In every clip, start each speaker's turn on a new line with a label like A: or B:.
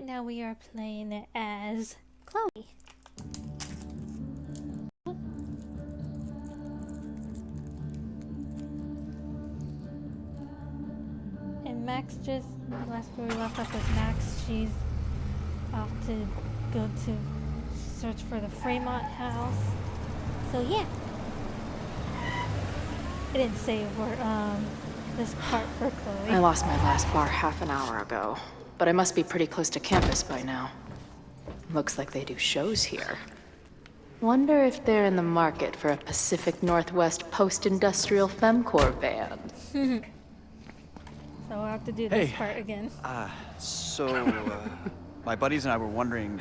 A: now we are playing as Chloe. And Max just, last where we left off with Max, she's off to go to search for the Fremont house. So yeah. I didn't save for this part for Chloe.
B: I lost my last bar half an hour ago, but I must be pretty close to campus by now. Looks like they do shows here. Wonder if they're in the market for a Pacific Northwest post-industrial femcore band.
A: So we'll have to do this part again.
C: My buddies and I were wondering,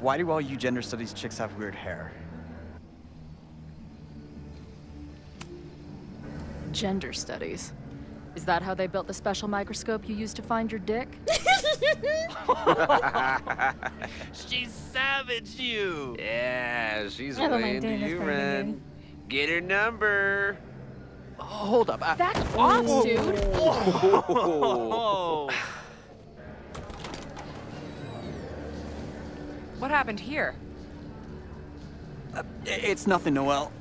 C: why do all you gender studies chicks have weird hair?
B: Gender studies. Is that how they built the special microscope you used to find your dick?
D: She savaged you.
E: Yeah, she's
A: I don't
E: way
A: mind
E: into
A: doing this
E: you,
A: part
E: Ren.
A: again.
E: Get her number.
C: Hold up.
B: That's off, dude!
C: Oh.
F: What happened here?
C: It's nothing, Noelle.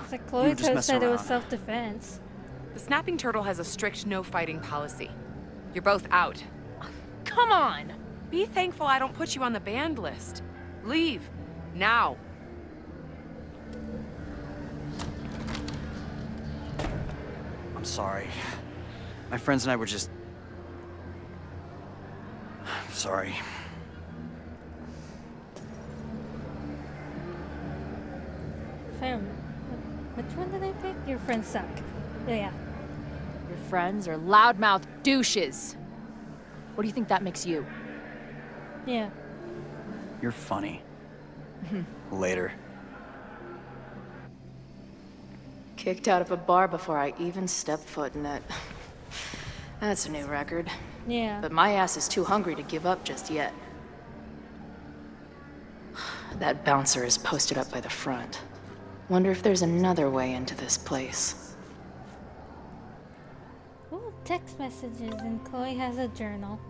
A: It's like
C: We
A: Chloe
C: were just
A: could have
C: messing
A: said it was
C: around.
A: self-defense.
F: The snapping turtle has a strict no-fighting policy. You're both out. Come on! Be thankful I don't put you on the banned list. Leave. Now.
C: I'm sorry. My friends and I were just... I'm sorry.
A: Fam, which one did I pick? Your friends suck. Yeah.
B: Your friends are loudmouth douches. What do you think that makes you?
A: Yeah.
C: You're funny. Later.
B: Kicked out of a bar before I even stepped foot in it. That's a new record.
A: Yeah.
B: But my ass is too hungry to give up just yet. That bouncer is posted up by the front. Wonder if there's another way into this place.
A: Ooh, text messages, and Chloe has a journal.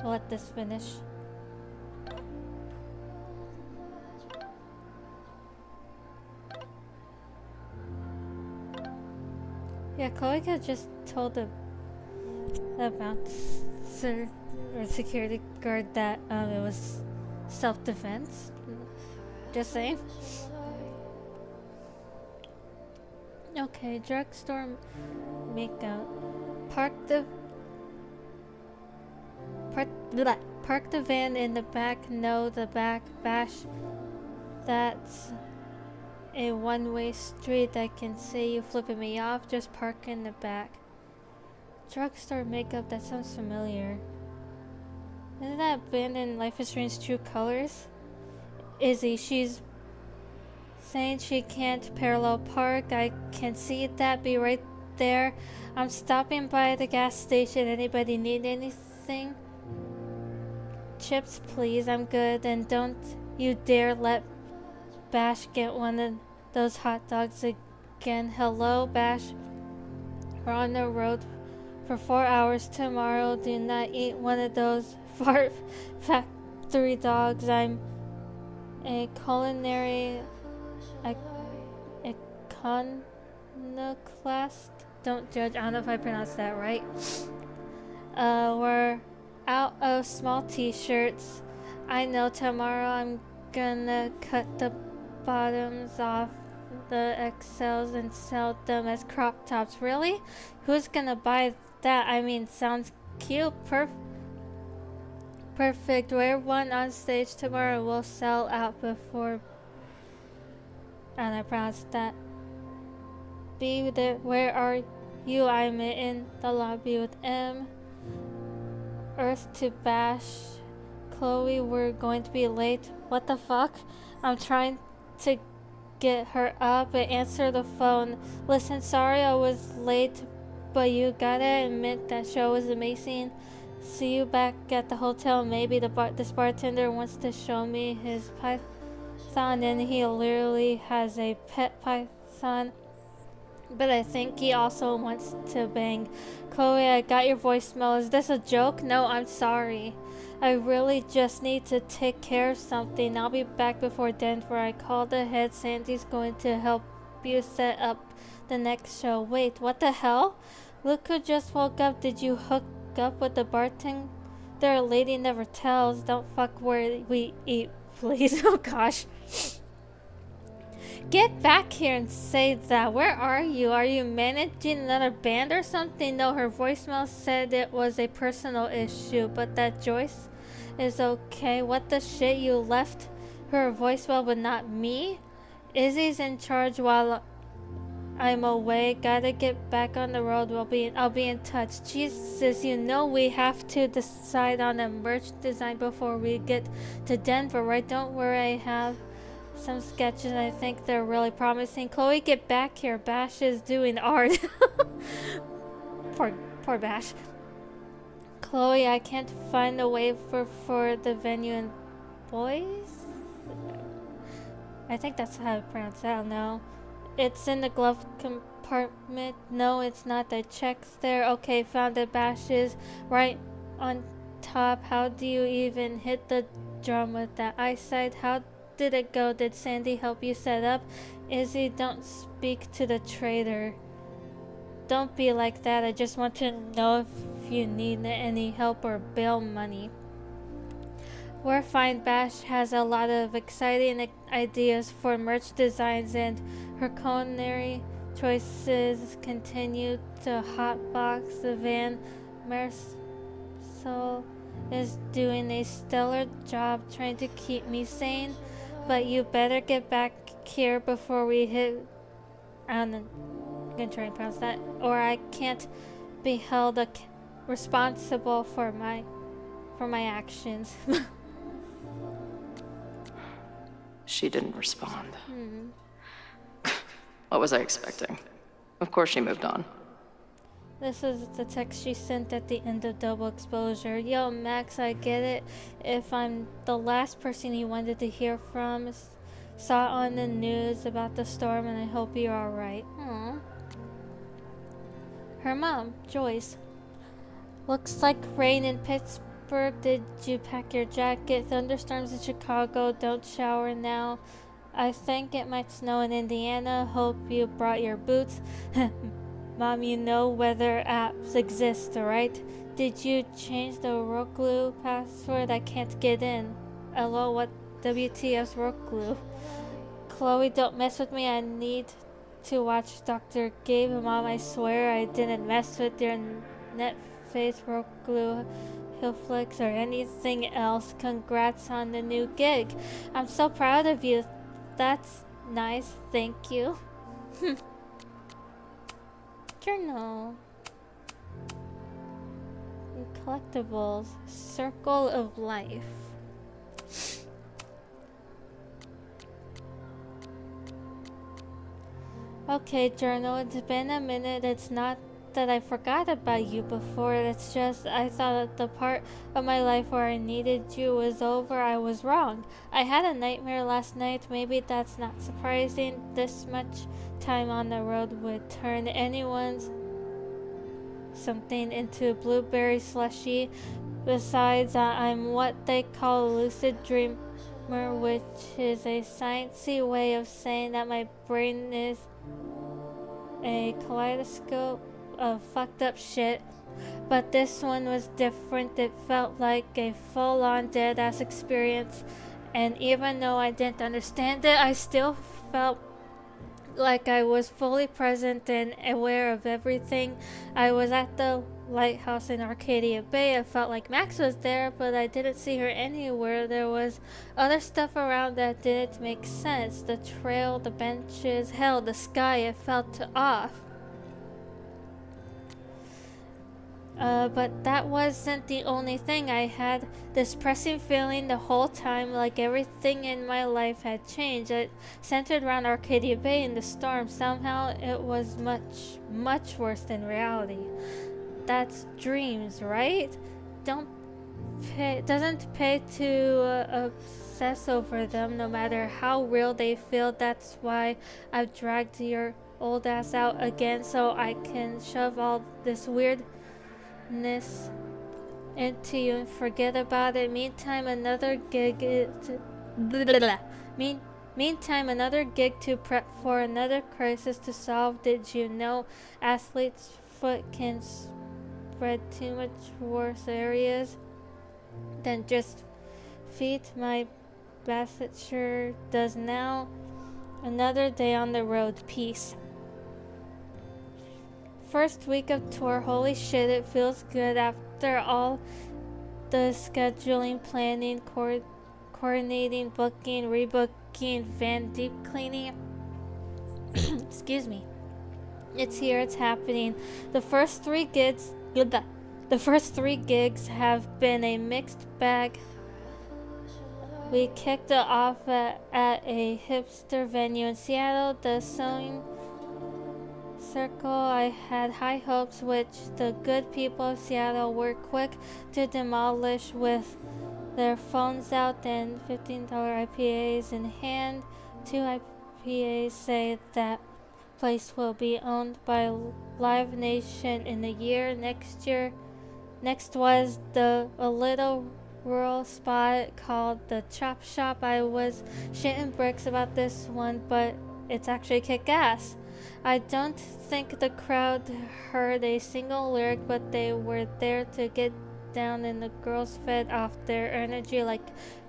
A: We'll let this finish. Yeah, Chloe could have just told the bouncer or security guard that it was self-defense. Just saying. Okay, drugstore makeout. Park the van in the back. No, the back. Bash. That's a one-way street. I can see you flipping me off. Just park in the back. Drugstore makeup. That sounds familiar. Isn't that band in Life is Strange True Colors? Izzy, she's saying she can't parallel park. I can see that. Be right there. I'm stopping by the gas station. Anybody need anything? Chips, please. I'm good. And don't you dare let Bash get one of those hot dogs again. Hello, Bash. We're on the road for 4 hours tomorrow. Do not eat one of those fart factory dogs. I'm a culinary iconoclast. Don't judge. I don't know if I pronounced that right. We're out of small t-shirts. I know tomorrow I'm gonna cut the bottoms off the XLs and sell them as crop tops. Really? Who's gonna buy that? I mean, sounds cute. Perfect. Wear one on stage tomorrow. We'll sell out before. And I pronounced that. Be there. Where are you? I'm in the lobby with M. Earth to Bash. Chloe, we're going to be late. What the fuck? I'm trying to get her up and answer the phone. Listen, sorry I was late, but you gotta admit that show was amazing. See you back at the hotel. Maybe this bartender wants to show me his python, and he literally has a pet python. but I think he also wants to bang. Chloe, I got your voicemail. Is this a joke? No, I'm sorry. I really just need to take care of something. I'll be back before Denver. I called ahead. Sandy's going to help you set up the next show. Wait, what the hell? Look who just woke up. Did you hook up with the bartender? A lady never tells. Don't fuck where we eat, please. Oh gosh. Get back here and say that. Where are you? Are you managing another band or something? No, her voicemail said it was a personal issue, but that Joyce is okay. What the shit? You left her voicemail but not me? Izzy's in charge while I'm away. Gotta get back on the road. I'll be in touch. Jesus, you know we have to decide on a merch design before we get to Denver, right? Don't worry, I have some sketches. I think they're really promising. Chloe, get back here. Bash is doing art. Poor Bash. Chloe, I can't find a waiver for the venue in Boys? I think that's how I pronounce it. I don't know. It's in the glove compartment. No, it's not. The check's there. Okay, found it. Bash is right on top. How do you even hit the drum with that eyesight? How did it go? Did Sandy help you set up? Izzy, don't speak to the traitor. Don't be like that. I just want to know if you need any help or bail money. We're fine. Bash has a lot of exciting ideas for merch designs, and her culinary choices continue to hotbox the van. Marisol is doing a stellar job trying to keep me sane, but you better get back here before we hit. I'm gonna try and pronounce that, or I can't be held responsible for my actions.
B: She didn't respond. What was I expecting? Of course she moved on.
A: This is the text she sent at the end of Double Exposure. Yo, Max, I get it. If I'm the last person you wanted to hear from, saw on the news about the storm, and I hope you're alright. Her mom, Joyce. Looks like rain in Pittsburgh. Did you pack your jacket? Thunderstorms in Chicago. Don't shower now. I think it might snow in Indiana. Hope you brought your boots. Mom, you know weather apps exist, alright? Did you change the Roku password? I can't get in. LOL, what WTF's Roku? Chloe, don't mess with me. I need to watch Dr. Gabe. Mom, I swear I didn't mess with your Netface, Roku, Hillflix, or anything else. Congrats on the new gig. I'm so proud of you. That's nice. Thank you. Journal. Collectibles. Circle of Life. Okay, journal. It's been a minute. It's not that I forgot about you before. It's just I thought the part of my life where I needed you was over. I was wrong. I had a nightmare last night. Maybe that's not surprising. This much time on the road would turn anyone's something into blueberry slushy. Besides, I'm what they call a lucid dreamer, which is a sciencey way of saying that my brain is a kaleidoscope of fucked up shit. But this one was different. It felt like a full-on dead-ass experience, and even though I didn't understand it, I still felt like I was fully present and aware of everything. I was at the lighthouse in Arcadia Bay. I felt like Max was there, but I didn't see her anywhere. There was other stuff around that didn't make sense. The trail, the benches, hell, the sky. It felt off. But that wasn't the only thing. I had this pressing feeling the whole time, like everything in my life had changed. It centered around Arcadia Bay and the storm. Somehow it was much, much worse than reality. That's dreams, right? Doesn't pay to obsess over them, no matter how real they feel. That's why I've dragged your old ass out again so I can shove all this weirdness into you and forget about it. Meantime, another gig to prep for another crisis to solve. Did you know athlete's foot can spread too much worse areas than just feet? My basset sure does now. Another day on the road. Peace. First week of tour. Holy shit, it feels good after all the scheduling, planning, coordinating, booking, rebooking, van deep cleaning. Excuse me. It's here, it's happening. The first three gigs have been a mixed bag. We kicked it off at a hipster venue in Seattle, the Sewing Circle. I had high hopes, which the good people of Seattle were quick to demolish with their phones out and $15 IPAs in hand. 2 IPAs say that place will be owned by Live Nation in a year. Next was a little rural spot called the Chop Shop. I was shitting bricks about this one, but it's actually kick-ass. I don't think the crowd heard a single lyric, but they were there to get down, and the girls fed off their energy like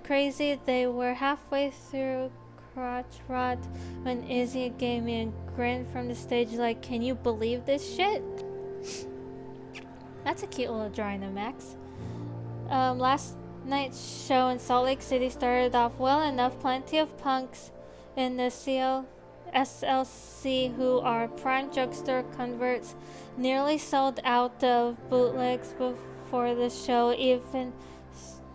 A: crazy. They were halfway through crotch rot when Izzy gave me a grin from the stage like, can you believe this shit? That's a cute little drawing of Max. Last night's show in Salt Lake City started off well enough. Plenty of punks in the SLC who are prime drugstore converts nearly sold out of bootlegs before the show even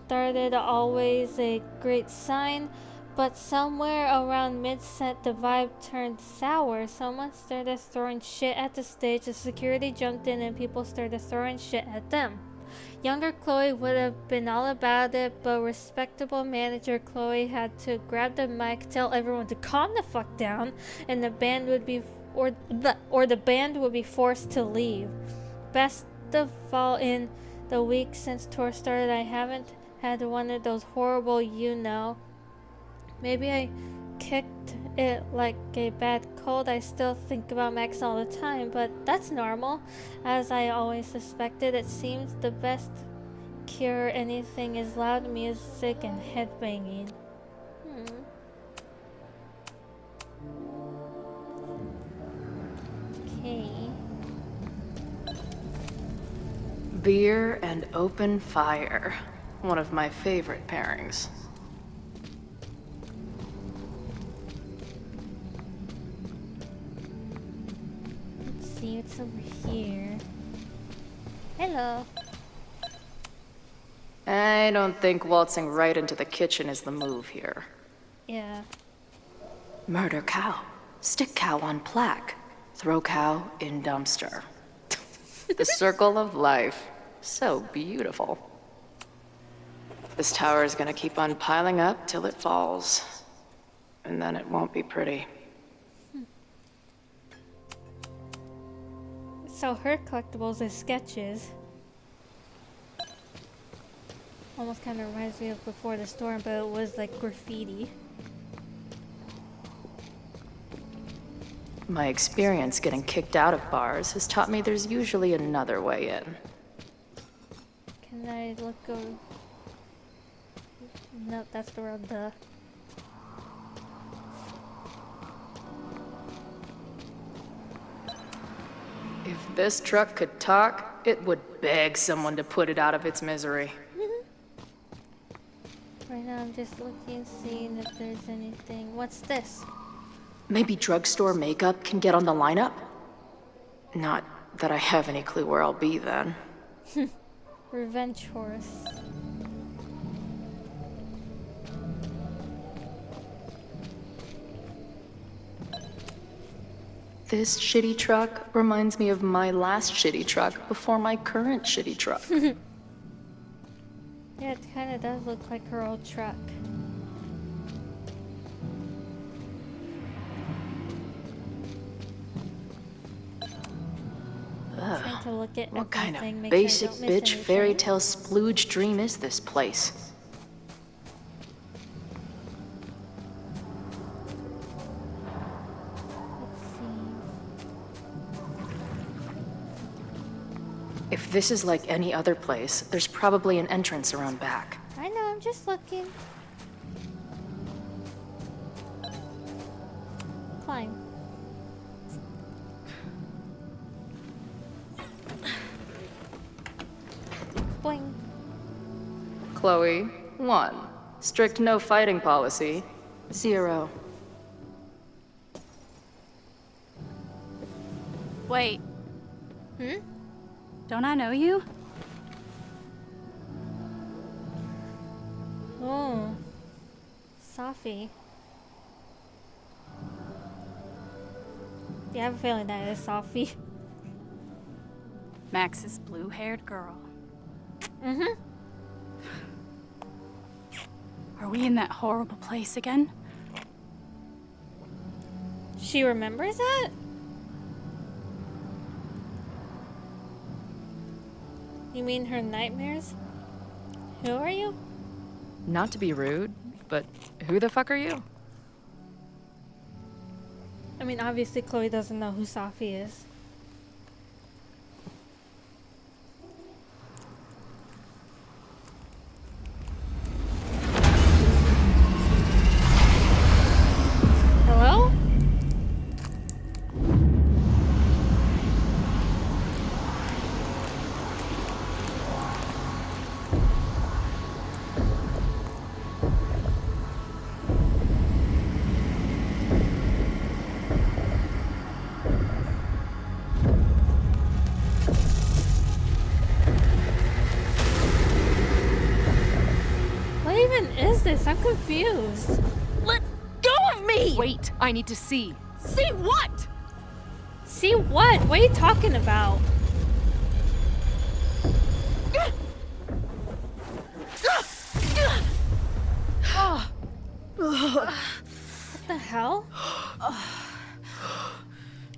A: started. Always a great sign. But somewhere around mid-set, the vibe turned sour. Someone started throwing shit at the stage. The security jumped in and people started throwing shit at them. Younger Chloe would have been all about it, but respectable manager Chloe had to grab the mic, tell everyone to calm the fuck down, and the band would be forced to leave. Best of all, in the week since tour started, I haven't had one of those horrible, maybe I kicked it like a bad cold. I still think about Max all the time, but that's normal. As I always suspected, it seems the best cure anything is loud music and headbanging. Okay.
B: Beer and open fire. One of my favorite pairings.
A: See what's over here. Hello.
B: I don't think waltzing right into the kitchen is the move here.
A: Yeah.
B: Murder cow. Stick cow on plaque. Throw cow in dumpster. The circle of life. So beautiful. This tower is gonna keep on piling up till it falls. And then it won't be pretty.
A: So her collectibles is sketches. Almost kind of reminds me of Before the Storm, but it was like graffiti.
B: My experience getting kicked out of bars has taught me there's usually another way in.
A: Can I look over? Nope, that's the road. Duh.
B: If this truck could talk, it would beg someone to put it out of its misery.
A: Right now I'm just looking, seeing if there's anything. What's this?
B: Maybe drugstore makeup can get on the lineup? Not that I have any clue where I'll be then.
A: Revenge horse.
B: This shitty truck reminds me of my last shitty truck before my current shitty truck.
A: Yeah, it kind of does look like her old truck. to look at
B: What kind
A: everything,
B: of
A: make
B: basic
A: sure I don't miss
B: bitch
A: anything.
B: fairy tale splooge dream is this place?
A: Let's see.
B: If this is like any other place, there's probably an entrance around back.
A: I know, I'm just looking. Climb. Boing.
B: Chloe, 1. Strict no fighting policy. 0.
G: Wait,
A: Hmm?
G: don't I know you?
A: Oh. Safi. Yeah, I have a feeling that is Safi.
G: Max's blue-haired girl.
A: Mm-hmm.
G: Are we in that horrible place again?
A: She remembers that? You mean her nightmares? Who are you?
B: Not to be rude, but who the fuck are you?
A: I mean, obviously Chloe doesn't know who Safi is. Hello? What even is this? I'm confused.
F: Let go of me!
G: Wait, I need to see.
F: See what?
A: See what? What are you talking about? What the hell?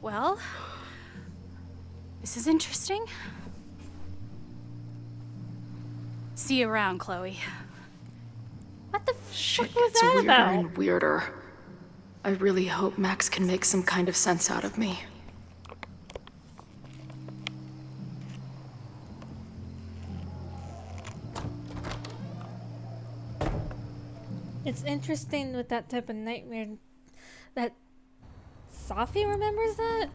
G: Well, this is interesting. See you around, Chloe.
A: What the
B: Shit
A: fuck was
B: gets
A: that
B: weirder
A: about?
B: and weirder. I really hope Max can make some kind of sense out of me.
A: It's interesting with that type of nightmare that Safi remembers that?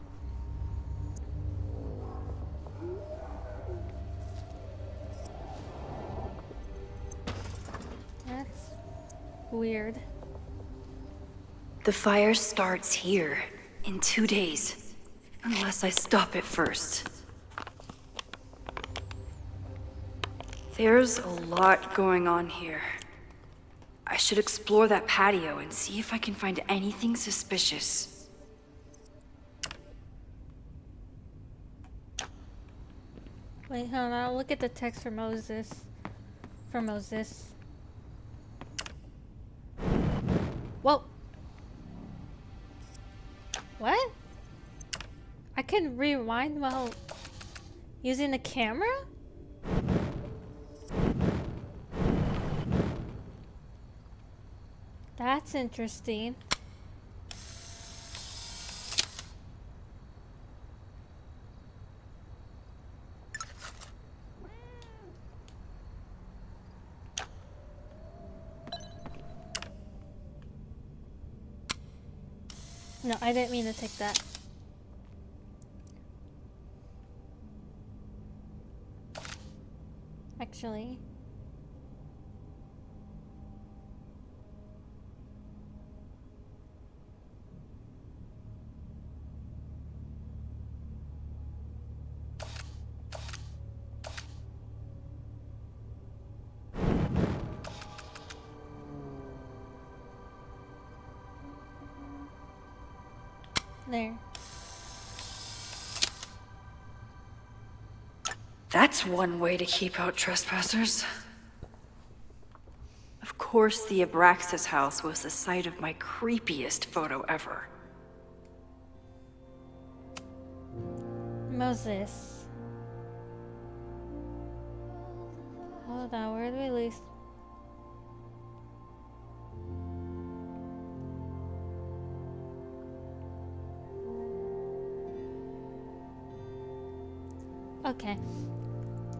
A: That's weird.
H: The fire starts here in 2 days, unless I stop it first. There's a lot going on here. I should explore that patio and see if I can find anything suspicious.
A: Wait, hold on. I'll look at the text for Moses. For Moses. Whoa. What? I can rewind while using the camera? That's interesting. No, I didn't mean to take that. Actually. There.
H: That's one way to keep out trespassers. Of course, the Abraxas house was the site of my creepiest photo ever.
A: Moses. Hold on, where do we least? Okay.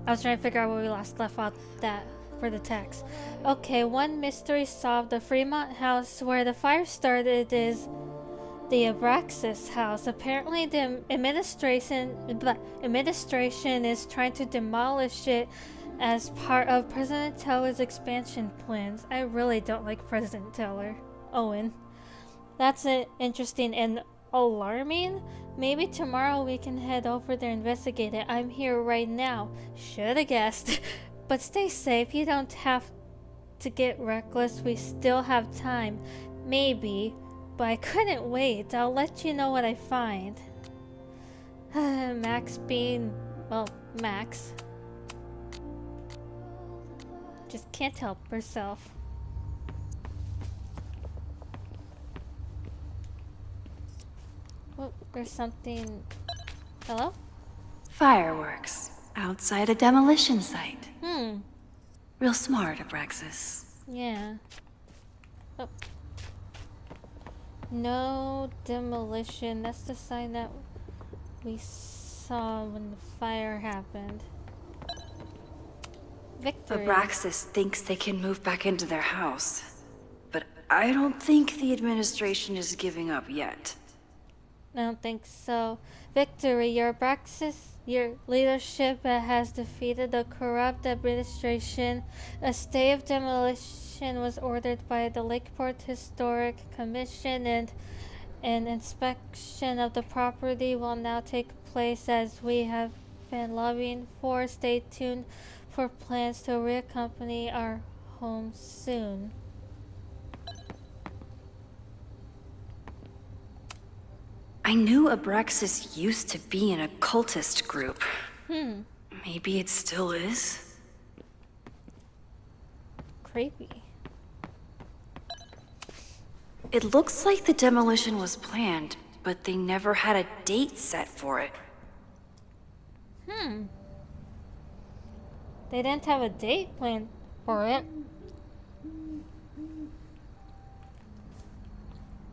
A: I was trying to figure out where we left off that for the text. Okay, one mystery solved. The Fremont house where the fire started is the Abraxas house. Apparently the administration is trying to demolish it as part of President Teller's expansion plans. I really don't like President Teller. Owen. That's interesting and alarming. Maybe tomorrow we can head over there and investigate it. I'm here right now. Shoulda guessed. But stay safe. You don't have to get reckless. We still have time. Maybe. But I couldn't wait. I'll let you know what I find. Max being... well, Max. Just can't help herself. Oh, there's something... Hello?
H: Fireworks outside a demolition site.
A: Hmm.
H: Real smart, Abraxas.
A: Yeah. Oh. No demolition. That's the sign that we saw when the fire happened. Victory.
H: Abraxas thinks they can move back into their house. But I don't think the administration is giving up yet.
A: I don't think so. Victory. Your Abraxas, your leadership has defeated the corrupt administration. A stay of demolition was ordered by the Lakeport Historic Commission, and an inspection of the property will now take place as we have been lobbying for. Stay tuned for plans to reaccompany our home soon.
H: I knew Abraxas used to be an occultist group.
A: Hmm.
H: Maybe it still is?
A: Creepy.
H: It looks like the demolition was planned, but they never had a date set for it.
A: Hmm. They didn't have a date planned for it.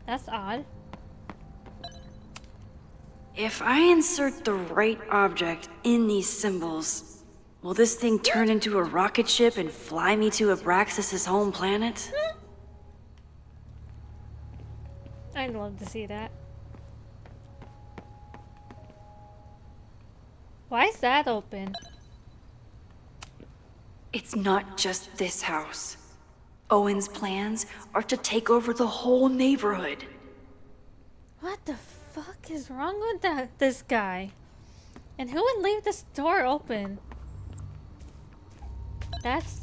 A: That's odd.
H: If I insert the right object in these symbols, will this thing turn into a rocket ship and fly me to Abraxas' home planet?
A: I'd love to see that. Why is that open?
H: It's not just this house. Owen's plans are to take over the whole neighborhood.
A: What the fuck is wrong with this guy? And who would leave this door open? That's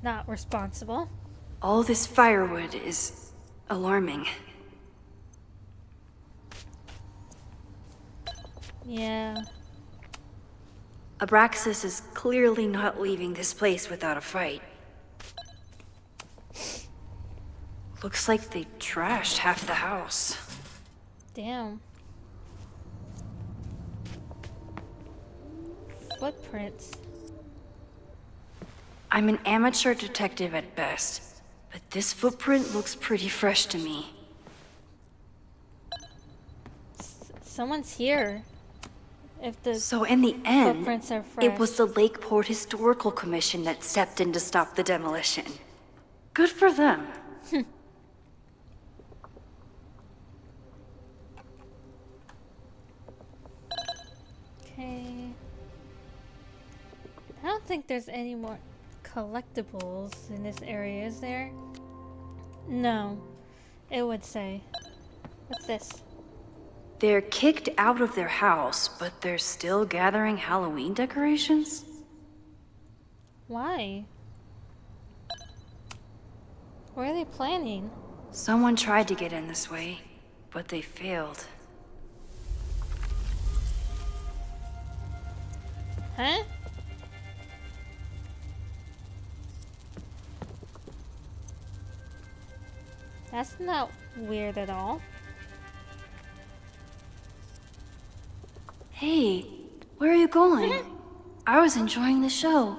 A: not responsible.
H: All this firewood is alarming.
A: Yeah.
H: Abraxas is clearly not leaving this place without a fight. Looks like they trashed half the house.
A: Damn. Footprints.
H: I'm an amateur detective at best, but this footprint looks pretty fresh to me.
A: Someone's here. If the
H: So in the end,
A: footprints are
H: it was
A: fresh.
H: the Lakeport Historical Commission that stepped in to stop the demolition. Good for them.
A: Okay. I don't think there's any more collectibles in this area, is there? No. It would say. What's this?
H: They're kicked out of their house, but they're still gathering Halloween decorations?
A: Why? What are they planning?
H: Someone tried to get in this way, but they failed.
A: Huh? That's not weird at all.
H: Hey, where are you going? I was enjoying the show.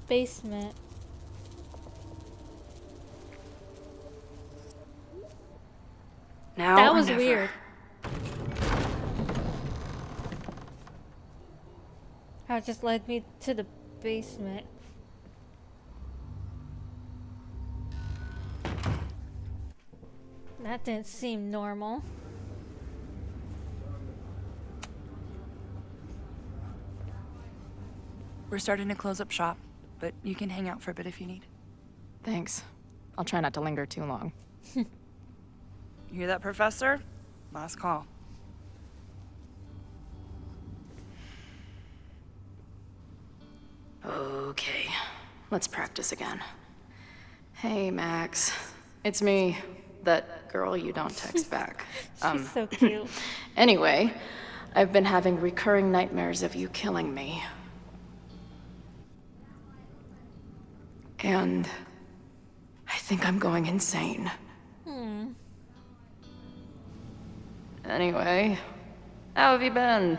A: basement.
H: Now
A: That
H: or
A: was
H: never.
A: weird. How it just led me to the basement. That didn't seem normal.
I: We're starting to close up shop, but you can hang out for a bit if you need.
B: Thanks. I'll try not to linger too long.
I: You hear that, Professor? Last call.
B: Okay, let's practice again. Hey, Max. It's me. That girl you don't text back.
A: She's so cute.
B: Anyway, I've been having recurring nightmares of you killing me. And I think I'm going insane. Anyway, how have you been?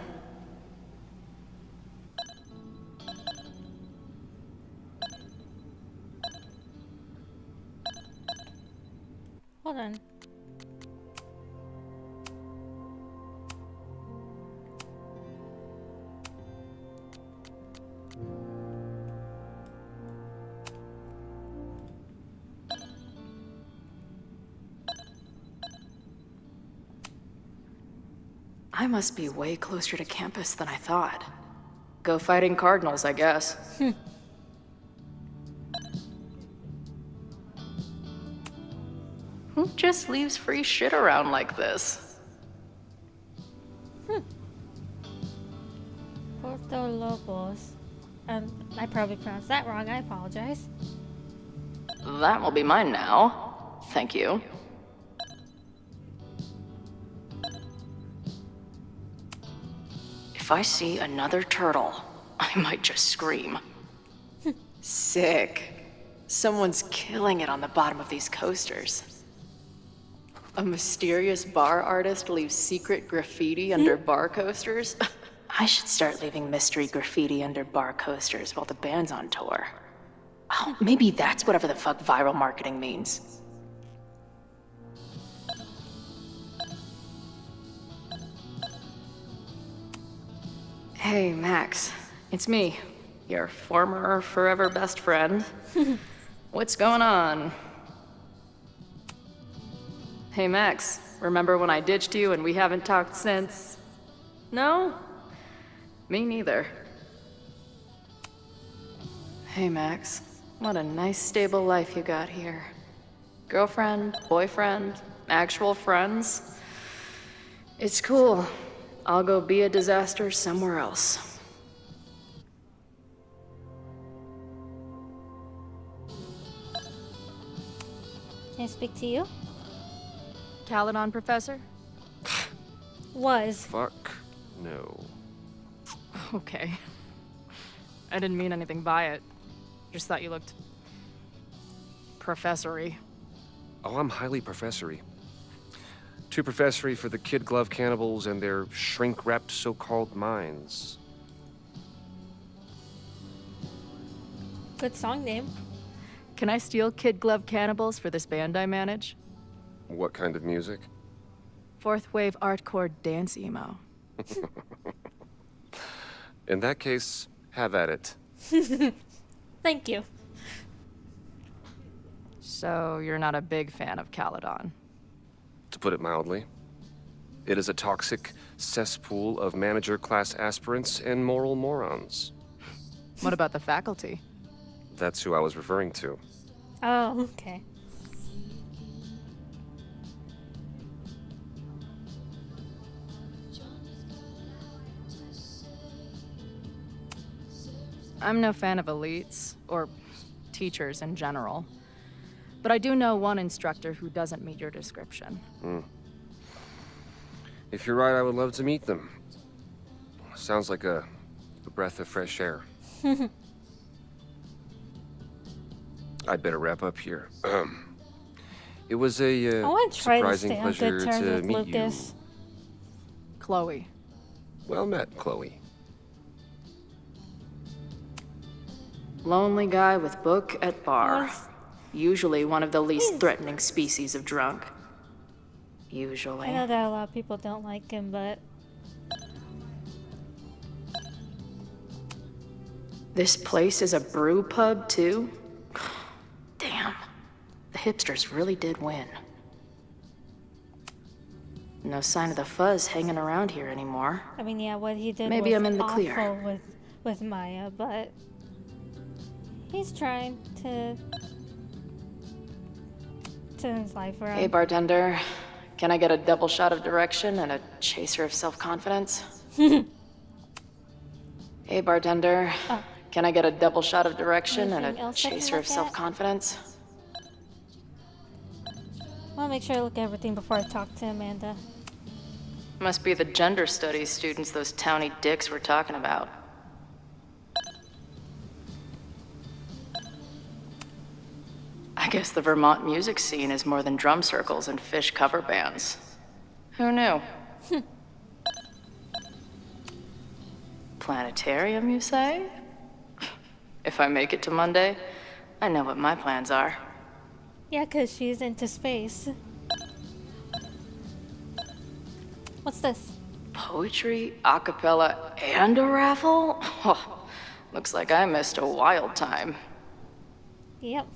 A: Hold on.
B: I must be way closer to campus than I thought. Go fighting Cardinals, I guess. Who just leaves free shit around like this?
A: Porto Lobos. I probably pronounced that wrong. I apologize.
B: That will be mine now. Thank you. If I see another turtle, I might just scream. Sick. Someone's killing it on the bottom of these coasters. A mysterious bar artist leaves secret graffiti under bar coasters. I should start leaving mystery graffiti under bar coasters while the band's on tour. Oh, maybe that's whatever the fuck viral marketing means. Hey, Max. It's me, your former forever best friend. What's going on? Hey, Max. Remember when I ditched you and we haven't talked since? No? Me neither. Hey, Max. What a nice, stable life you got here. Girlfriend, boyfriend, actual friends. It's cool. I'll go be a disaster somewhere else.
A: Can I speak to you?
B: Caledon, Professor?
A: Was.
E: Fuck no.
B: Okay. I didn't mean anything by it. Just thought you looked... professory.
E: Oh, I'm highly professory. Too professory for the kid glove cannibals and their shrink-wrapped so-called minds.
A: Good song name.
B: Can I steal Kid Glove Cannibals for this band I manage?
E: What kind of music?
B: Fourth wave artcore dance emo.
E: In that case, have at it.
A: Thank you.
B: So you're not a big fan of Caledon?
E: To put it mildly, it is a toxic cesspool of manager-class aspirants and moral morons.
B: What about the faculty?
E: That's who I was referring to.
A: Oh, okay.
B: I'm no fan of elites, or teachers in general. But I do know one instructor who doesn't meet your description.
E: If you're right, I would love to meet them. Sounds like a breath of fresh air. I'd better wrap up here. It was a
A: I want to try to
E: surprising
A: stay on
E: pleasure
A: good terms
E: to
A: with
E: meet
A: Lucas.
E: you.
B: Chloe.
E: Well met, Chloe.
B: Lonely guy with book at bar.
A: Yes.
B: Usually one of the least
A: He's-
B: threatening species of drunk.
A: I
B: Usually.
A: know that a lot of people don't like him, but
B: This place is a brew pub, too? Damn. The hipsters really did win. No sign of the fuzz hanging around here anymore.
A: I mean, yeah, what he did
B: Maybe
A: was
B: I'm in the
A: awful
B: clear.
A: with Maya, but he's trying to turn his life around.
B: Hey, bartender. Can I get a double shot of direction and a chaser of self-confidence? Hey, bartender.
A: Oh.
B: Can I get a double shot of direction and
A: Anything
B: a
A: else I can
B: chaser of
A: look at?
B: self-confidence?
A: I want to make sure I look at everything before I talk to Amanda.
B: Must be the gender studies students those towny dicks were talking about. I guess the Vermont music scene is more than drum circles and fish cover bands. Who knew? Planetarium, you say? If I make it to Monday, I know what my plans are.
A: Yeah, 'cause she's into space. What's this?
B: Poetry, a cappella, and a raffle? Oh, looks like I missed a wild time.
A: Yep.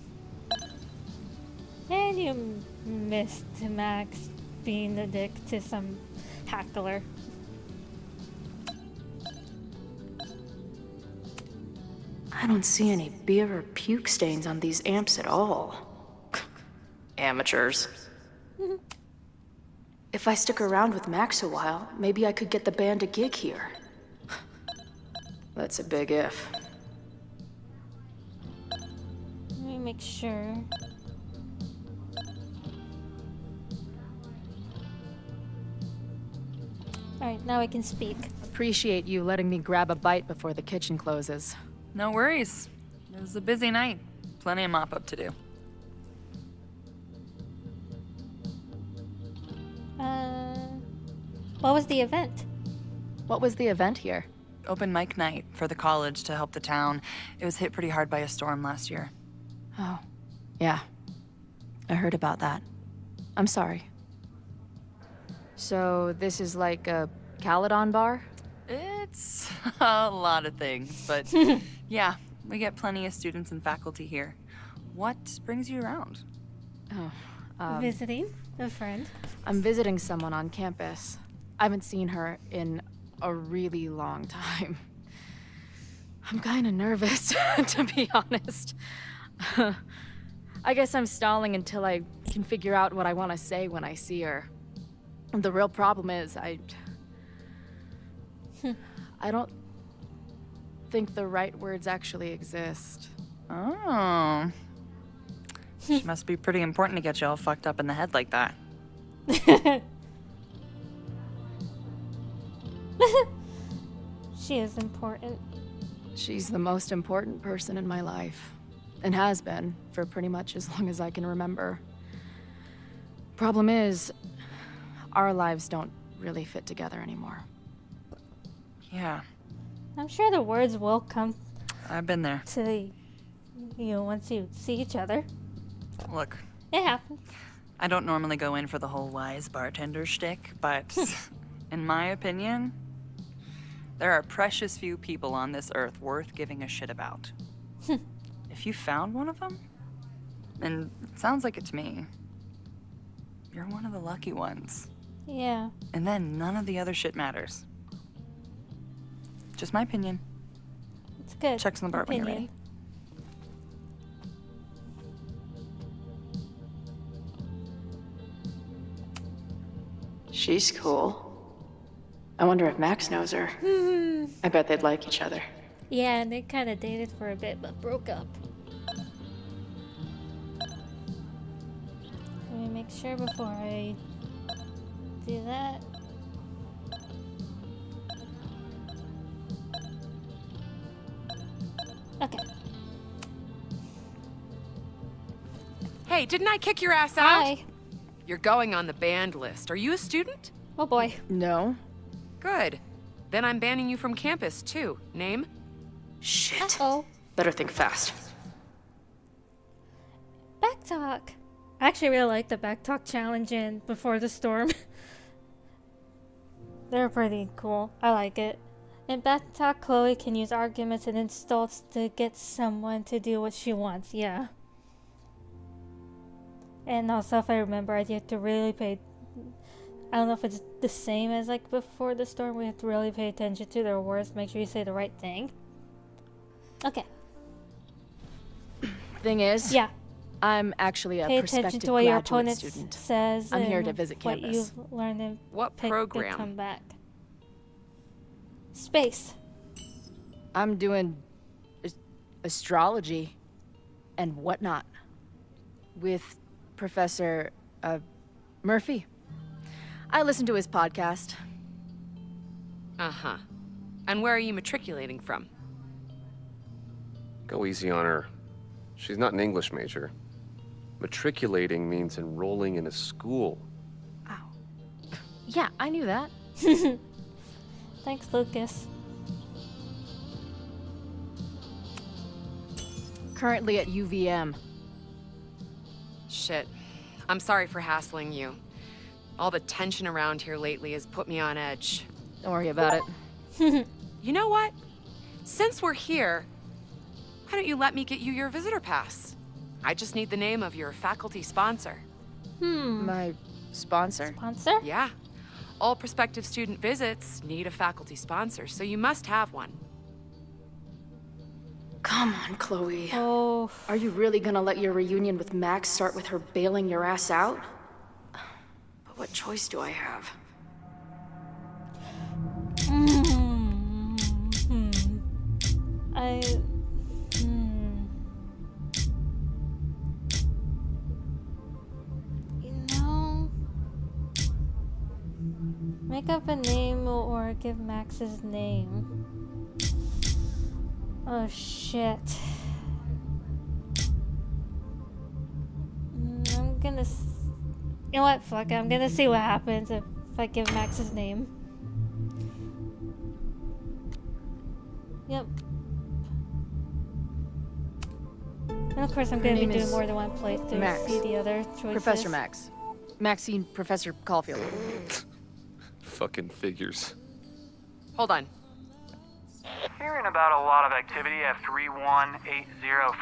A: And you missed Max being the dick to some hackler.
B: I don't see any beer or puke stains on these amps at all. Amateurs. If I stick around with Max a while, maybe I could get the band a gig here. That's a big if.
A: Let me make sure. Alright, now I can speak.
J: Appreciate you letting me grab a bite before the kitchen closes.
I: No worries. It was a busy night. Plenty of mop-up to do.
A: What was the event?
J: What was the event here?
I: Open mic night for the college to help the town. It was hit pretty hard by a storm last year.
J: Oh, yeah. I heard about that. I'm sorry. So this is like a Caledon bar?
I: It's a lot of things, but yeah, we get plenty of students and faculty here. What brings you around?
J: Oh,
A: Visiting a friend.
J: I'm visiting someone on campus. I haven't seen her in a really long time. I'm kind of nervous, to be honest. I guess I'm stalling until I can figure out what I want to say when I see her. The real problem is, I don't think the right words actually exist.
I: Oh. She must be pretty important to get you all fucked up in the head like that.
A: She is important.
J: She's the most important person in my life, and has been for pretty much as long as I can remember. Problem is, our lives don't really fit together anymore.
I: Yeah,
A: I'm sure the words will come
I: I've been there.
A: to you once you see each other.
I: Look,
A: It happens.
I: I don't normally go in for the whole wise bartender shtick, but in my opinion, there are precious few people on this earth worth giving a shit about. If you found one of them, and it sounds like it to me, you're one of the lucky ones.
A: Yeah.
I: And then none of the other shit matters. Just my opinion.
A: It's good.
I: Checks on the bar when you're
A: Opinion.
I: ready.
B: She's cool. I wonder if Max knows her. I bet they'd like each other.
A: Yeah, and they kind of dated for a bit, but broke up. Let me make sure before I do that. Okay.
F: Hey, didn't I kick your ass out?
A: Hi.
F: You're going on the banned list. Are you a student?
A: Oh boy.
J: No?
F: Good. Then I'm banning you from campus, too. Name?
B: Shit.
A: Oh.
B: Better think fast.
A: Backtalk. I actually really like the backtalk challenge in Before the Storm. They're pretty cool. I like it. In backtalk, Chloe can use arguments and insults to get someone to do what she wants. Yeah. And also, if I remember, I have to really pay. I don't know if it's the same as like Before the Storm. We have to really pay attention to their words. Make sure you say the right thing. Okay.
J: Thing is,
A: Yeah.
J: I'm actually a
A: Pay attention
J: prospective
A: to what your
J: graduate
A: opponent
J: student.
A: says.
J: I'm here
A: and
J: to visit
A: what
J: campus.
A: you've learned and
F: What
A: pick
F: program?
A: to come back. Space.
J: I'm doing astrology and whatnot with Professor Murphy. I listen to his podcast.
F: Uh-huh. And where are you matriculating from?
E: Go easy on her. She's not an English major. Matriculating means enrolling in a school.
J: Ow. Yeah, I knew that.
A: Thanks, Lucas.
J: Currently at UVM.
F: Shit. I'm sorry for hassling you. All the tension around here lately has put me on edge.
J: Don't worry about it.
F: You know what? Since we're here, why don't you let me get you your visitor pass? I just need the name of your faculty sponsor.
J: My sponsor?
A: Sponsor?
F: Yeah. All prospective student visits need a faculty sponsor, so you must have one.
B: Come on, Chloe.
A: Oh.
B: Are you really gonna let your reunion with Max start with her bailing your ass out? But what choice do I have?
A: You know, make up a name or give Max his name. Oh shit. I'm gonna. You know what? Fuck it. I'm gonna see what happens if I give Max his name. Yep. And of course, I'm
J: Her
A: gonna be
J: name
A: doing
J: is
A: more than one playthrough.
J: Max.
A: See the other choices.
J: Professor Max. Maxine Professor Caulfield.
E: Fucking figures.
F: Hold on.
K: Hearing about a lot of activity at 3180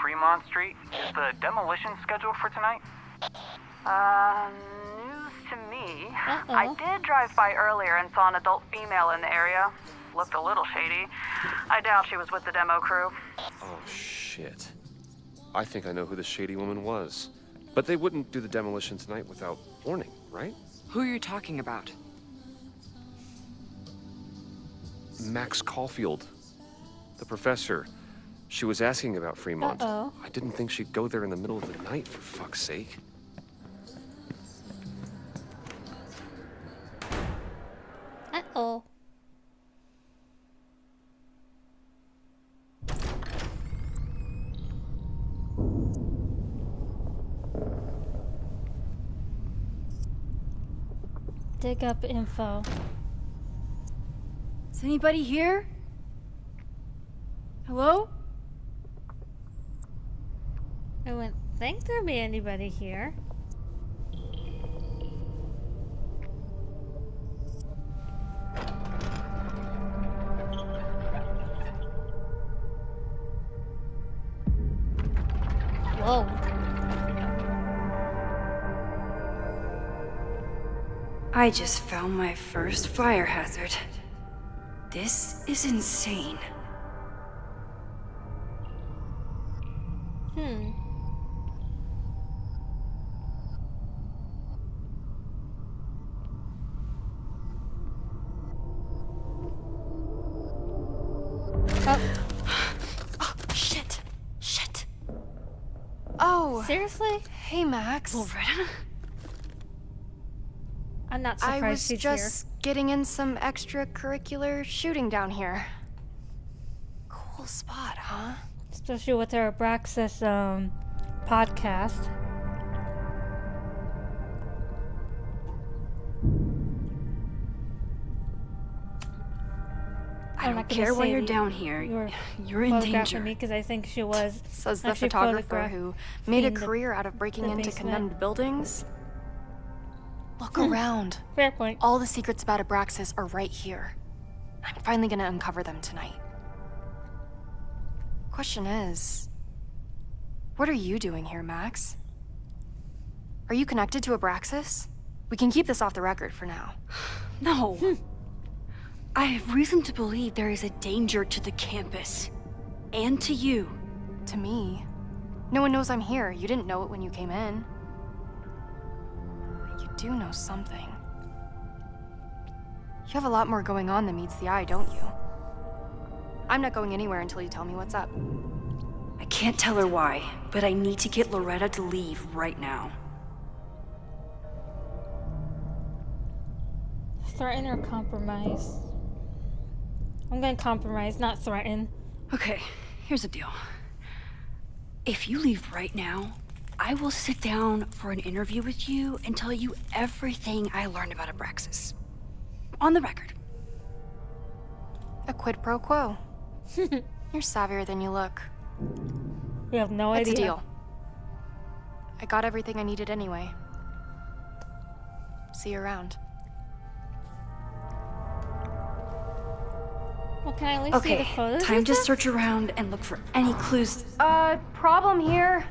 K: Fremont Street. Is the demolition scheduled for tonight?
L: News to me. I did drive by earlier and saw an adult female in the area. Looked a little shady. I doubt she was with the demo crew.
E: Oh, shit. I think I know who the shady woman was. But they wouldn't do the demolition tonight without warning, right?
F: Who are you talking about?
E: Max Caulfield. The professor. She was asking about Fremont.
A: Uh-oh.
E: I didn't think she'd go there in the middle of the night, for fuck's sake.
A: Uh-oh. Dig up info.
H: Is anybody here? Hello?
A: I wouldn't think there'd be anybody here. Whoa.
H: I just found my first fire hazard. This is insane.
G: Oh, shit. Shit. Oh.
A: Seriously?
G: Hey, Max.
A: I'm not
G: I
A: surprised
G: was
A: she's
G: just getting in some extracurricular shooting down here. Cool spot, huh?
A: here. Especially with our Abraxas podcast.
G: I
A: I'm
G: don't
A: not gonna
G: care why
A: say
G: you're
A: that
G: down here.
A: you were
G: You're in
A: photographing
G: danger.
A: me because I think she was.
G: Says the
A: actually
G: photographer who made a
A: photographing the-
G: career out of breaking
A: the
G: into
A: basement.
G: condemned buildings. Look around.
A: Fair point.
G: All the secrets about Abraxas are right here. I'm finally gonna uncover them tonight. Question is, what are you doing here, Max? Are you connected to Abraxas? We can keep this off the record for now.
H: No. I have reason to believe there is a danger to the campus. And to you.
G: To me? No one knows I'm here. You didn't know it when you came in. But you do know something. You have a lot more going on than meets the eye, don't you? I'm not going anywhere until you tell me what's up.
H: I can't tell her why, but I need to get Loretta to leave right now.
A: Threaten or compromise? I'm gonna compromise, not threaten.
H: Okay, here's the deal. If you leave right now, I will sit down for an interview with you and tell you everything I learned about Abraxas. On the record.
G: A quid pro quo. You're savvier than you look.
A: We have no
G: It's
A: idea.
G: a deal. I got everything I needed anyway. See you around.
A: Well, can I at least see the
H: Okay,
A: photos?
H: time
A: and
H: to
A: stuff?
H: search around and look for any clues.
G: Problem here.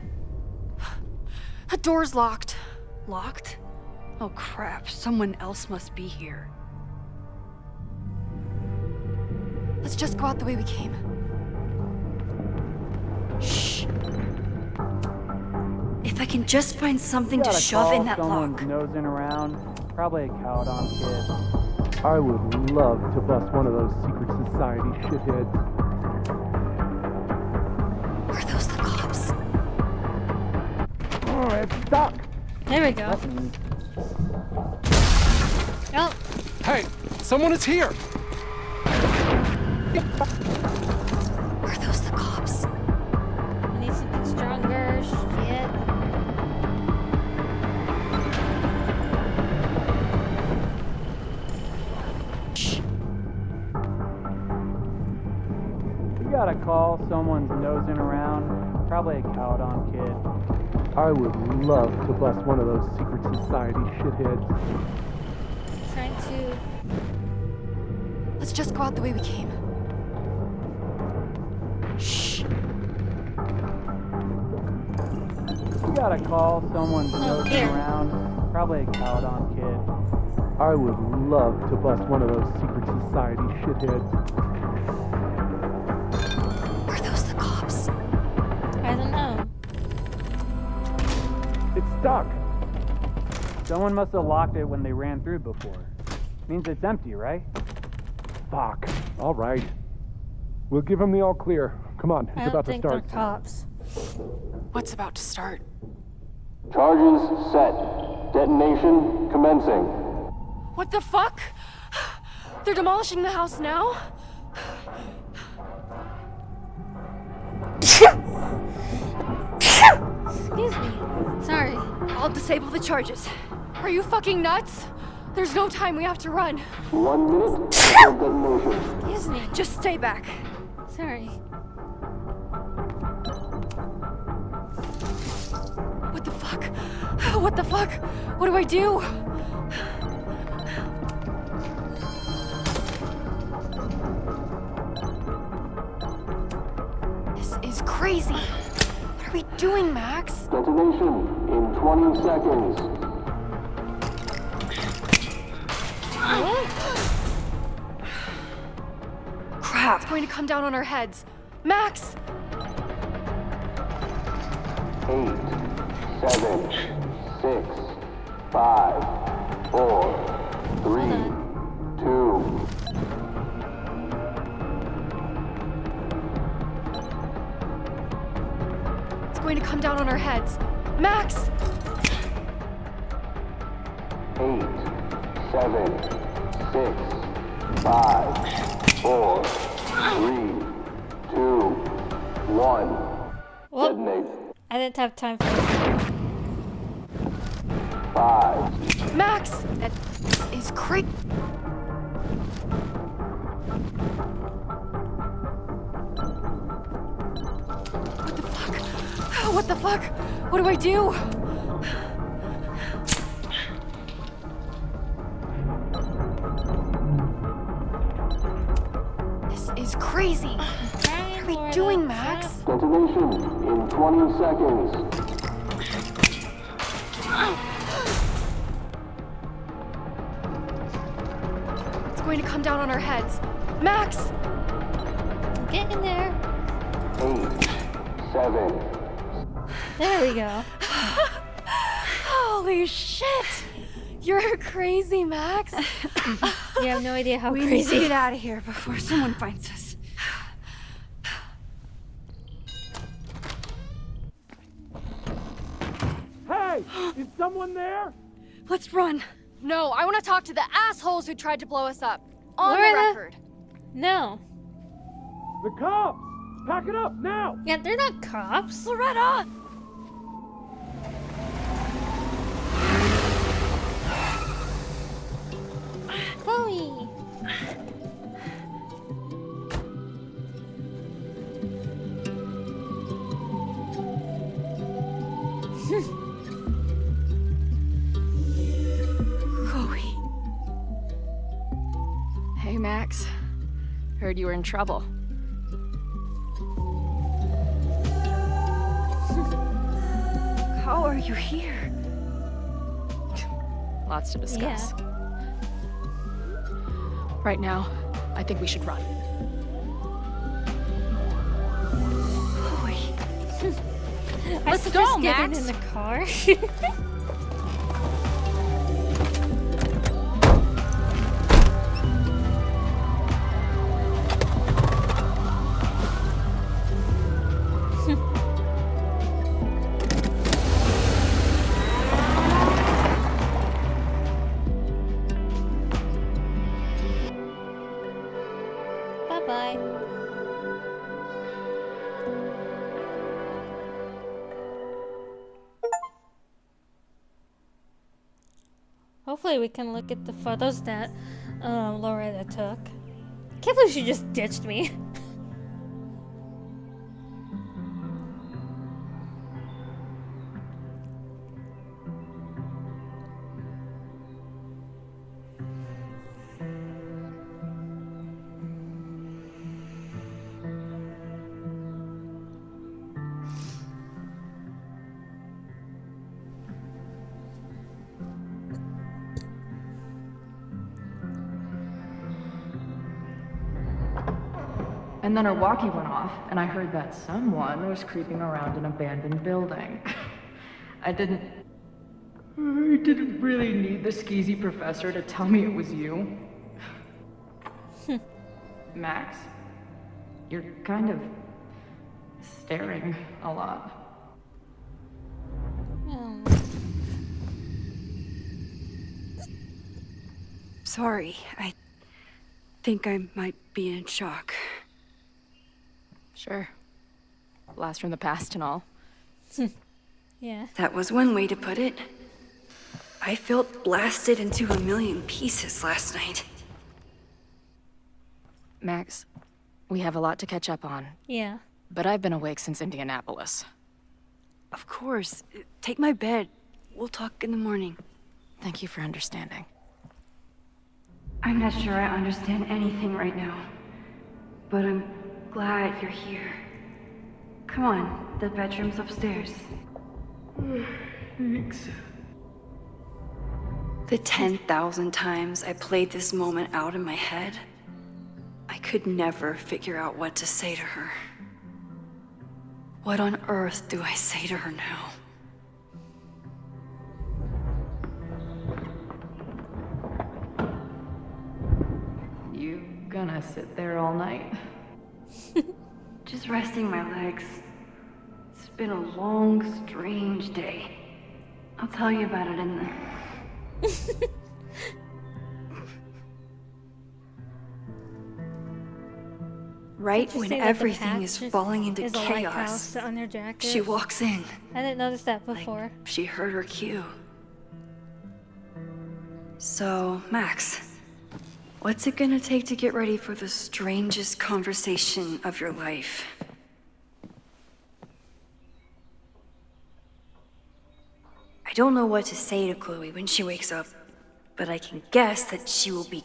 G: The door's locked.
H: Locked? Oh crap, someone else must be here.
G: Let's just go out the way we came.
H: Shh. If I can just find something to shove in that lock.
K: Someone's nosing around. Probably a Caledon kid. I would love to bust one of those secret society shitheads.
G: Are those the cops?
K: Oh, it's stuck.
A: There we go. Oh,
E: Hey, someone is here!
G: Are those the cops?
A: I need something stronger. Shit.
K: We got a call. Someone's nosing around. Probably a Caledon kid. I would love to bust one of those secret society shitheads.
A: Trying to.
G: Let's just go out the way we came.
H: Shh.
K: We got a call. Someone's nosing
A: here.
K: around. Probably a Caledon kid. I would love to bust one of those secret society shitheads.
G: Are those the cops?
A: I don't know.
K: It's stuck. Someone must have locked it when they ran through before. Means it's empty, right?
M: Fuck. All right. We'll give him the all clear. Come on, it's
A: I don't
M: about to
A: think
M: start.
A: they're cops.
G: What's about to start?
N: Charges set. Detonation commencing.
G: What the fuck? They're demolishing the house now?
A: Excuse me. Sorry.
G: I'll disable the charges. Are you fucking nuts? There's no time, we have to run.
N: 1 minute until detonation.
A: Excuse me.
G: Just stay back.
A: Sorry.
G: What the fuck? What the fuck? What do I do? This is crazy. What are we doing, Max?
N: Detonation in 20 seconds.
G: Crap. It's going to come down on our heads. Max!
N: 8, 7, 6, 5, 4, 3, 2.
G: It's going to come down on our heads. Max!
N: 8, 7, 6, 5, 4, 3, 2, 1.
A: Whoop.
N: Detonate.
A: I didn't have time for this.
N: 5.
G: Max! That is great. What the fuck? What do I do? This is crazy. What are we doing, Max?
N: Detonation in 20 seconds.
G: It's going to come down on our heads. Max!
A: Get in there.
N: 8, 7.
A: There we go.
G: Holy shit! You're crazy, Max.
A: You have no idea how
H: We need to
A: crazy.
H: get out of here before someone finds us.
M: Hey! Is someone there?
H: Let's run.
G: No, I want to talk to the assholes who tried to blow us up. On
A: Where
G: the
A: are the-
G: record.
A: No.
M: The cops! Pack it up, now!
A: Yeah, they're not cops.
H: Loretta!
A: Chloe.
H: Chloe.
J: Hey, Max. Heard you were in trouble.
H: How are you here?
J: Lots to discuss.
A: Yeah.
J: Right now, I think we should run.
H: Chloe.
A: Let's
G: go,
A: just get
G: Max.
A: in the car. Bye-bye. Hopefully we can look at the photos that Loretta took. Can't believe she just ditched me.
B: And then our walkie went off, and I heard that someone was creeping around an abandoned building. I didn't really need the skeezy professor to tell me it was you. Max, you're kind of staring a lot.
A: Oh.
H: Sorry, I think I might be in shock.
J: Sure. Blast from the past and all.
A: Yeah.
H: That was one way to put it. I felt blasted into a million pieces last night.
J: Max, we have a lot to catch up on,
A: Yeah.
J: but I've been awake since Indianapolis.
H: Of course. Take my bed. We'll talk in the morning.
J: Thank you for understanding.
H: I'm not sure I understand anything right now, but I'm glad you're here. Come on, the bedroom's upstairs.
N: Thanks.
H: The 10,000 times I played this moment out in my head, I could never figure out what to say to her. What on earth do I say to her now?
B: You gonna sit there all night?
H: Just resting my legs. It's been a long, strange day. I'll tell you about it in the... Right
A: Did you
H: when
A: see that the
H: everything is
A: patch
H: falling into
A: is a lighthouse
H: chaos,
A: on your jacket?
H: she walks in.
A: I didn't notice that before.
H: She heard her cue. So, Max, what's it gonna take to get ready for the strangest conversation of your life? I don't know what to say to Chloe when she wakes up, but I can guess that she will be...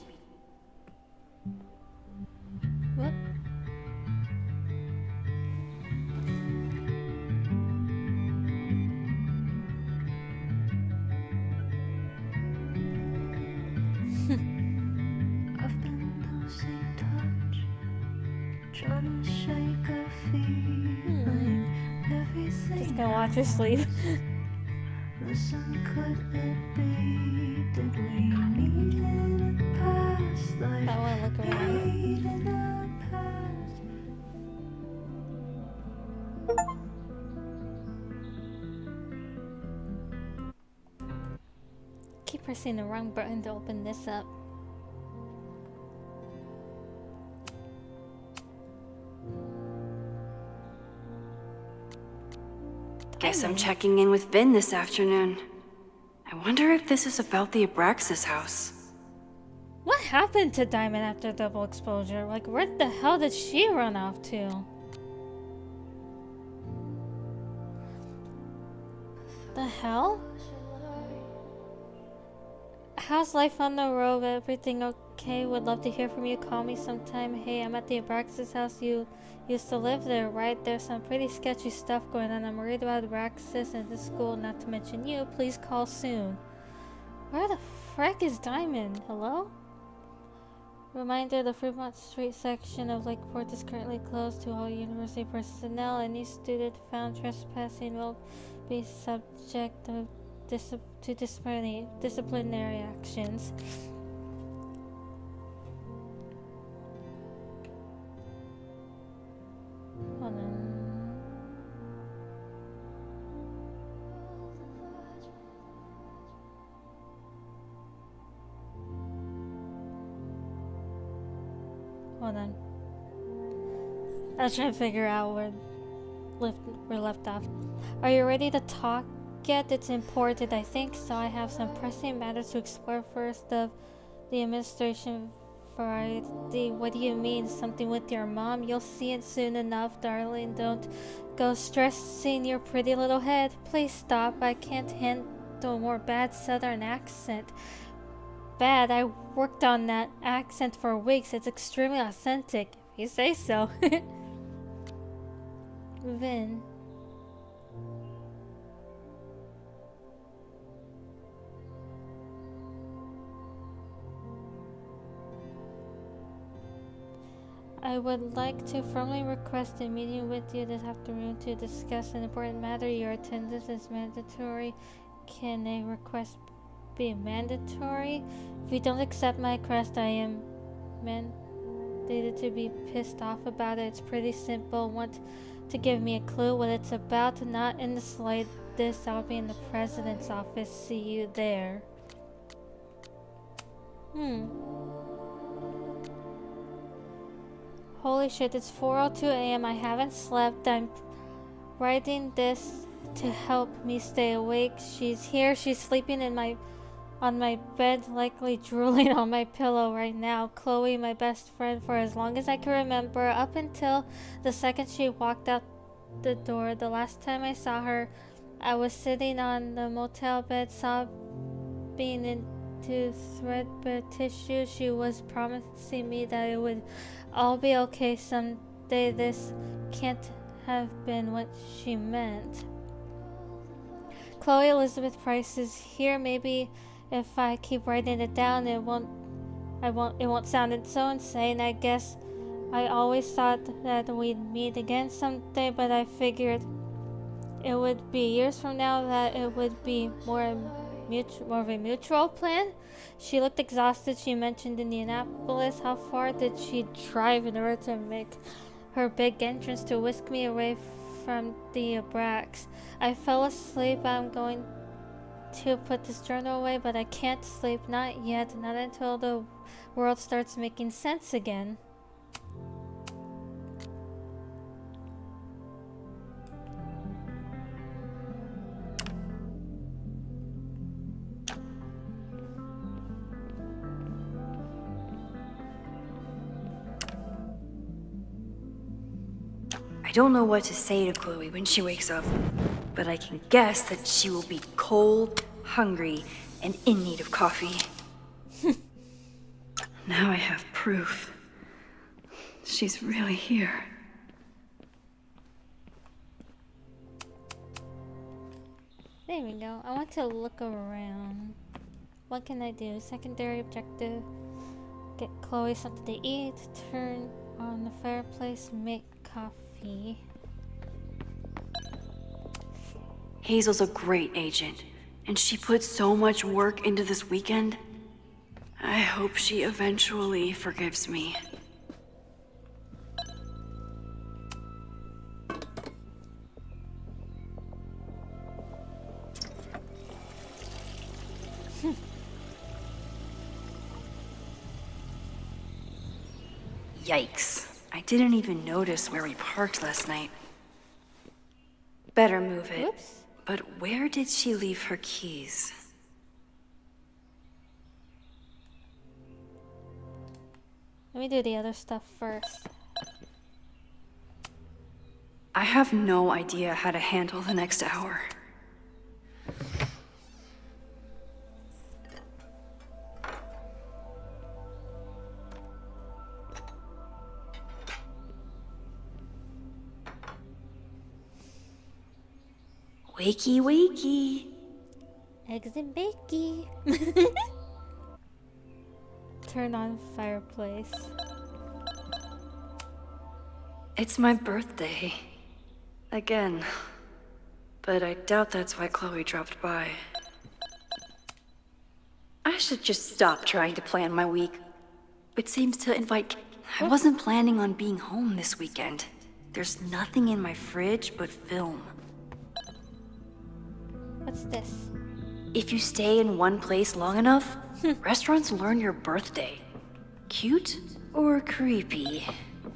A: What?
O: I've been losing touch, trying to shake a feeling. Everything
A: Just gonna watch her sleep.
O: Listen, could it be that we meet in a past life?
A: I wanna look around.
O: Meet in a past.
A: Keep pressing the wrong button to open this up.
H: Guess I'm checking in with Vin this afternoon. I wonder if this is about the Abraxas house.
A: What happened to Diamond after double exposure? Like, where the hell did she run off to? The hell? How's life on the road? Everything okay? Would love to hear from you. Call me sometime. Hey, I'm at the Abraxas house. You used to live there, right? There's some pretty sketchy stuff going on. I'm worried about Abraxas and the school, not to mention you. Please call soon. Where the frick is Diamond? Hello? Reminder, the Fremont Street section of Lakeport is currently closed to all university personnel. Any student found trespassing will be subject to disciplinary actions. Hold on. Hold on. I was trying to figure out where we're left off. Are you ready to talk yet? It's important, I think so. I have some pressing matters to explore. First of the administration variety. What do you mean? Something with your mom? You'll see it soon enough, darling. Don't go stressing your pretty little head. Please stop. I can't handle a more bad southern accent. Bad? I worked on that accent for weeks. It's extremely authentic, if you say so. Vin. I would like to formally request a meeting with you this afternoon to discuss an important matter. Your attendance is mandatory. Can a request be mandatory? If you don't accept my request, I am mandated to be pissed off about it. It's pretty simple. Want to give me a clue what it's about? Not in the slightest. I'll be in the president's office. See you there. Holy shit, it's 4:02 a.m. I haven't slept. I'm writing this to help me stay awake. She's here. She's sleeping on my bed, likely drooling on my pillow right now. Chloe, my best friend for as long as I can remember, up until the second she walked out the door. The last time I saw her, I was sitting on the motel bed, sobbing into threadbare tissue. She was promising me that it would all be okay someday. This can't have been what she meant. Chloe Elizabeth Price is here. Maybe if I keep writing it down, it won't sound so insane. I guess I always thought that we'd meet again someday, but I figured it would be years from now, that it would be more of a mutual plan. She looked exhausted. She mentioned Indianapolis. How far did she drive in order to make her big entrance to whisk me away from the Abrax? I fell asleep. I'm going to put this journal away, but I can't sleep. Not yet. Not until the world starts making sense again.
H: I don't know what to say to Chloe when she wakes up, but I can guess that she will be cold, hungry, and in need of coffee. Now I have proof. She's really here.
A: There we go. I want to look around. What can I do? Secondary objective. Get Chloe something to eat. Turn on the fireplace. Make coffee.
H: Hazel's a great agent, and she put so much work into this weekend. I hope she eventually forgives me. Yikes. I didn't even notice where we parked last night. Better move it.
A: Oops.
H: But where did she leave her keys?
A: Let me do the other stuff first.
H: I have no idea how to handle the next hour. Wakey, wakey.
A: Eggs and bakey. Turn on fireplace.
H: It's my birthday. Again. But I doubt that's why Chloe dropped by. I should just stop trying to plan my week. It seems to invite... I wasn't planning on being home this weekend. There's nothing in my fridge but film.
A: What's this?
H: If you stay in one place long enough, restaurants learn your birthday. Cute or creepy?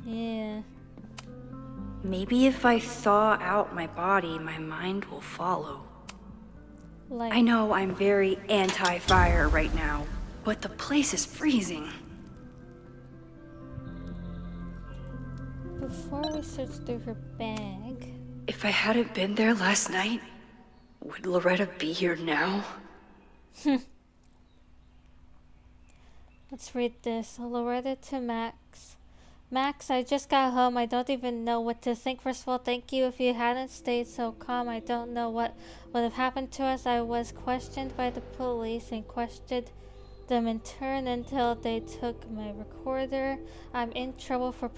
A: Yeah.
H: Maybe if I thaw out my body, my mind will follow.
A: Like...
H: I know I'm very anti-fire right now, but the place is freezing.
A: Before we search through her bag...
H: If I hadn't been there last night, would Loretta be here now?
A: Let's read this. Loretta to Max. Max, I just got home. I don't even know what to think. First of all, thank you. If you hadn't stayed so calm, I don't know what would have happened to us. I was questioned by the police and questioned them in turn until they took my recorder. I'm in trouble for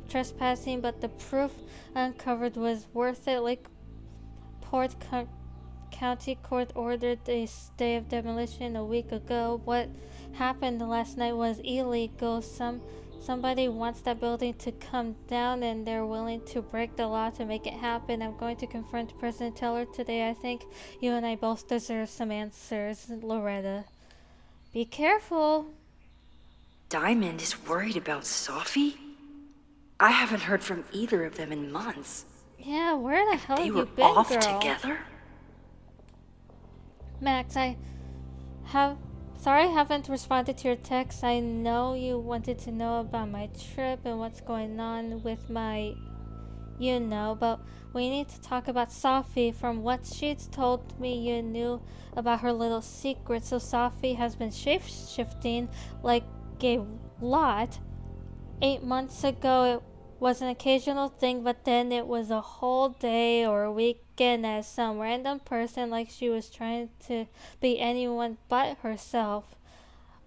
A: trespassing, but the proof uncovered was worth it. Lakeport County Court ordered a stay of demolition a week ago. What happened last night was illegal. Somebody wants that building to come down, and they're willing to break the law to make it happen. I'm going to confront President Teller today. I think you and I both deserve some answers. Loretta. Be careful.
H: Diamond is worried about Sophie? I haven't heard from either of them in months.
A: Yeah, where the hell have
H: They
A: you
H: were
A: been,
H: off
A: girl?
H: together?
A: Max, sorry I haven't responded to your text. I know you wanted to know about my trip and what's going on with my, but we need to talk about Sophie. From what she's told me, you knew about her little secret. So Sophie has been shape-shifting like a lot. 8 months ago, it was an occasional thing, but then it was a whole day or a weekend as some random person, like she was trying to be anyone but herself.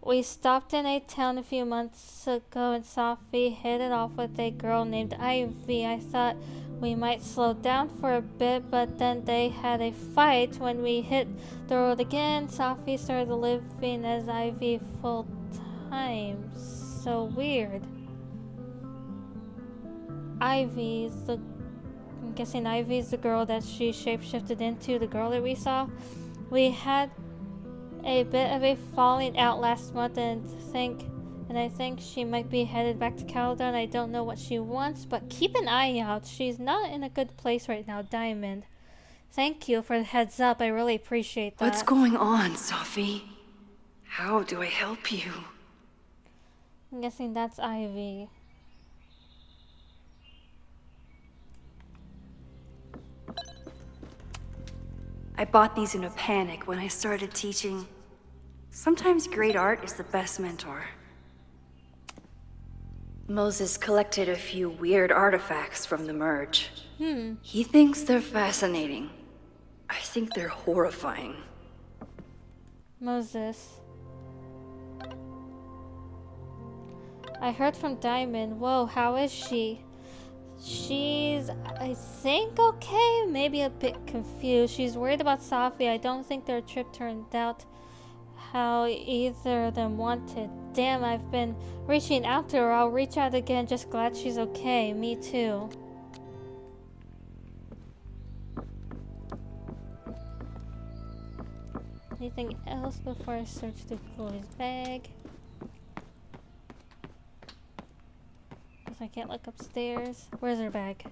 A: We stopped in a town a few months ago and Sophie hit it off with a girl named Ivy. I thought we might slow down for a bit, but then they had a fight. When we hit the road again, Sophie started living as Ivy full time. So weird. I'm guessing Ivy's the girl that she shapeshifted into, the girl that we saw. We had a bit of a falling out last month, and I think she might be headed back to Caledon. I don't know what she wants, but keep an eye out. She's not in a good place right now, Diamond. Thank you for the heads up. I really appreciate that.
H: What's going on, Sophie? How do I help you?
A: I'm guessing that's Ivy.
H: I bought these in a panic when I started teaching. Sometimes great art is the best mentor. Moses collected a few weird artifacts from the merge. He thinks they're fascinating. I think they're horrifying.
A: Moses. I heard from Diamond. Whoa, how is she? She's, I think, okay. Maybe a bit confused. She's worried about Safi. I don't think their trip turned out how either of them wanted. Damn, I've been reaching out to her. I'll reach out again. Just glad she's okay. Me too. Anything else before I search through Chloe's bag? Guess I can't look upstairs. Where's her bag?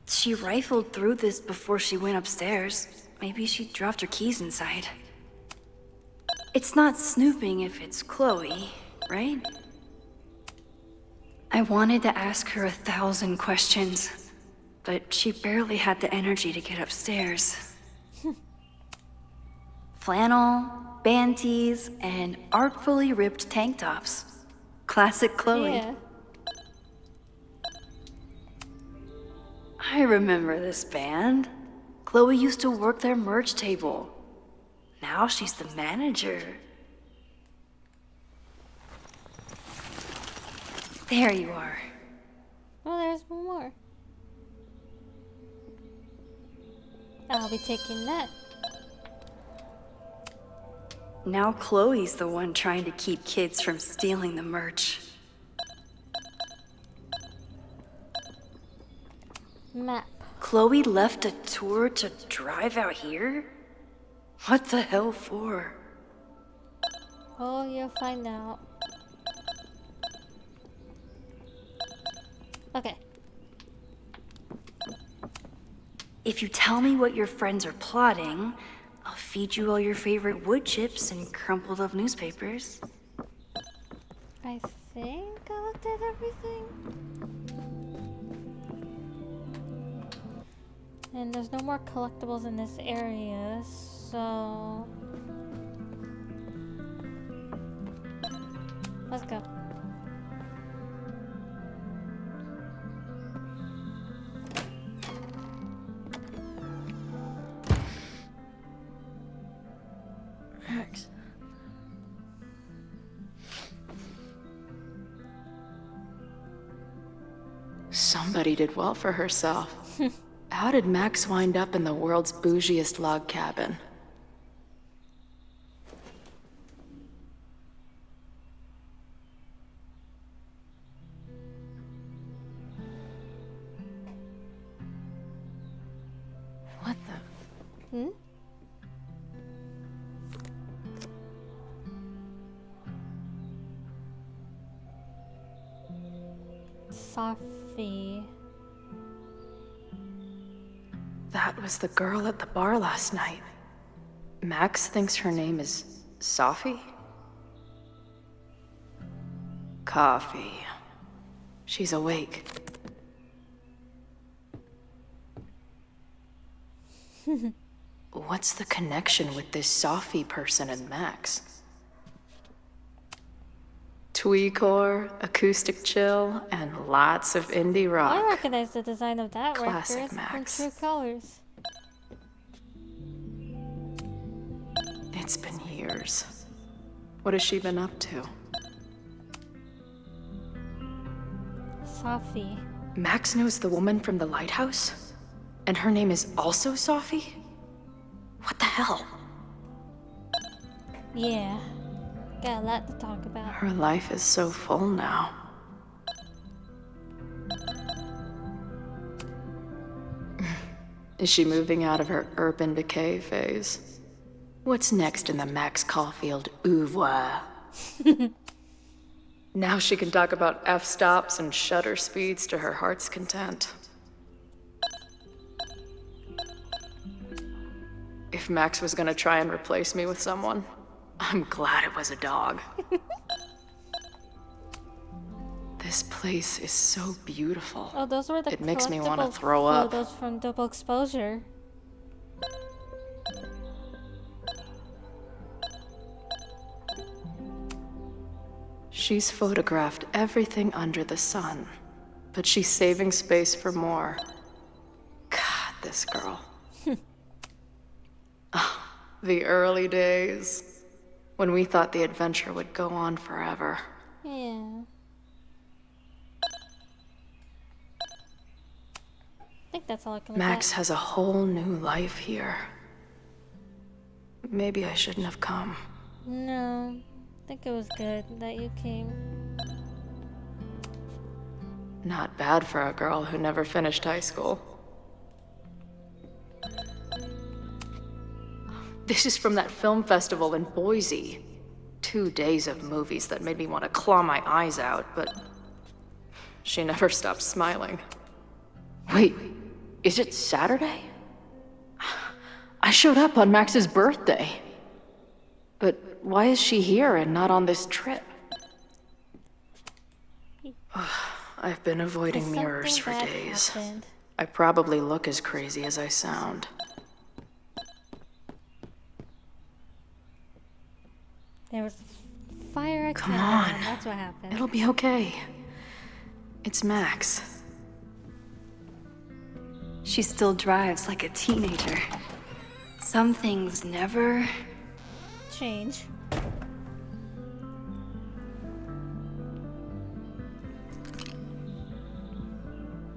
H: She rifled through this before she went upstairs. Maybe she dropped her keys inside. It's not snooping if it's Chloe, right? I wanted to ask her 1,000 questions, but she barely had the energy to get upstairs. Flannel, band tees, and artfully ripped tank tops. Classic Chloe.
A: Yeah.
H: I remember this band. Chloe used to work their merch table. Now she's the manager. There you are.
A: Oh, there's more. I'll be taking that.
H: Now Chloe's the one trying to keep kids from stealing the merch.
A: Map.
H: Chloe left a tour to drive out here? What the hell for?
A: Oh, you'll find out. Okay.
H: If you tell me what your friends are plotting, I'll feed you all your favorite wood chips and crumpled up newspapers.
A: I think I looked at everything. And there's no more collectibles in this area, so... Let's go.
B: Max. Somebody did well for herself. How did Max wind up in the world's bougiest log cabin? What the?
A: Hmm? Safi.
B: That was the girl at the bar last night. Max thinks her name is Safi? Coffee. She's awake. What's the connection with this Safi person and Max? Tweecore, acoustic chill, and lots of indie rock.
A: I recognize the design of that
B: Classic
A: record from
B: Max.
A: True Colors.
B: It's been years. What has she been up to?
A: Safi.
B: Max knows the woman from the lighthouse? And her name is also Safi? What the hell?
A: Yeah. Got a lot to talk about.
B: Her life is so full now. Is she moving out of her urban decay phase? What's next in the Max Caulfield oeuvre? Now she can talk about f-stops and shutter speeds to her heart's content. If Max was gonna try and replace me with someone, I'm glad it was a dog. This place is so beautiful.
A: Oh, those were the
B: It makes me want to
A: collectible
B: throw up.
A: photos from Double Exposure.
B: She's photographed everything under the sun, but she's saving space for more. God, this girl. Ah, the early days, when we thought the adventure would go on forever.
A: Yeah. I think that's all I can look
B: Max
A: at.
B: has a whole new life here. Maybe I shouldn't have come.
A: No. I think it was good that you came.
B: Not bad for a girl who never finished high school. This is from that film festival in Boise. 2 days of movies that made me want to claw my eyes out, but she never stopped smiling. Wait, is it Saturday? I showed up on Max's birthday. But why is she here and not on this trip? I've been avoiding mirrors for days. I probably look as crazy as I sound.
A: There was a fire at
B: Come
A: Canada,
B: on.
A: That's what happened.
B: It'll be okay. It's Max.
H: She still drives like a teenager. Some things never
A: change.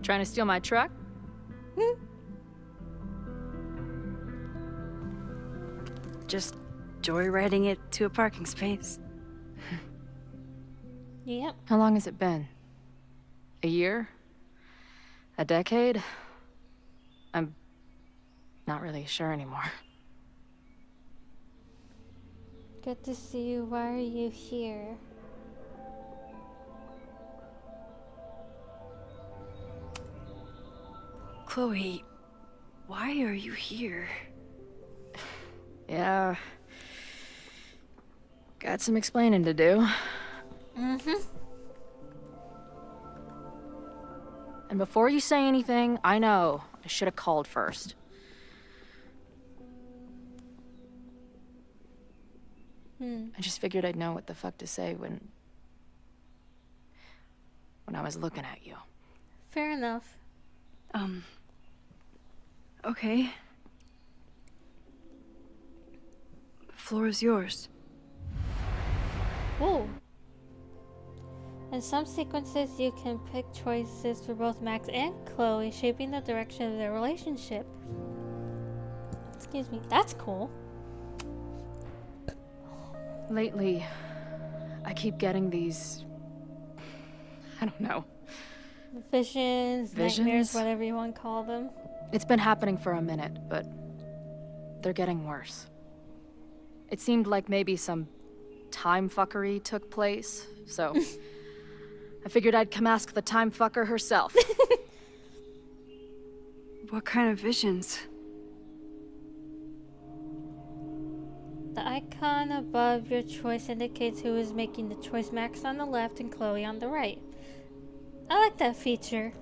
J: Trying to steal my truck?
H: just joyriding it to a parking space.
A: Yep.
J: How long has it been? A year? A decade? I'm not really sure anymore.
A: Good to see you. Why are you here?
H: Chloe, why are you here?
J: Yeah. Got some explaining to do.
A: Mm-hmm.
J: And before you say anything, I know I should have called first. I just figured I'd know what the fuck to say when I was looking at you.
A: Fair enough.
H: Okay. The floor is yours.
A: Whoa. In some sequences, you can pick choices for both Max and Chloe, shaping the direction of their relationship. Excuse me, that's cool.
J: Lately, I keep getting these... I don't know.
A: Visions, nightmares, whatever you want to call them.
J: It's been happening for a minute, but they're getting worse. It seemed like maybe some time fuckery took place, so I figured I'd come ask the time fucker herself.
H: What kind of visions?
A: The icon above your choice indicates who is making the choice. Max on the left and Chloe on the right. I like that feature.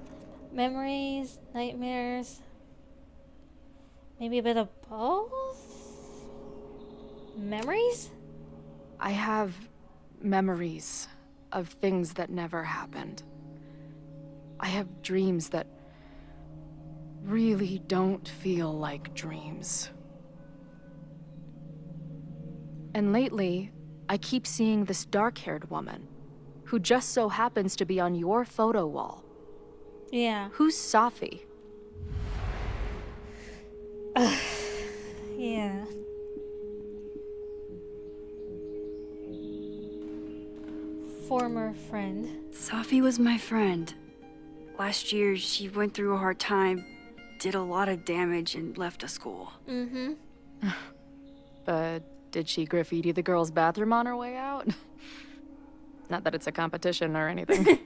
A: Memories, nightmares, maybe a bit of both? Memories?
J: I have memories of things that never happened. I have dreams that really don't feel like dreams. And lately, I keep seeing this dark-haired woman who just so happens to be on your photo wall.
A: Yeah.
J: Who's Safi?
A: Yeah. Former friend.
H: Safi was my friend. Last year, she went through a hard time, did a lot of damage, and left the school.
A: Mm-hmm.
J: But did she graffiti the girls' bathroom on her way out? Not that it's a competition or anything.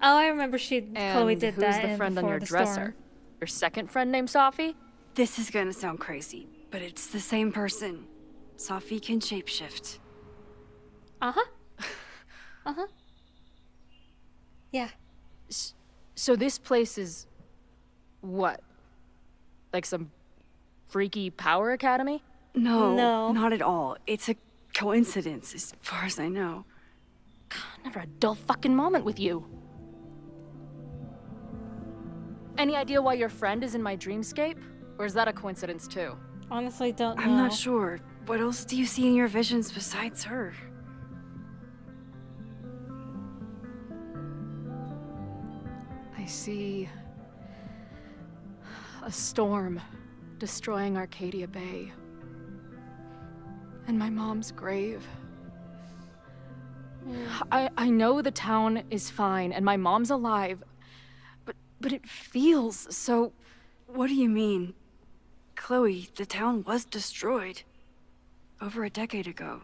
A: Oh, I remember Chloe did
J: who's
A: that.
J: the friend on your
A: the
J: dresser?
A: Storm.
J: Your second friend named Safi?
H: This is gonna sound crazy, but it's the same person. Safi can shapeshift.
A: Uh-huh. Uh-huh. Yeah.
J: So this place is... what? Like some freaky power academy?
H: No, not at all. It's a coincidence, as far as I know.
J: Never a dull fucking moment with you. Any idea why your friend is in my dreamscape? Or is that a coincidence too?
A: Honestly, don't know.
H: I'm not sure. What else do you see in your visions besides her?
J: I see... a storm destroying Arcadia Bay. And my mom's grave. I know the town is fine and my mom's alive, but it feels so...
H: What do you mean? Chloe, the town was destroyed. Over a decade ago.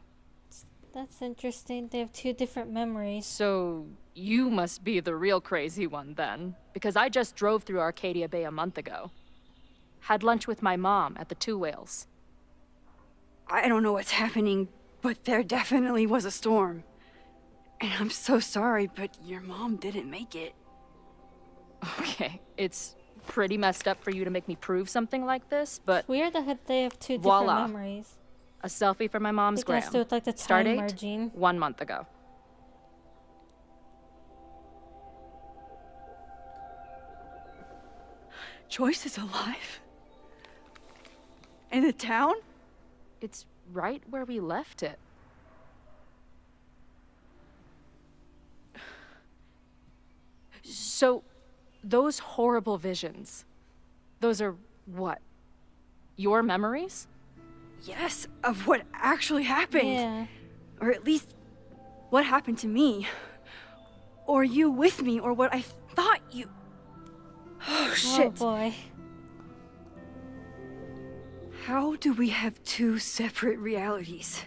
A: That's interesting. They have two different memories.
J: So you must be the real crazy one then, because I just drove through Arcadia Bay a month ago. Had lunch with my mom at the Two Whales.
H: I don't know what's happening, but there definitely was a storm. And I'm so sorry, but your mom didn't make it.
J: Okay, it's pretty messed up for you to make me prove something like this, but...
A: Weird that they have two
J: voila.
A: different memories.
J: A selfie for my mom's
A: They
J: gram.
A: guys do it like the
J: Start
A: time
J: date,
A: merging.
J: 1 month ago.
H: Joyce is alive? In the town?
J: It's right where we left it. So, those horrible visions, those are what? Your memories?
H: Yes, of what actually happened.
A: Yeah.
H: Or at least, what happened to me. Or you with me, or what I thought you... Oh, shit.
A: Oh boy.
H: How do we have two separate realities?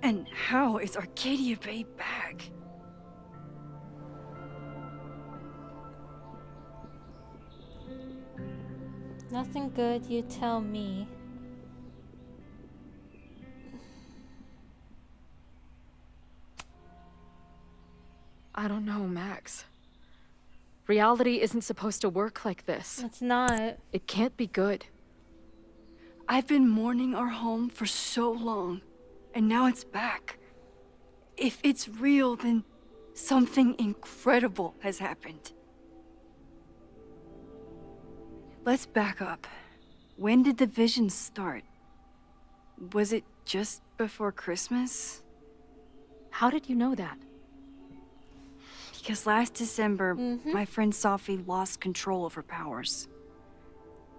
H: And how is Arcadia Bay back?
A: Nothing good, you tell me.
J: I don't know, Max. Reality isn't supposed to work like this.
A: It's not.
J: It can't be good.
H: I've been mourning our home for so long, and now it's back. If it's real, then something incredible has happened. Let's back up. When did the visions start? Was it just before Christmas?
J: How did you know that?
H: Because last December, my friend Sophie lost control of her powers.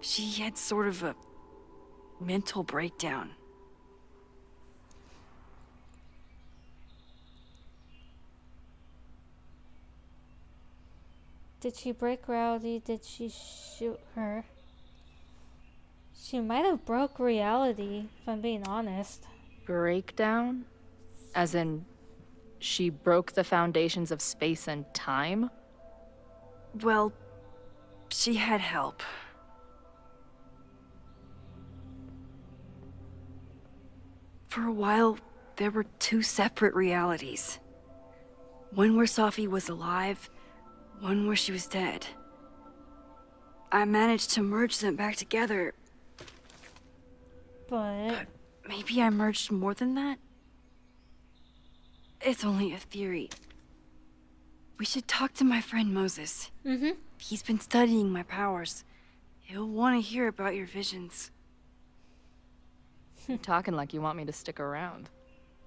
H: She had sort of a mental breakdown.
A: Did she break reality? Did she shoot her? She might have broke reality, if I'm being honest.
J: Breakdown? As in, she broke the foundations of space and time?
H: Well, she had help. For a while, there were two separate realities. One where Sophie was alive, one where she was dead. I managed to merge them back together.
A: But
H: maybe I merged more than that? It's only a theory. We should talk to my friend Moses. He's been studying my powers. He'll want to hear about your visions.
J: You're talking like you want me to stick around.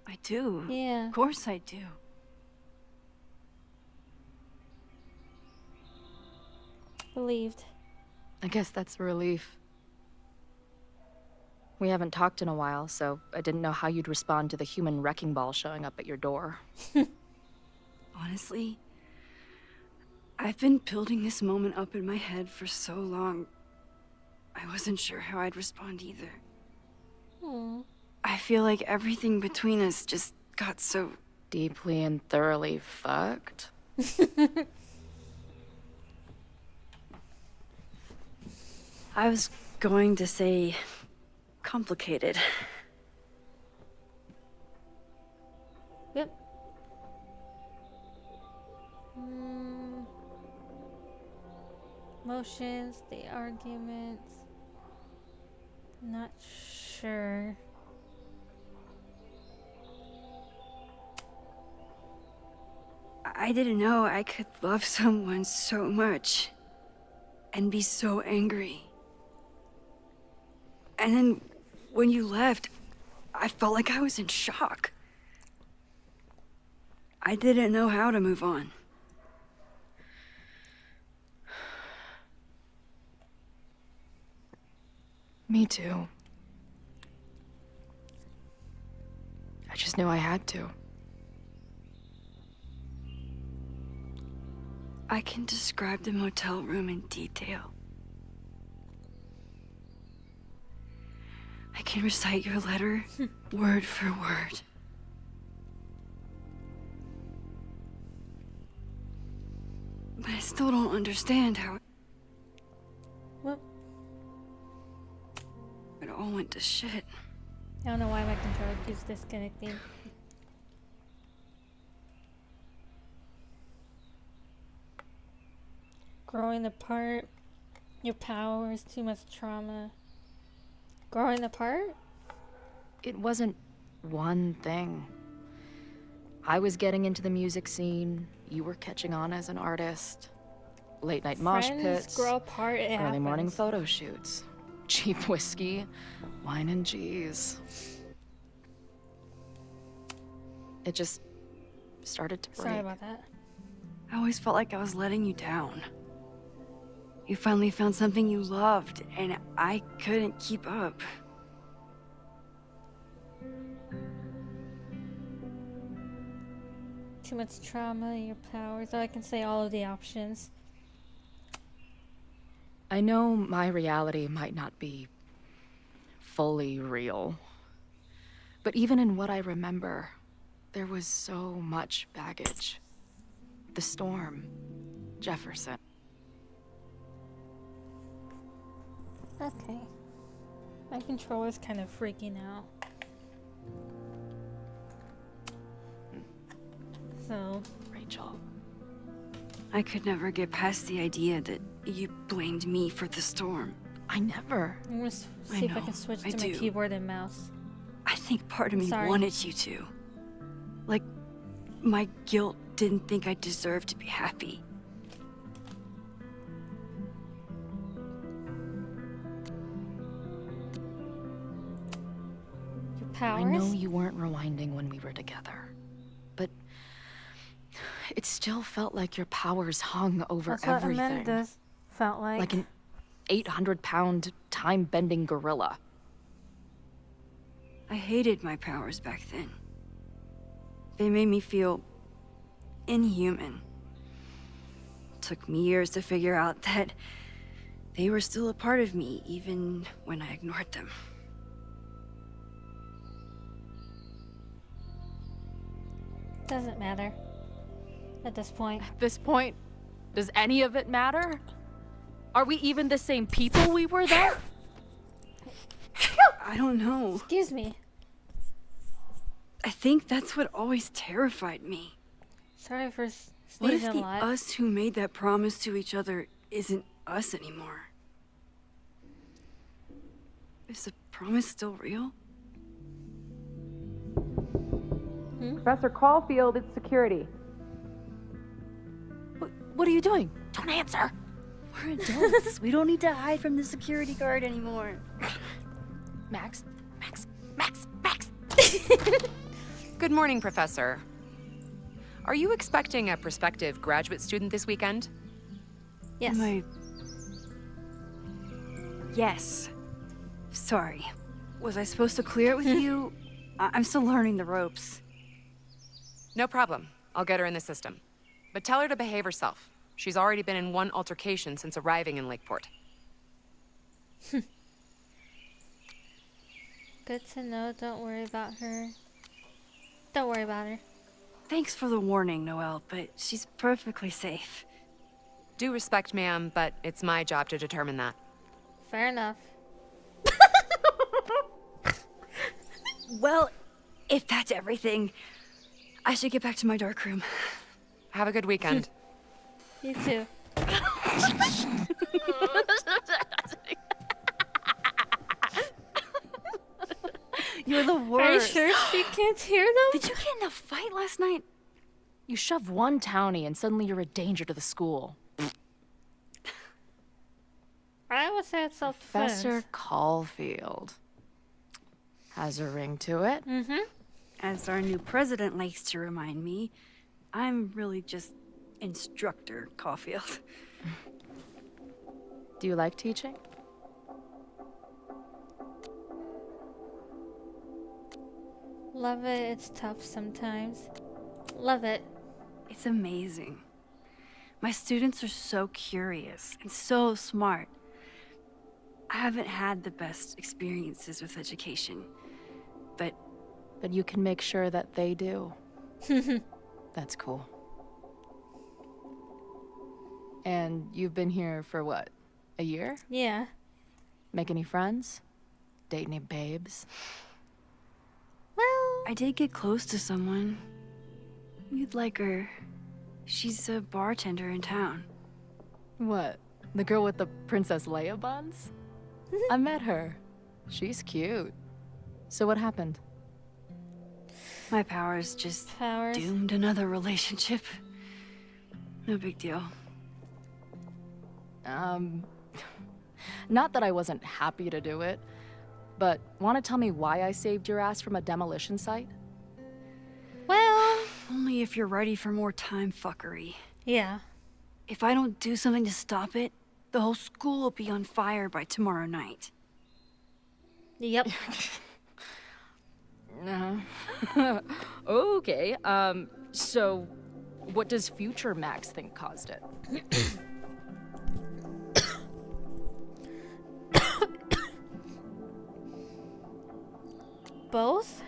H: I do.
A: Yeah.
H: Of course I do.
A: Relieved.
J: I guess that's a relief. We haven't talked in a while, so I didn't know how you'd respond to the human wrecking ball showing up at your door.
H: Honestly, I've been building this moment up in my head for so long. I wasn't sure how I'd respond either. I feel like everything between us just got so...
J: deeply and thoroughly fucked?
H: I was going to say... complicated.
A: Yep. Motions, the arguments. Not sure.
H: I didn't know I could love someone so much and be so angry. And then when you left, I felt like I was in shock. I didn't know how to move on.
J: Me too. I just knew I had to.
H: I can describe the motel room in detail. I can recite your letter word for word. But I still don't understand how
A: What?
H: it all went to shit.
A: I don't know why my controller keeps disconnecting. Growing apart. Your powers, too much trauma. Growing apart?
J: It wasn't one thing. I was getting into the music scene. You were catching on as an artist. Late night mosh
A: Friends
J: pits.
A: grow apart, it
J: early morning
A: happens.
J: photo shoots. Cheap whiskey. Wine and G's. It just started to break.
A: Sorry about that.
H: I always felt like I was letting you down. You finally found something you loved, and I couldn't keep up.
A: Too much trauma, your powers. Or I can say all of the options.
J: I know my reality might not be fully real. But even in what I remember, there was so much baggage. The storm, Jefferson.
A: Okay. My controller's kind of freaking out. So,
J: Rachel.
H: I could never get past the idea that you blamed me for the storm.
J: I never.
A: I'm gonna see
H: I
A: if I
H: know,
A: can switch
H: I
A: to my
H: do.
A: keyboard and mouse.
H: I think part of me
A: Sorry.
H: wanted you to. Like, my guilt didn't think I deserved to be happy.
A: Your powers?
J: I know you weren't rewinding when we were together. But it still felt like your powers hung over
A: That's what
J: everything.
A: Amanda's felt like.
J: Like an 800-pound time-bending gorilla.
H: I hated my powers back then. They made me feel inhuman. Took me years to figure out that they were still a part of me, even when I ignored them.
A: Doesn't matter. At this point.
J: At this point, does any of it matter? Are we even the same people we were then?
H: I don't know.
A: Excuse me.
H: I think that's what always terrified me.
A: Sorry for
H: What if
A: sneezing a
H: the
A: lot.
H: us who made that promise to each other isn't us anymore? Is the promise still real?
P: Professor Caulfield, it's security.
J: What are you doing? Don't answer.
H: We're adults. We don't need to hide from the security guard anymore.
J: Max?
F: Good morning, Professor. Are you expecting a prospective graduate student this weekend?
A: Yes.
H: Yes. Sorry. Was I supposed to clear it with you? I'm still learning the ropes.
F: No problem. I'll get her in the system. But tell her to behave herself. She's already been in one altercation since arriving in Lakeport.
A: Good to know. Don't worry about her. Don't worry about her.
H: Thanks for the warning, Noelle, but she's perfectly safe.
F: Due respect, ma'am, but it's my job to determine that.
A: Fair enough.
H: Well, if that's everything, I should get back to my dark room.
F: Have a good weekend.
A: You too. Are you
H: worst.
A: sure she can't hear them?
H: Did you get in a fight last night?
J: You shove one townie and suddenly you're a danger to the school.
A: I would say it's self-defense.
J: Professor Caulfield. Has a ring to it.
A: Mm-hmm.
H: As our new president likes to remind me, I'm really just Instructor Caulfield.
J: Do you like teaching?
A: Love it. It's tough sometimes. Love it.
H: It's amazing. My students are so curious and so smart. I haven't had the best experiences with education, but
J: you can make sure that they do. That's cool. And you've been here for what? A year?
A: Yeah.
J: Make any friends? Date any babes?
A: Well,
H: I did get close to someone. You'd like her. She's a bartender in town.
J: What? The girl with the Princess Leia buns? I met her. She's cute. So what happened?
H: My powers just doomed another relationship. No big deal.
J: Not that I wasn't happy to do it, but want to tell me why I saved your ass from a demolition site?
A: Well,
H: only if you're ready for more time fuckery.
A: Yeah.
H: If I don't do something to stop it, the whole school will be on fire by tomorrow night.
A: Yep.
J: Okay, so what does future Max think caused it?
A: Both?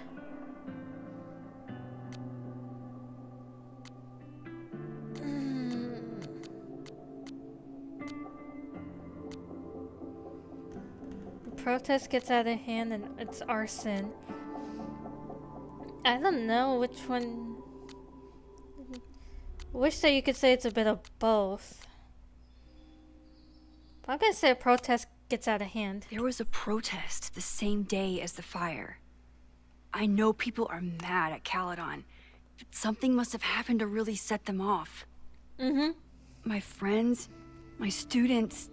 A: The protest gets out of hand and it's arson. I don't know which one. Wish that you could say it's a bit of both. But I'm gonna say a protest gets out of hand.
H: There was a protest the same day as the fire. I know people are mad at Caledon, but something must have happened to really set them off.
A: Mm-hmm.
H: My friends, my students,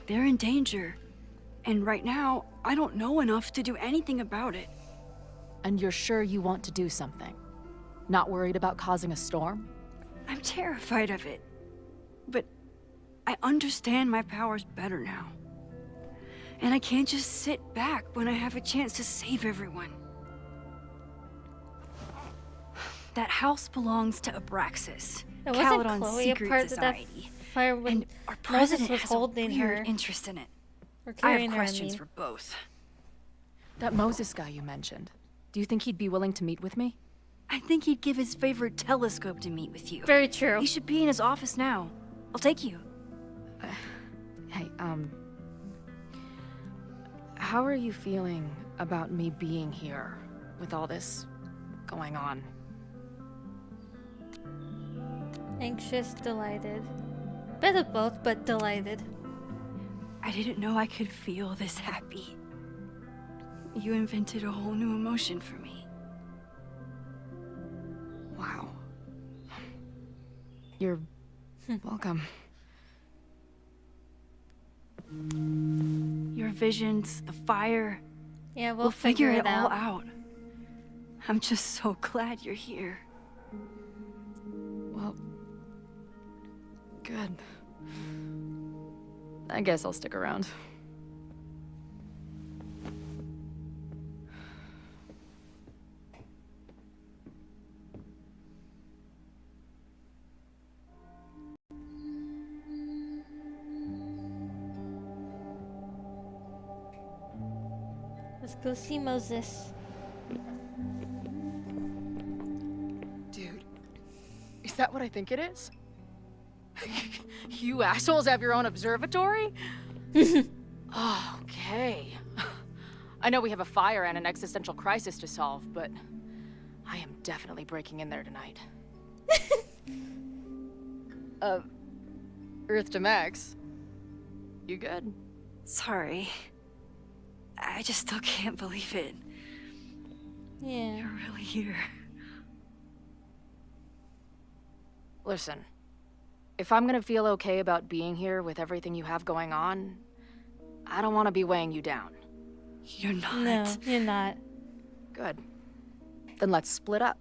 H: they're in danger. And right now, I don't know enough to do anything about it.
J: And you're sure you want to do something? Not worried about causing a storm?
H: I'm terrified of it. But I understand my powers better now. And I can't just sit back when I have a chance to save everyone. That house belongs to Abraxas,
A: It wasn't
H: Caledon's
A: Chloe a
H: secret
A: part of that
H: society.
A: fire when
H: And our
A: Moses
H: president
A: was
H: has
A: holding
H: a weird
A: her.
H: interest in it.
A: Or
H: I
A: carrying
H: have
A: her,
H: questions
A: mean.
H: for both.
J: That Moses guy you mentioned. Do you think he'd be willing to meet with me?
H: I think he'd give his favorite telescope to meet with you.
A: Very true.
H: He should be in his office now. I'll take you.
J: Hey, how are you feeling about me being here with all this going on?
A: Anxious, delighted. Bit of both, but delighted.
H: I didn't know I could feel this happy. You invented a whole new emotion for me.
J: Wow. You're welcome.
H: Your visions, the fire.
A: Yeah,
H: We'll figure it all out. I'm just so glad you're here.
J: Well, good. I guess I'll stick around.
A: Let's go see Moses.
J: Dude, is that what I think it is? You assholes have your own observatory? Okay. I know we have a fire and an existential crisis to solve, but I am definitely breaking in there tonight. Earth to Max. You good?
H: Sorry. I just still can't believe it.
A: Yeah.
H: You're really here.
J: Listen, if I'm gonna feel okay about being here with everything you have going on, I don't want to be weighing you down.
H: You're not.
A: No, you're not.
J: Good. Then let's split up.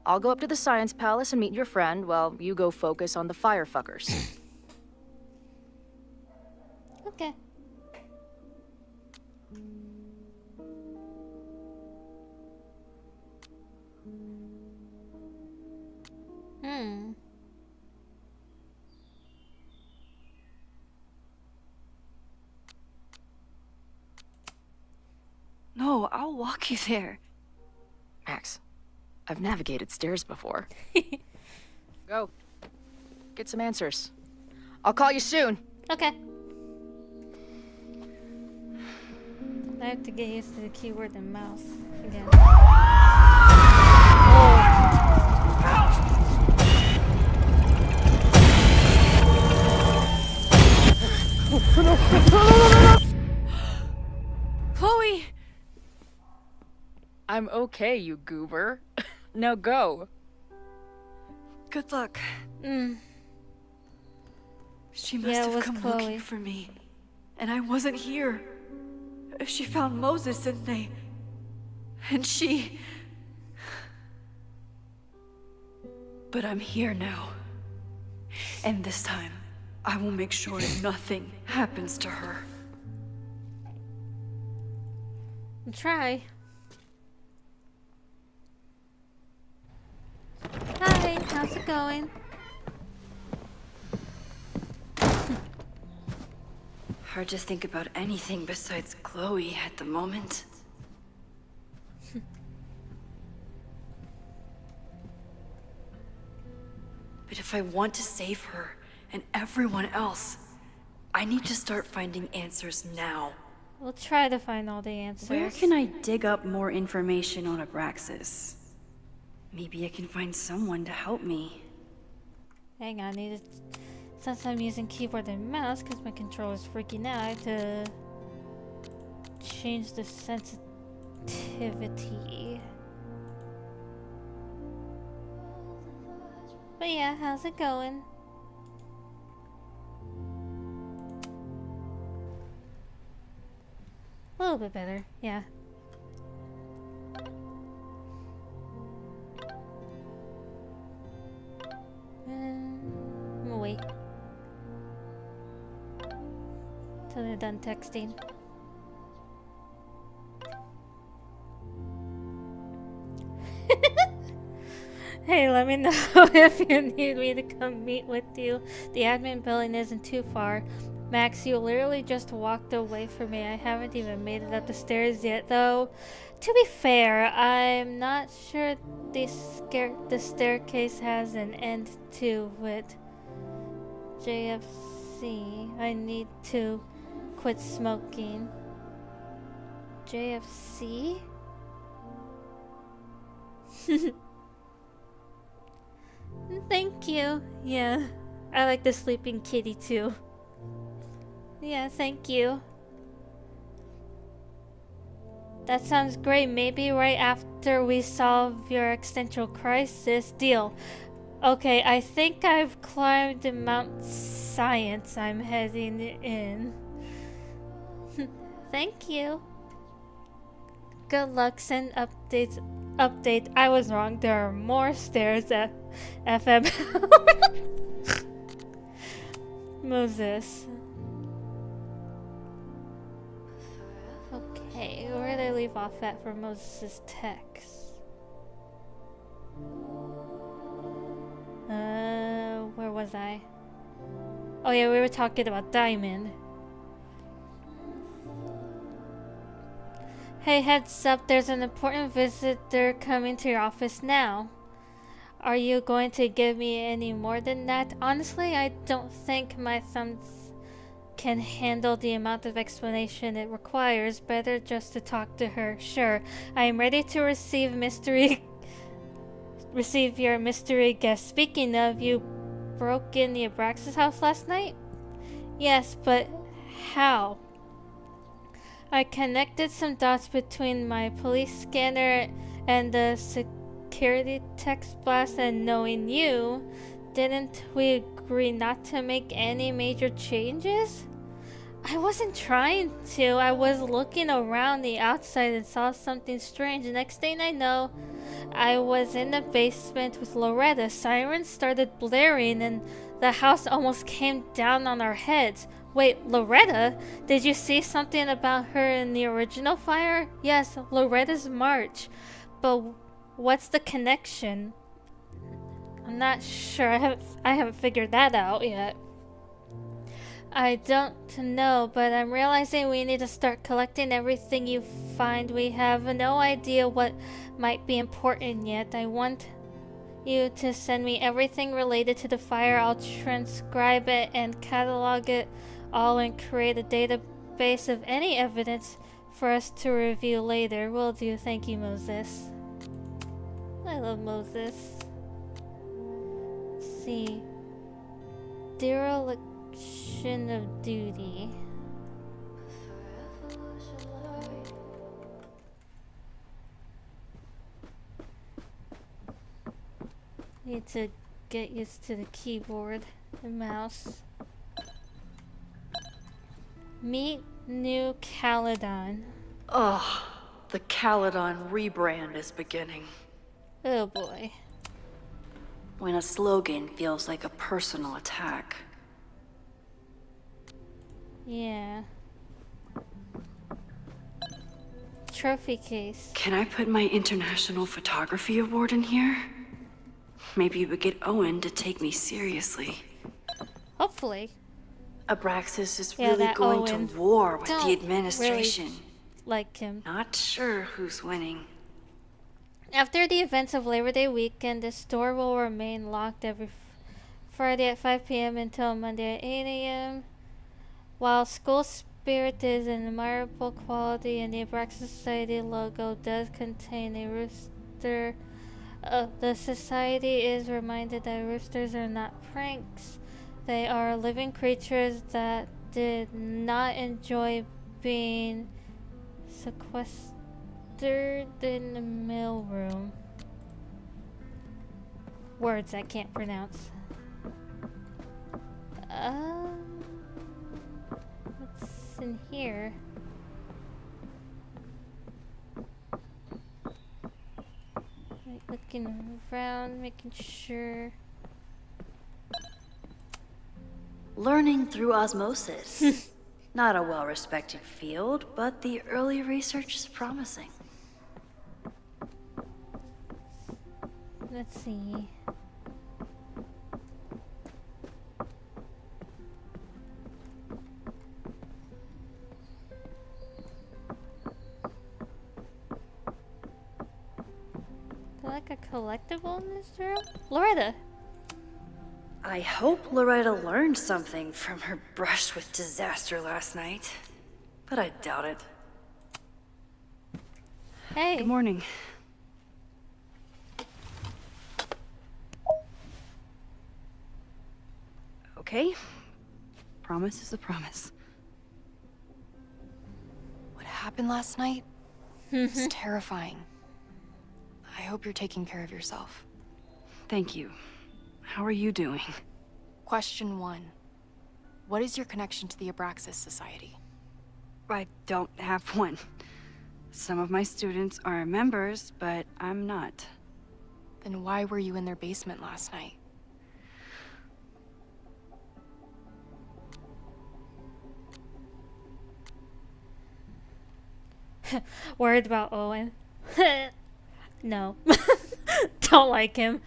J: I'll go up to the Science Palace and meet your friend while you go focus on the firefuckers.
A: Okay. Hmm.
H: No, I'll walk you there.
J: Max, I've navigated stairs before. Go. Get some answers. I'll call you soon.
A: Okay. I have to get used to the keyboard and mouse again.
H: Chloe!
J: I'm okay, you goober. Now go.
H: Good luck. She must
A: Yeah, it
H: have
A: was
H: come
A: Chloe.
H: looking for me. And I wasn't here. She found Moses and she... But I'm here now. And this time, I will make sure nothing happens to her.
A: Try. Hi, how's it going?
H: Hard to think about anything besides Chloe at the moment. But if I want to save her and everyone else, I need to start finding answers now.
A: We'll try to find all the answers.
H: Where can I dig up more information on Abraxas? Maybe I can find someone to help me.
A: Hang on, since I'm using keyboard and mouse because my controller's freaking out, I have to change the sensitivity. But yeah, how's it going? A little bit better, yeah. I'm gonna wait till they're done texting. Hey, let me know if you need me to come meet with you. The admin building isn't too far. Max, you literally just walked away from me. I haven't even made it up the stairs yet, though. To be fair, I'm not sure the staircase has an end to it. JFC, I need to quit smoking. JFC? Thank you. Yeah, I like the sleeping kitty too. Yeah, thank you. That sounds great. Maybe right after we solve your existential crisis. Deal. Okay, I think I've climbed Mount Science. I'm heading in. Thank you. Good luck. Send updates. Update. I was wrong. There are more stairs at FM. Moses. Okay, where did I leave off at for Moses' text? Where was I? Oh yeah, we were talking about Diamond. Hey, heads up, there's an important visitor coming to your office now. Are you going to give me any more than that? Honestly, I don't think my thumbs can handle the amount of explanation it requires. Better just to talk to her. Sure, I am ready to receive your mystery guest. Speaking of, you broke in the Abraxas house last night? Yes, but how? I connected some dots between my police scanner and the security text blast, and knowing you, didn't we agree not to make any major changes? I wasn't trying to. I was looking around the outside and saw something strange. The next thing I know, I was in the basement with Loretta. Sirens started blaring and the house almost came down on our heads. Wait, Loretta? Did you see something about her in the original fire? Yes, Loretta's March. But what's the connection? I'm not sure. I haven't figured that out yet. I don't know, but I'm realizing we need to start collecting everything you find. We have no idea what might be important yet. I want you to send me everything related to the fire. I'll transcribe it and catalog it all and create a database of any evidence for us to review later. Will do. Thank you, Moses. I love Moses. Let's see. Dereliction of duty. Need to get used to the keyboard and mouse. Meet New Caledon.
H: Ugh, the Caledon rebrand is beginning.
A: Oh boy.
H: When a slogan feels like a personal attack.
A: Yeah. Trophy case.
H: Can I put my International Photography Award in here? Maybe we get Owen to take me seriously.
A: Hopefully.
H: Abraxas is
A: Yeah,
H: really
A: that
H: going
A: Owen.
H: to war with
A: Don't
H: the administration.
A: really like him.
H: Not sure who's winning.
A: After the events of Labor Day weekend, the store will remain locked every Friday at 5 p.m. until Monday at 8 a.m. While school spirit is an admirable quality and the Abraxas Society logo does contain a rooster, the society is reminded that roosters are not pranks. They are living creatures that did not enjoy being sequestered in the mailroom. Words I can't pronounce. What's in here? Like looking around, making sure.
H: Learning through osmosis. Not a well-respected field, but the early research is promising.
A: Let's see. Like a collectible in this room? Loretta!
H: I hope Loretta learned something from her brush with disaster last night, but I doubt it.
A: Hey.
H: Good morning. Okay. Promise is a promise.
G: What happened last night was terrifying. I hope you're taking care of yourself.
H: Thank you. How are you doing?
G: Question 1. What is your connection to the Abraxas Society?
H: I don't have one. Some of my students are members, but I'm not.
G: Then why were you in their basement last night?
A: Worried about Owen. No. Don't like him.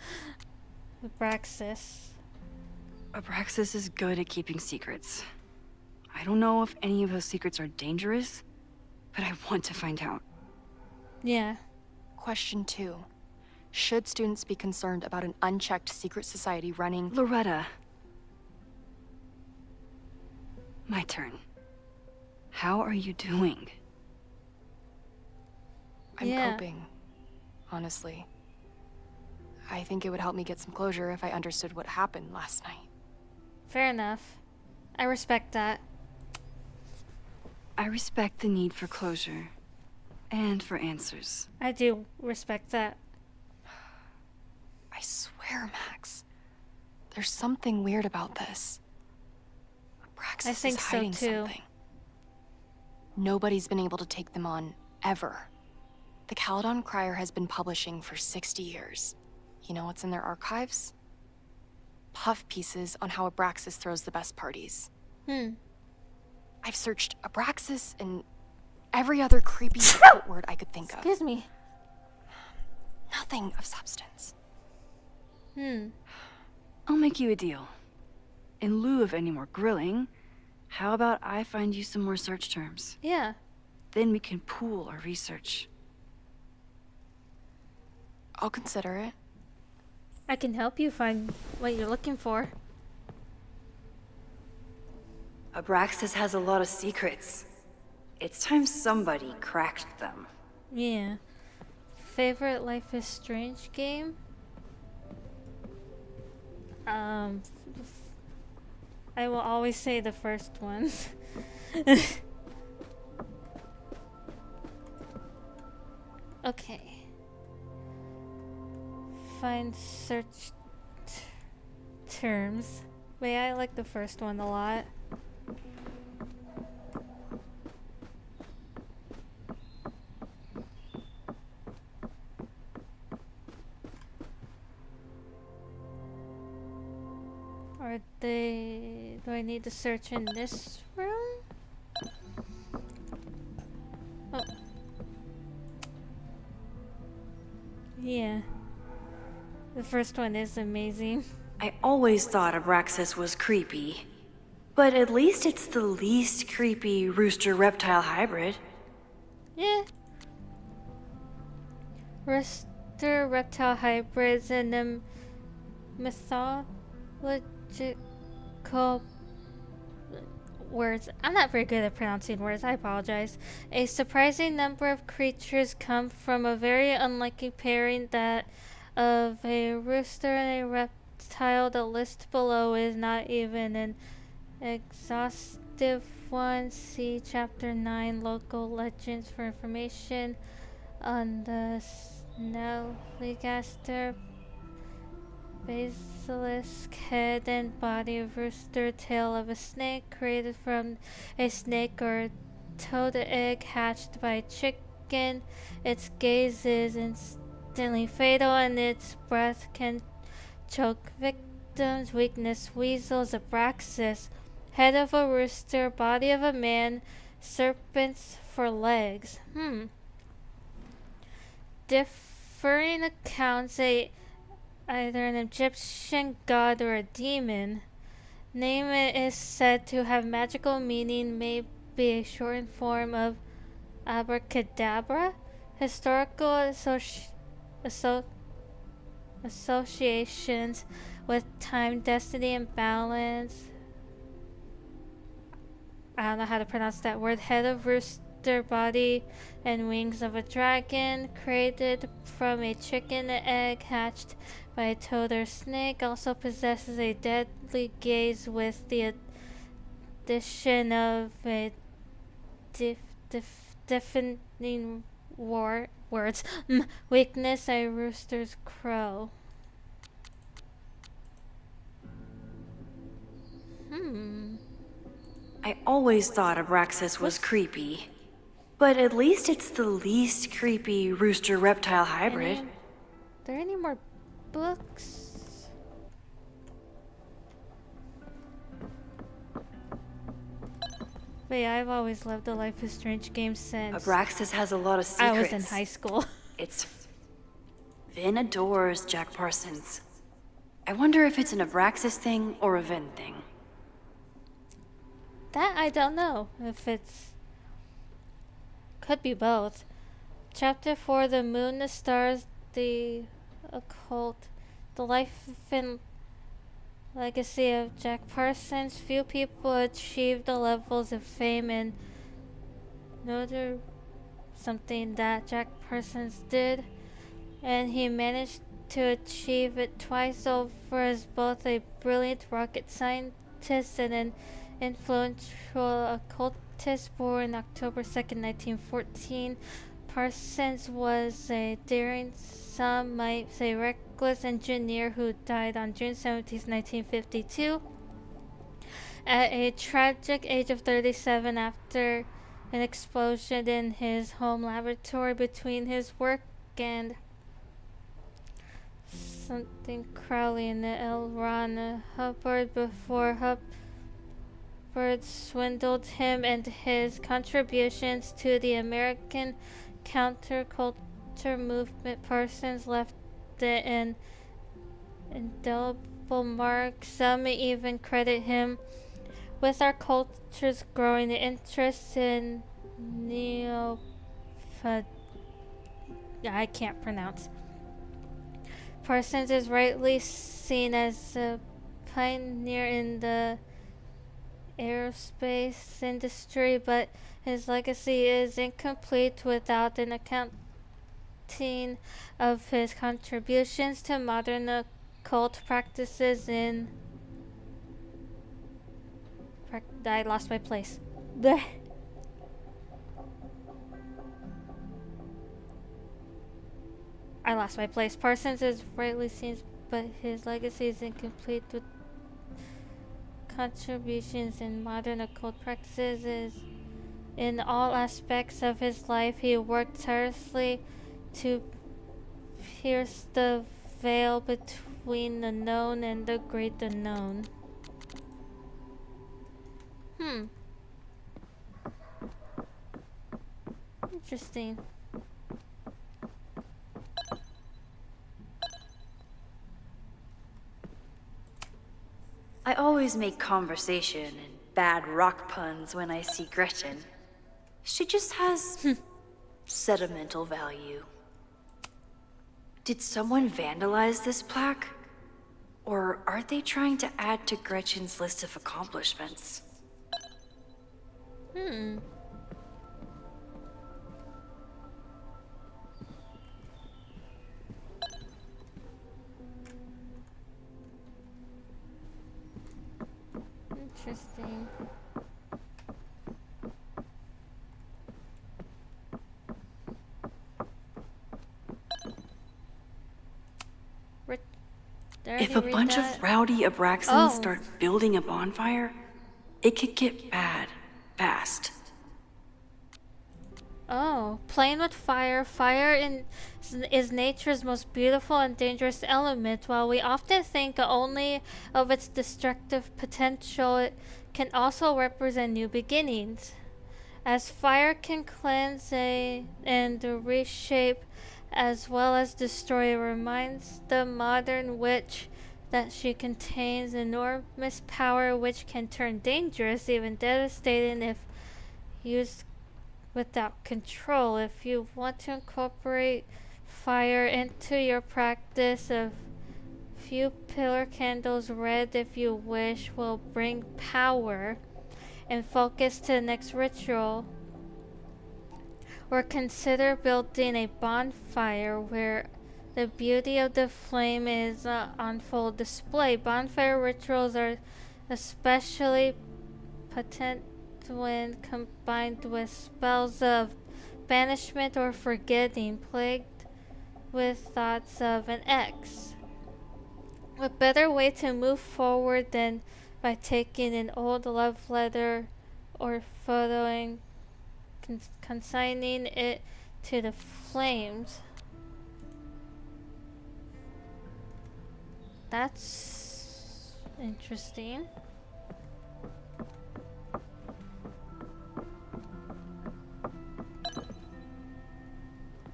A: Abraxas.
H: Abraxas is good at keeping secrets. I don't know if any of those secrets are dangerous, but I want to find out.
A: Yeah.
G: Question 2. Should students be concerned about an unchecked secret society running...
H: Loretta. My turn. How are you doing?
G: I'm coping, honestly. I think it would help me get some closure if I understood what happened last night.
A: Fair enough. I respect that.
H: I respect the need for closure. And for answers.
A: I do respect that.
G: I swear, Max. There's something weird about this. Abraxas
A: I think
G: is
A: so,
G: hiding
A: too.
G: something. Nobody's been able to take them on, ever. The Caledon Crier has been publishing for 60 years. You know what's in their archives? Puff pieces on how Abraxas throws the best parties. I've searched Abraxas and every other creepy code word I could think of.
A: Excuse me.
G: Nothing of substance.
H: I'll make you a deal. In lieu of any more grilling, how about I find you some more search terms?
A: Yeah.
H: Then we can pool our research.
G: I'll consider it.
A: I can help you find what you're looking for.
H: Abraxas has a lot of secrets. It's time somebody cracked them.
A: Yeah. Favorite Life is Strange game? I will always say the first one. Okay. Find search terms. Wait, I like the first one a lot. Do I need to search in this room? Oh. Yeah. The first one is amazing.
H: I always thought Abraxas was creepy. But at least it's the least creepy rooster-reptile hybrid.
A: Yeah. Rooster reptile hybrids and the mythological words. I'm not very good at pronouncing words, I apologize. A surprising number of creatures come from a very unlikely pairing that of a rooster and a reptile. The list below is not even an exhaustive one. See Chapter 9, Local Legends, for information on the Snallygaster, basilisk, head and body of rooster, tail of a snake, created from a snake or toad egg hatched by a chicken. Its gaze is instantly fatal and its breath can choke victims. Weakness: weasels. Abraxas, head of a rooster, body of a man, serpents for legs. Differing accounts, either an Egyptian god or a demon. Name is said to have magical meaning, may be a shortened form of abracadabra. Historical associations with time, destiny, and balance. I don't know how to pronounce that word. Head of rooster, body and wings of a dragon, created from a chicken egg hatched by a toad or snake. Also possesses a deadly gaze with the addition of a deafening words. Weakness: a rooster's crow.
H: I always thought Abraxas was creepy. But at least it's the least creepy rooster-reptile hybrid.
A: Are there any more books? Wait, I've always loved the Life is Strange game since
H: Abraxas has a lot of secrets.
A: I was in high school.
H: It's Vin adores Jack Parsons. I wonder if it's an Abraxas thing or a Vin thing.
A: That I don't know if it's... Could be both. Chapter 4, The Moon, the Stars, the Occult, the Life and Legacy of Jack Parsons. Few people achieve the levels of fame and notoriety, something that Jack Parsons did, and he managed to achieve it twice over as both a brilliant rocket scientist and an influential occultist born October 2nd, 1914. Parsons was a daring, some might say reckless engineer who died on June 17, 1952, at a tragic age of 37 after an explosion in his home laboratory. Between his work and something Crowley and L. Ron Hubbard before Hubbard swindled him, and his contributions to the American counterculture movement, Parsons left an indelible mark. Some even credit him with our culture's growing interest in I can't pronounce. Parsons is rightly seen as a pioneer in the aerospace industry, but his legacy is incomplete without an accounting of his contributions to modern occult practices in... I lost my place. Blech. I lost my place. Parsons is rightly seen, but his legacy is incomplete with contributions in modern occult practices. In all aspects of his life, he worked tirelessly to pierce the veil between the known and the great unknown. Interesting.
H: I always make conversation and bad rock puns when I see Gretchen. She just has sentimental value. Did someone vandalize this plaque? Or are they trying to add to Gretchen's list of accomplishments?
A: Interesting.
H: If a bunch of rowdy Abraxans start building a bonfire, it could get bad fast.
A: Oh, playing with fire. Fire is nature's most beautiful and dangerous element. While we often think only of its destructive potential, it can also represent new beginnings. As fire can cleanse and reshape as well as destroy, it reminds the modern witch that she contains enormous power which can turn dangerous, even devastating if used without control. If you want to incorporate fire into your practice, a few pillar candles, red if you wish, will bring power and focus to the next ritual. Or consider building a bonfire where the beauty of the flame is on full display. Bonfire rituals are especially potent when combined with spells of banishment or forgetting, plagued with thoughts of an ex. What better way to move forward than by taking an old love letter or photo and consigning it to the flames? That's interesting.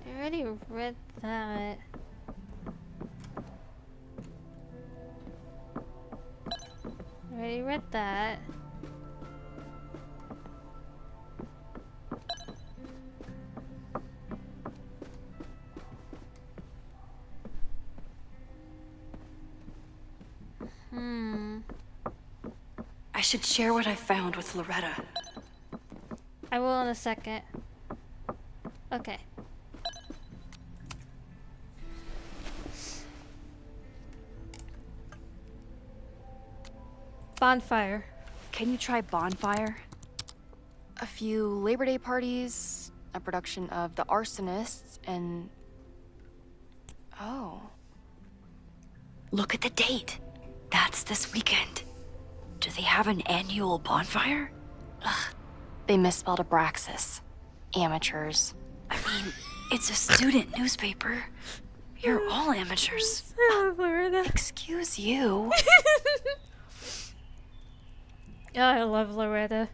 A: I already read that. I already read that.
H: I should share what I found with Loretta.
A: I will in a second. Okay. Bonfire.
H: Can you try Bonfire?
G: A few Labor Day parties, a production of The Arsonists, and... Oh.
H: Look at the date. That's this weekend. Do they have an annual bonfire?
G: Ugh. They misspelled Abraxas. Amateurs.
H: I mean, it's a student newspaper. You're all amateurs.
G: Excuse you.
A: Oh, I love Loretta.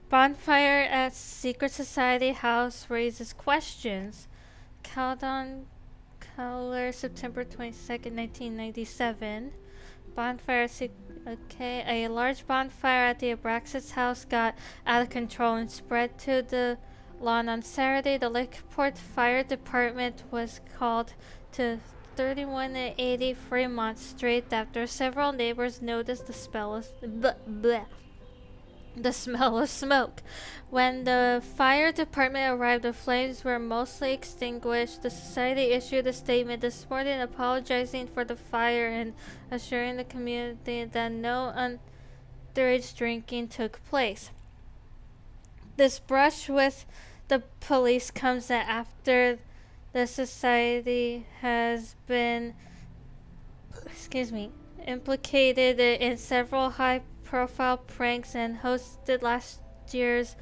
A: Bonfire at Secret Society House raises questions. Caldon Color, September 22nd, 1997. Bonfire, okay. A large bonfire at the Abraxas house got out of control and spread to the lawn on Saturday. The Lakeport Fire Department was called to 3180 Fremont Street after several neighbors noticed the smell of smoke. When the fire department arrived, the flames were mostly extinguished. The society issued a statement this morning apologizing for the fire and assuring the community that no underage drinking took place. This brush with the police comes after the society has been implicated in several high-profile pranks and hosted last year's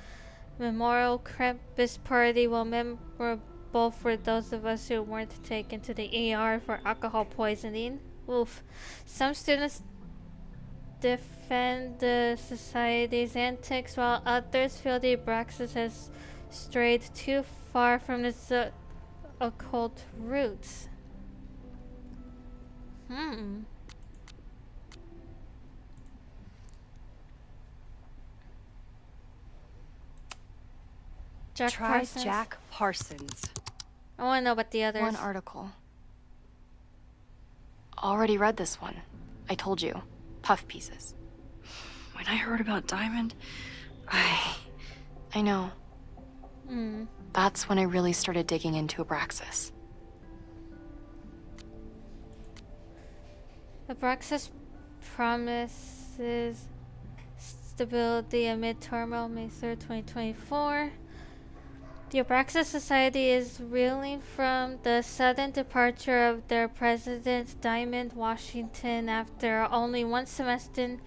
A: Memorial Krampus party, while memorable for those of us who weren't taken to the ER for alcohol poisoning. Oof. Some students defend the society's antics, while others feel the Abraxas has strayed too far from its occult roots.
H: Try Jack Parsons.
A: I want to know about the others.
G: One article. Already read this one. I told you. Puff pieces.
H: When I heard about Diamond,
G: I know. That's when I really started digging into Abraxas.
A: Abraxas promises stability amid turmoil, May 3rd, 2024. The Abraxas Society is reeling from the sudden departure of their president, Diamond Washington, after only one semester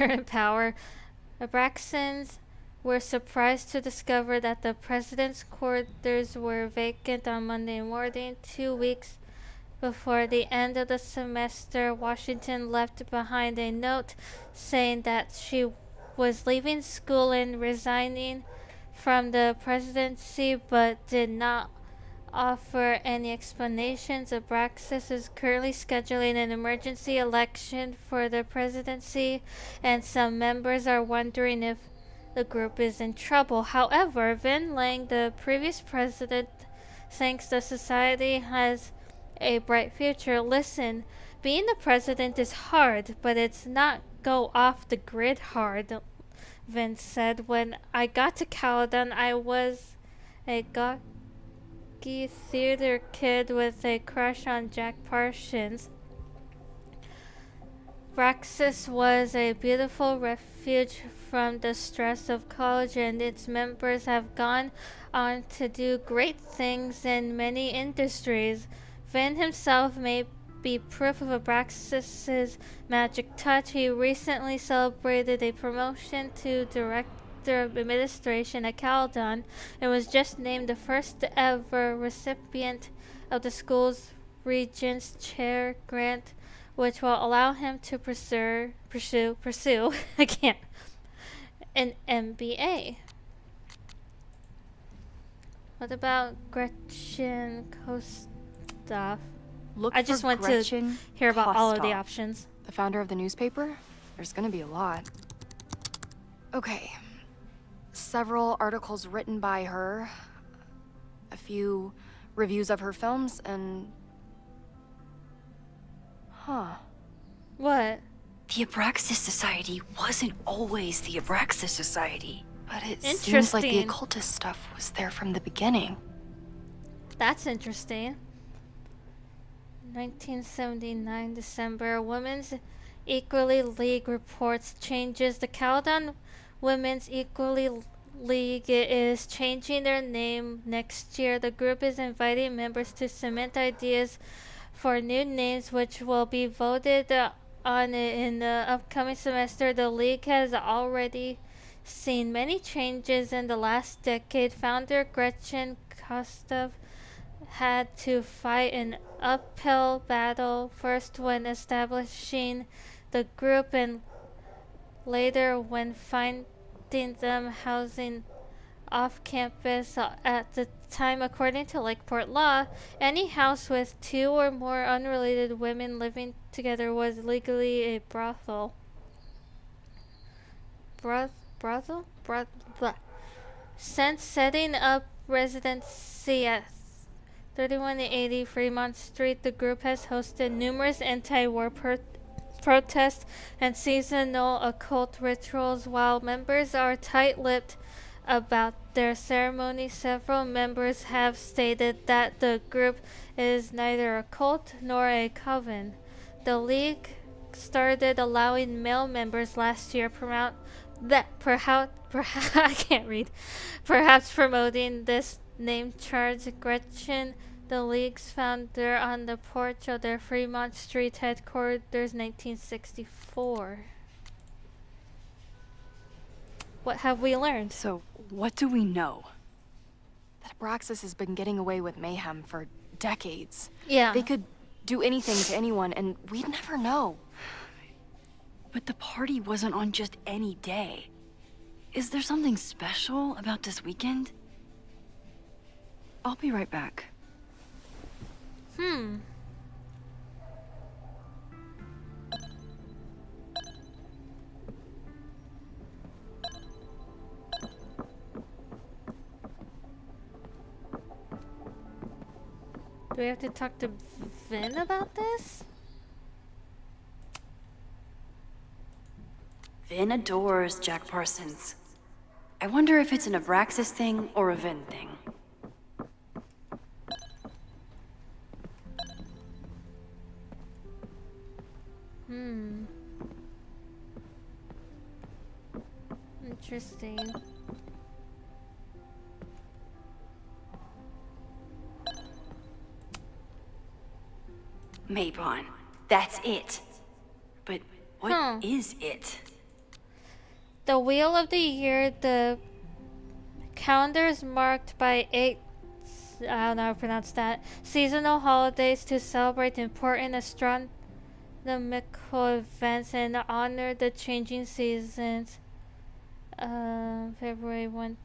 A: in power. Abraxans were surprised to discover that the president's quarters were vacant on Monday morning, 2 weeks before the end of the semester. Washington left behind a note saying that she was leaving school and resigning from the presidency, but did not offer any explanations. Abraxas is currently scheduling an emergency election for the presidency, and some members are wondering if the group is in trouble. However, Vin Lang, the previous president, thinks the society has a bright future. Listen, being the president is hard, but it's not go off the grid hard, Vince said. When I got to Caledon, I was a gawky theater kid with a crush on Jack Parsons. Abraxas was a beautiful refuge from the stress of college, and its members have gone on to do great things in many industries. Vin himself may be proof of Abraxas's magic touch. He recently celebrated a promotion to Director of Administration at Caledon and was just named the first ever recipient of the school's Regents Chair grant, which will allow him to pursue an MBA. What about Gretchen Kostov? I just want to hear about all of the options.
G: The founder of the newspaper? There's gonna be a lot. Okay. Several articles written by her, a few reviews of her films, and...
A: What?
H: The Abraxas Society wasn't always the Abraxas Society.
G: But it seems like the occultist stuff was there from the beginning.
A: That's interesting. 1979 December, Women's Equality League reports changes. The Caledon Women's Equality League is changing their name next year. The group is inviting members to submit ideas for new names, which will be voted on in the upcoming semester. The league has already seen many changes in the last decade. Founder Gretchen Kostov had to fight an uphill battle, first when establishing the group and later when finding them housing off campus. At the time, according to Lakeport law, any house with 2 or more unrelated women living together was legally a brothel. Brothel? Since setting up residency at 3180 Fremont Street, the group has hosted numerous anti-war protests and seasonal occult rituals. While members are tight-lipped about their ceremony, several members have stated that the group is neither a cult nor a coven. The league started allowing male members last year, perhaps promoting this name charge. Gretchen, the league's founder, on the porch of their Fremont Street headquarters, 1964. What have we learned?
H: So, what do we know?
G: That Abraxas has been getting away with mayhem for decades.
A: Yeah.
G: They could do anything to anyone, and we'd never know.
H: But the party wasn't on just any day. Is there something special about this weekend? I'll be right back.
A: Do we have to talk to Vin about this?
H: Vin adores Jack Parsons. I wonder if it's an Abraxas thing or a Vin thing.
A: Interesting.
H: Mabon, that's it. But what is it?
A: The Wheel of the Year, the calendar is marked by 8, I don't know how to pronounce that, seasonal holidays to celebrate important astronomical events and honor the changing seasons. February 1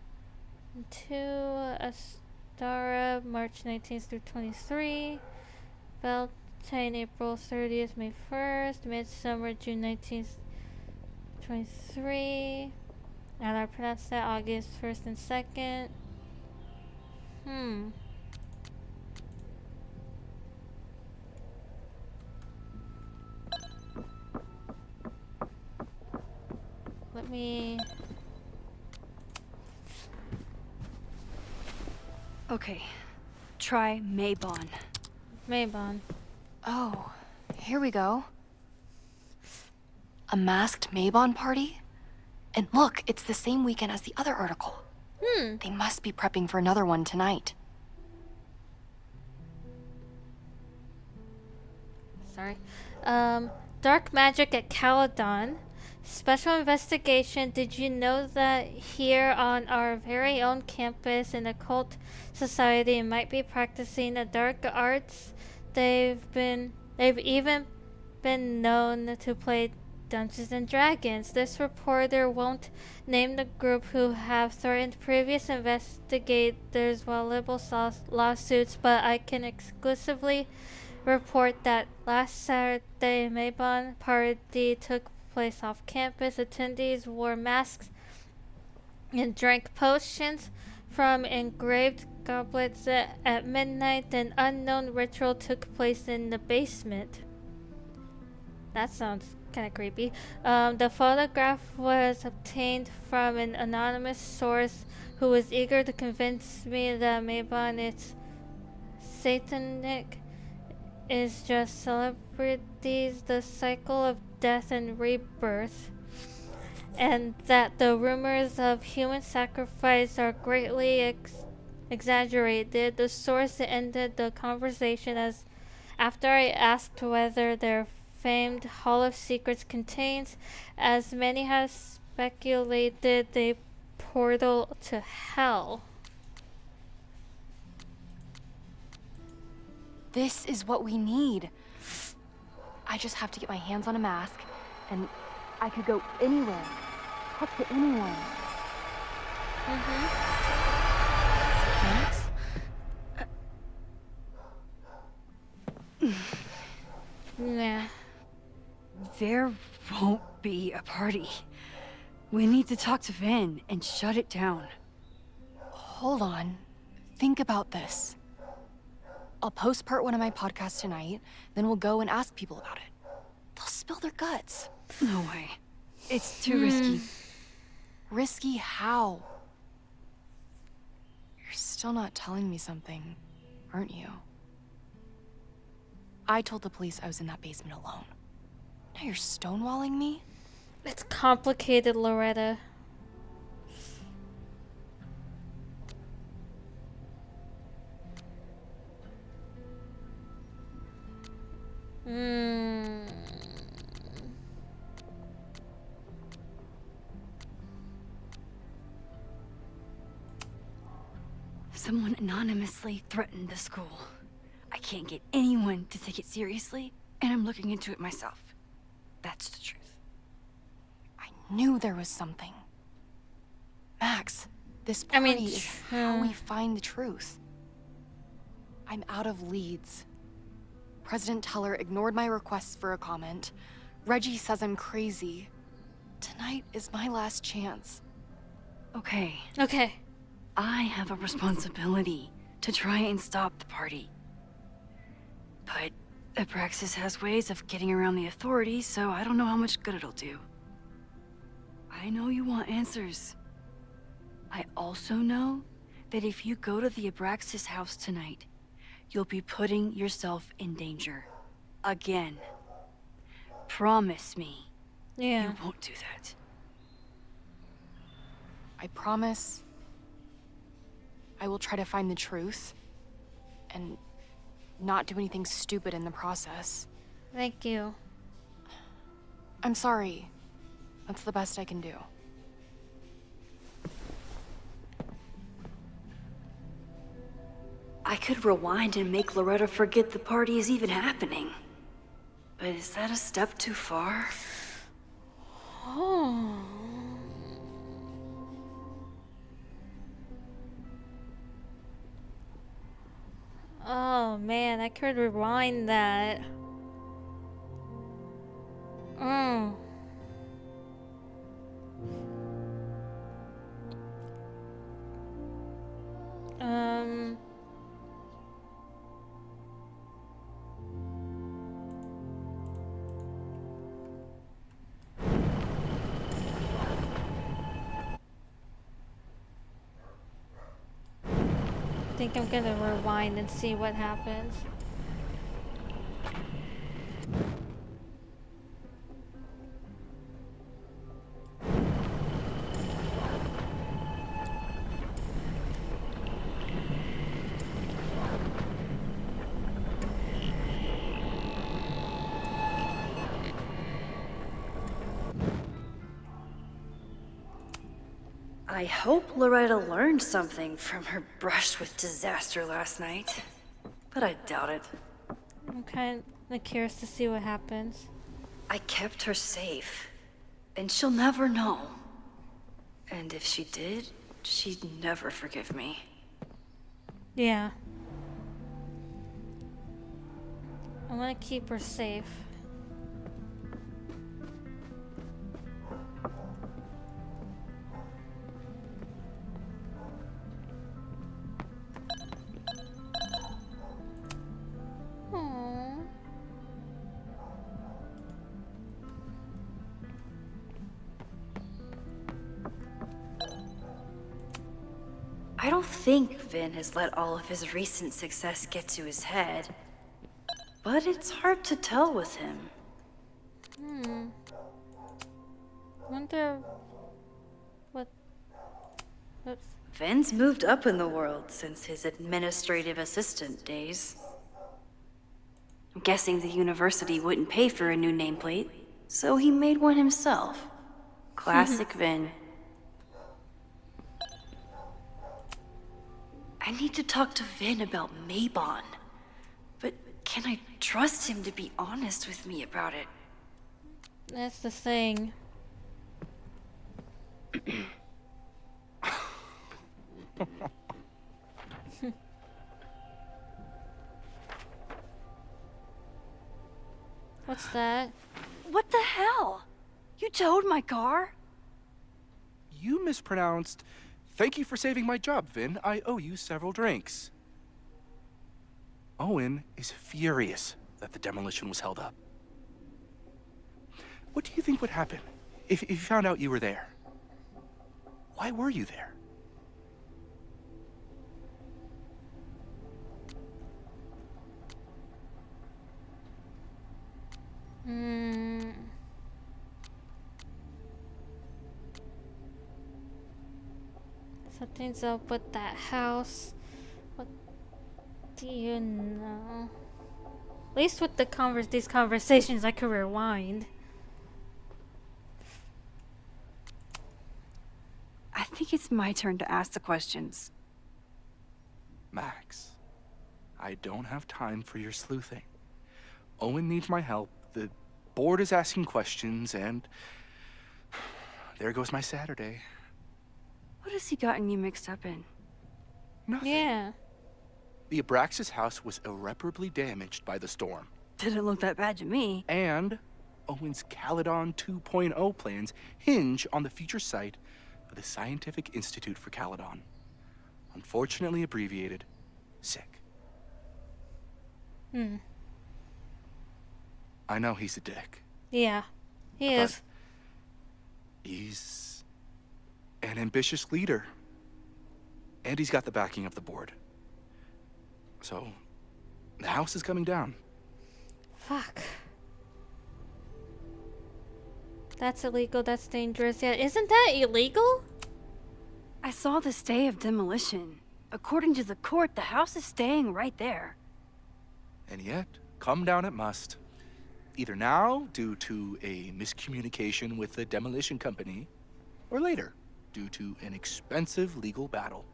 A: 2, Astara, March 19th through 23, Beltane, April 30th, May 1st, Midsummer, June 19th, 23, and I pronounce that August 1st and 2nd. Let me...
H: Okay, try Mabon.
A: Mabon.
G: Oh, here we go. A masked Mabon party? And look, it's the same weekend as the other article. They must be prepping for another one tonight.
A: Sorry. Dark magic at Caledon. Special investigation. Did you know that here on our very own campus, an occult society might be practicing the dark arts? They've even been known to play Dungeons and Dragons. This reporter won't name the group who have threatened previous investigators while libel lawsuits, but I can exclusively report that last Saturday, Mabon party took place off campus. Attendees wore masks and drank potions from engraved goblets. At midnight, an unknown ritual took place in the basement. That sounds kind of creepy. The photograph was obtained from an anonymous source who was eager to convince me that Mabon is satanic. is just celebrities, the cycle of death and rebirth, and that the rumors of human sacrifice are greatly exaggerated. The source ended the conversation as after I asked whether their famed Hall of Secrets contains, as many have speculated, a portal to hell.
G: This is what we need. I just have to get my hands on a mask, and I could go anywhere, talk to anyone. Max?
A: Nah.
H: There won't be a party. We need to talk to Vin and shut it down.
G: Hold on. Think about this. I'll post-part one of my podcasts tonight, then we'll go and ask people about it. They'll spill their guts.
H: No way. It's too risky.
G: Risky how? You're still not telling me something, aren't you? I told the police I was in that basement alone. Now you're stonewalling me?
A: It's complicated, Loretta.
H: Someone anonymously threatened the school. I can't get anyone to take it seriously, and I'm looking into it myself. That's the truth.
G: I knew there was something. Max, this party is how we find the truth. I'm out of leads. President Teller ignored my requests for a comment. Reggie says I'm crazy. Tonight is my last chance.
H: Okay.
A: Okay.
H: I have a responsibility to try and stop the party. But Abraxas has ways of getting around the authorities, so I don't know how much good it'll do. I know you want answers. I also know that if you go to the Abraxas house tonight, you'll be putting yourself in danger. Again. Promise me.
A: Yeah.
H: You won't do that.
G: I promise I will try to find the truth and not do anything stupid in the process.
A: Thank you.
G: I'm sorry. That's the best I can do.
H: I could rewind and make Loretta forget the party is even happening. But is that a step too far?
A: Oh. Oh man, I could rewind that. I think I'm gonna rewind and see what happens.
H: I hope Loretta learned something from her brush with disaster last night, but I doubt it.
A: I'm kind of curious to see what happens.
H: I kept her safe, and she'll never know. And if she did, she'd never forgive me.
A: Yeah. I want to keep her safe.
H: I don't think Vin has let all of his recent success get to his head. but it's hard to tell with him.
A: Wonder what. Oops.
H: Vin's moved up in the world since his administrative assistant days. I'm guessing the university wouldn't pay for a new nameplate, so he made one himself. Classic Vin. I need to talk to Vin about Mabon. But can I trust him to be honest with me about it?
A: That's the thing. What's that?
H: What the hell? You towed my car?
M: You mispronounced. Thank you for saving my job, Vin. I owe you several drinks. Owen is furious that the demolition was held up. What do you think would happen if you found out you were there? Why were you there?
A: Something's up with that house. What do you know? At least with these conversations, I could rewind.
H: I think it's my turn to ask the questions.
M: Max, I don't have time for your sleuthing. Owen needs my help. The board is asking questions, and there goes my Saturday.
H: What has he gotten you mixed up in?
M: Nothing.
A: Yeah.
M: The Abraxas house was irreparably damaged by the storm.
H: Didn't look that bad to me.
M: And Owen's Caledon 2.0 plans hinge on the future site of the Scientific Institute for Caledon. Unfortunately abbreviated, SICK. I know he's a dick.
A: Yeah, he is.
M: He's an ambitious leader. And he's got the backing of the board. So, the house is coming down.
A: Fuck. That's illegal, that's dangerous. Yeah, isn't that illegal?
H: I saw the stay of demolition. According to the court, the house is staying right there.
M: And yet, come down it must. Either now, due to a miscommunication with the demolition company, or later, due to an expensive legal battle.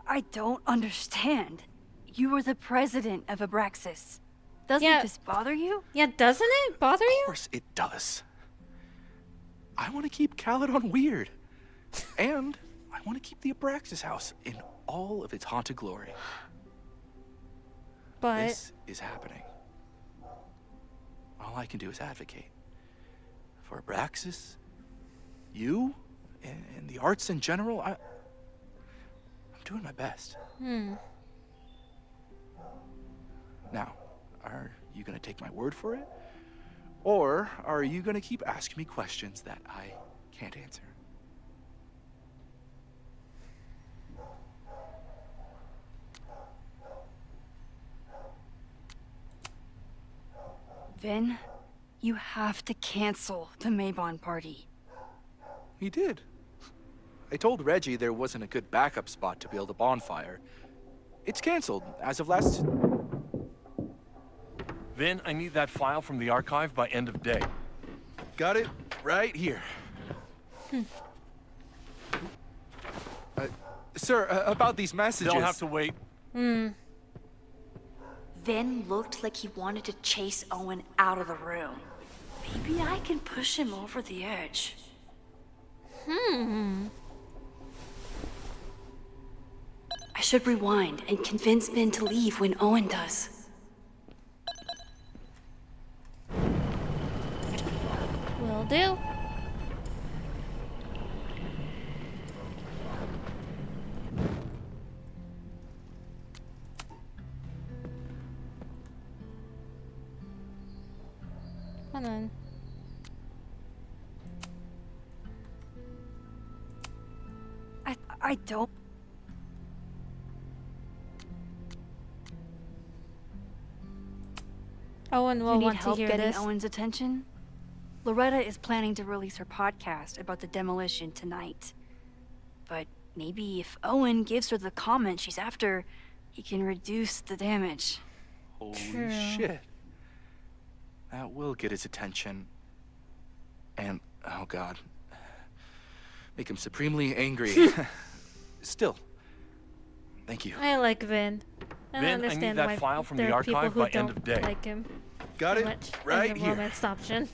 H: I don't understand. You were the president of Abraxas. Doesn't this bother you?
A: Yeah, doesn't it bother you?
M: Of course it does. I want to keep Caledon weird. And I want to keep the Abraxas house in all of its haunted glory.
A: But
M: this is happening. All I can do is advocate. For Abraxas, you, and the arts in general, I'm doing my best. Now, are you gonna take my word for it? Or are you gonna keep asking me questions that I can't answer?
H: Vin, you have to cancel the Mabon party.
M: He did. I told Reggie there wasn't a good backup spot to build a bonfire. It's canceled as of last...
Q: Vin, I need that file from the archive by end of day.
M: Got it right here. Sir, about these messages...
Q: They'll have to wait.
H: Vin looked like he wanted to chase Owen out of the room. Maybe I can push him over the edge. I should rewind and convince Vin to leave when Owen does.
A: will do. Come on.
H: I don't...
A: Owen
H: You
A: will
H: need
A: want to
H: help
A: hear
H: getting
A: this.
H: Owen's attention? Loretta is planning to release her podcast about the demolition tonight. But maybe if Owen gives her the comment she's after, he can reduce the damage.
M: Holy
A: True.
M: shit. That will get his attention. And, oh god. Make him supremely angry. Still. Thank you.
A: I like Vin. I don't
Q: Vin, I need
A: understand
Q: that
A: why
Q: file from
A: there
Q: the
A: are people
Q: archive
A: who
Q: by end
A: don't
Q: of day.
A: like him.
M: Got
A: so
M: it
A: much
M: right
A: as a
M: here.
A: romance option.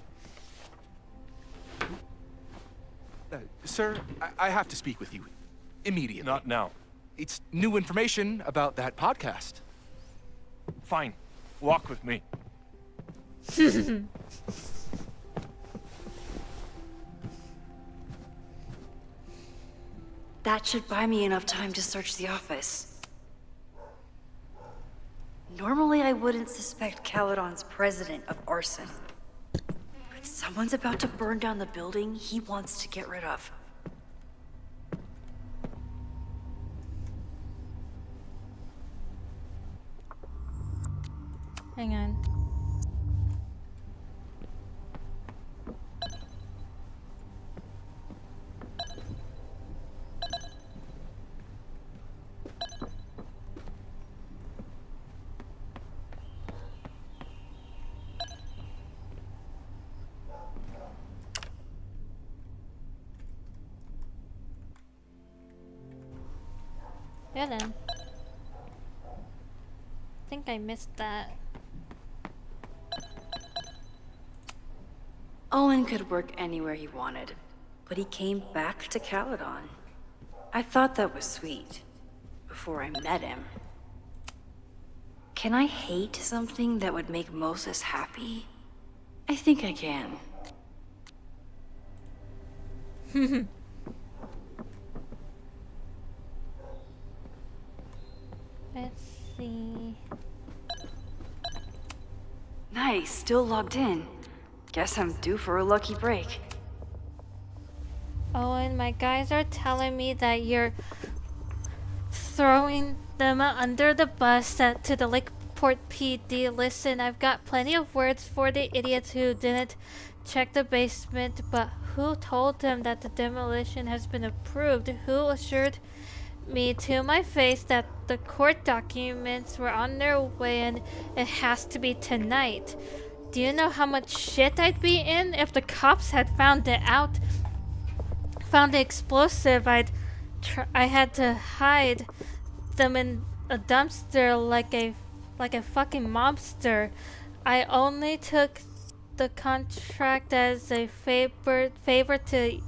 M: Sir, I have to speak with you. Immediately.
Q: Not now.
M: It's new information about that podcast.
Q: Fine. Walk with me.
H: That should buy me enough time to search the office. Normally, I wouldn't suspect Caledon's president of arson. But someone's about to burn down the building he wants to get rid of.
A: Hang on. Yeah then. I think I missed that.
H: Owen could work anywhere he wanted, but he came back to Caledon. I thought that was sweet, before I met him. Can I hate something that would make Moses happy? I think I can.
A: Let's see.
H: Nice, still logged in. Guess I'm due for a lucky break.
A: Owen, my guys are telling me that you're throwing them under the bus to the Lakeport PD. Listen, I've got plenty of words for the idiots who didn't check the basement, but who told them that the demolition has been approved? Who assured me to my face that the court documents were on their way and it has to be tonight? Do you know how much shit I'd be in if the cops had found the explosive? I had to hide them in a dumpster like a fucking mobster. I only took the contract as a favor to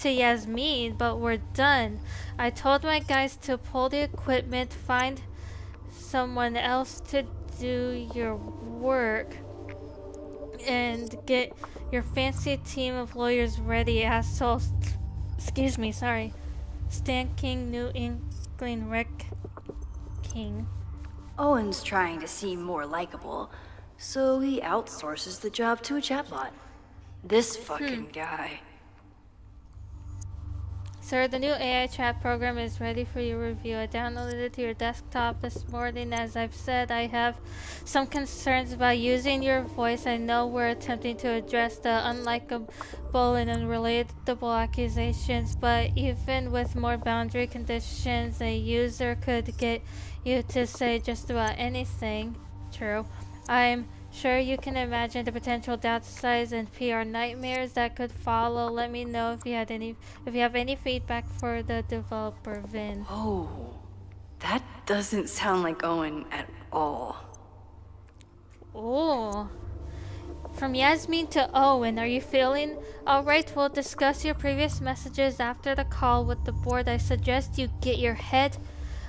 A: Yasmin, but we're done. I told my guys to pull the equipment, find someone else to do your work, and get your fancy team of lawyers ready, assholes. Excuse me, sorry. Stan King, New England Rec King.
H: Owen's trying to seem more likable, so he outsources the job to a chatbot. This fucking guy.
A: Sir, the new AI chat program is ready for your review. I downloaded it to your desktop this morning. As I've said, I have some concerns about using your voice. I know we're attempting to address the unlikable and unrelatable accusations, but even with more boundary conditions, a user could get you to say just about anything. True. I'm sure you can imagine the potential downsides and PR nightmares that could follow. Let me know if you have any feedback for the developer, Vin.
H: Oh, that doesn't sound like Owen at all.
A: Oh. From Yasmin to Owen, are you feeling alright? We'll discuss your previous messages after the call with the board. I suggest you get your head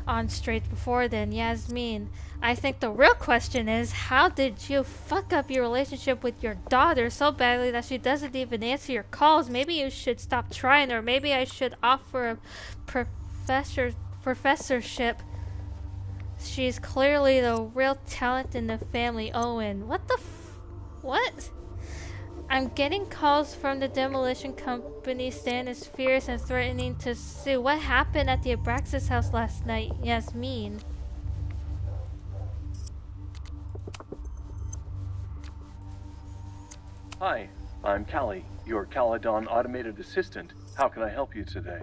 A: on straight before then. Yasmin, I think the real question is, how did you fuck up your relationship with your daughter so badly that she doesn't even answer your calls? Maybe you should stop trying, or maybe I should offer a professorship. She's clearly the real talent in the family. Owen, what the what? I'm getting calls from the demolition company. Stan is fierce and threatening to sue. What happened at the Abraxas house last night, Yasmin?
R: Hi, I'm Callie, your Caledon automated assistant. How can I help you today?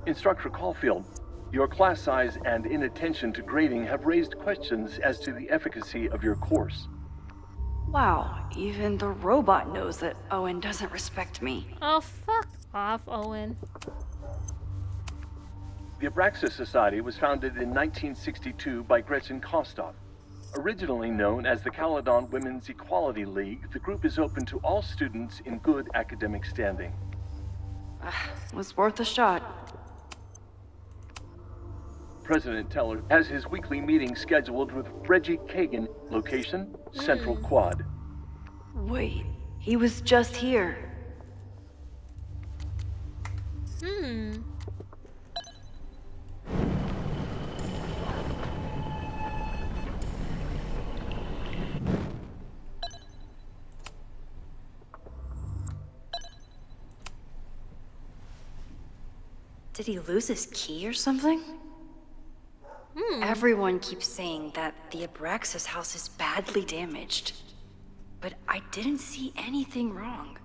R: Instructor Caulfield, your class size and inattention to grading have raised questions as to the efficacy of your course.
H: Wow, even the robot knows that Owen doesn't respect me.
A: Oh, fuck off, Owen.
R: The Abraxas Society was founded in 1962 by Gretchen Kostov. Originally known as the Caledon Women's Equality League, the group is open to all students in good academic standing.
H: Was worth a shot.
R: President Teller has his weekly meeting scheduled with Reggie Kagan. Location, Central Quad.
H: Wait, he was just here.
S: Did he lose his key or something? Everyone keeps saying that the Abraxas house is badly damaged. But I didn't see anything wrong.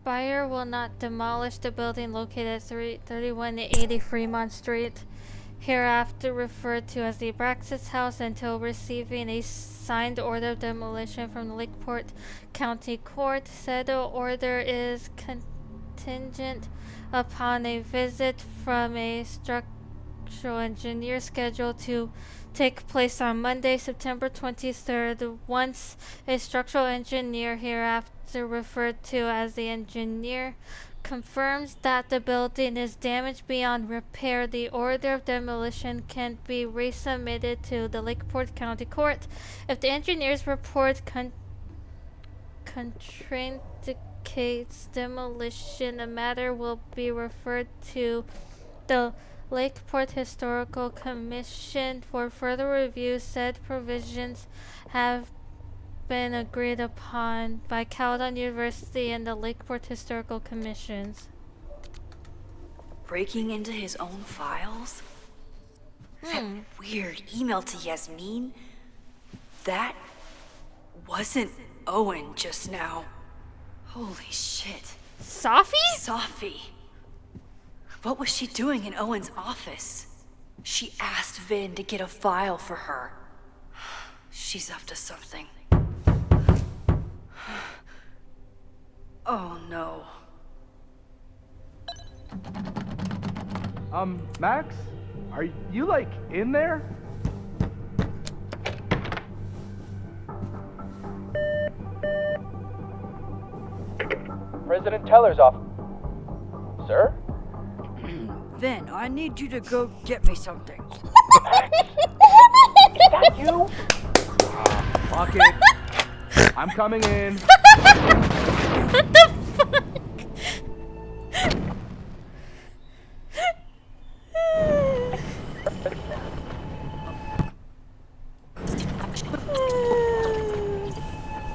A: Buyer will not demolish the building located at 3180 Fremont Street, hereafter referred to as the Abraxas house, until receiving a signed order of demolition from the Lakeport County Court. Said order is contingent upon a visit from a structural engineer scheduled to take place on Monday, September 23rd. Once a structural engineer, hereafter referred to as the engineer, confirms that the building is damaged beyond repair, the order of demolition can be resubmitted to the Lakeport County Court. If the engineer's report contraindicates demolition, the matter will be referred to the Lakeport Historical Commission for further review. Said provisions have been agreed upon by Caledon University and the Lakeport Historical Commissions.
S: Breaking into his own files? That weird email to Yasmin? That wasn't Owen just now. Holy shit.
A: Sophie?
S: Sophie. What was she doing in Owen's office? She asked Vin to get a file for her. She's up to something. Oh no.
M: Max? Are you, like, in there?
K: President Teller's off. Sir?
H: Vin, I need you to go get me something.
K: Is that you?
M: Fuck it. I'm coming in.
A: What the fuck?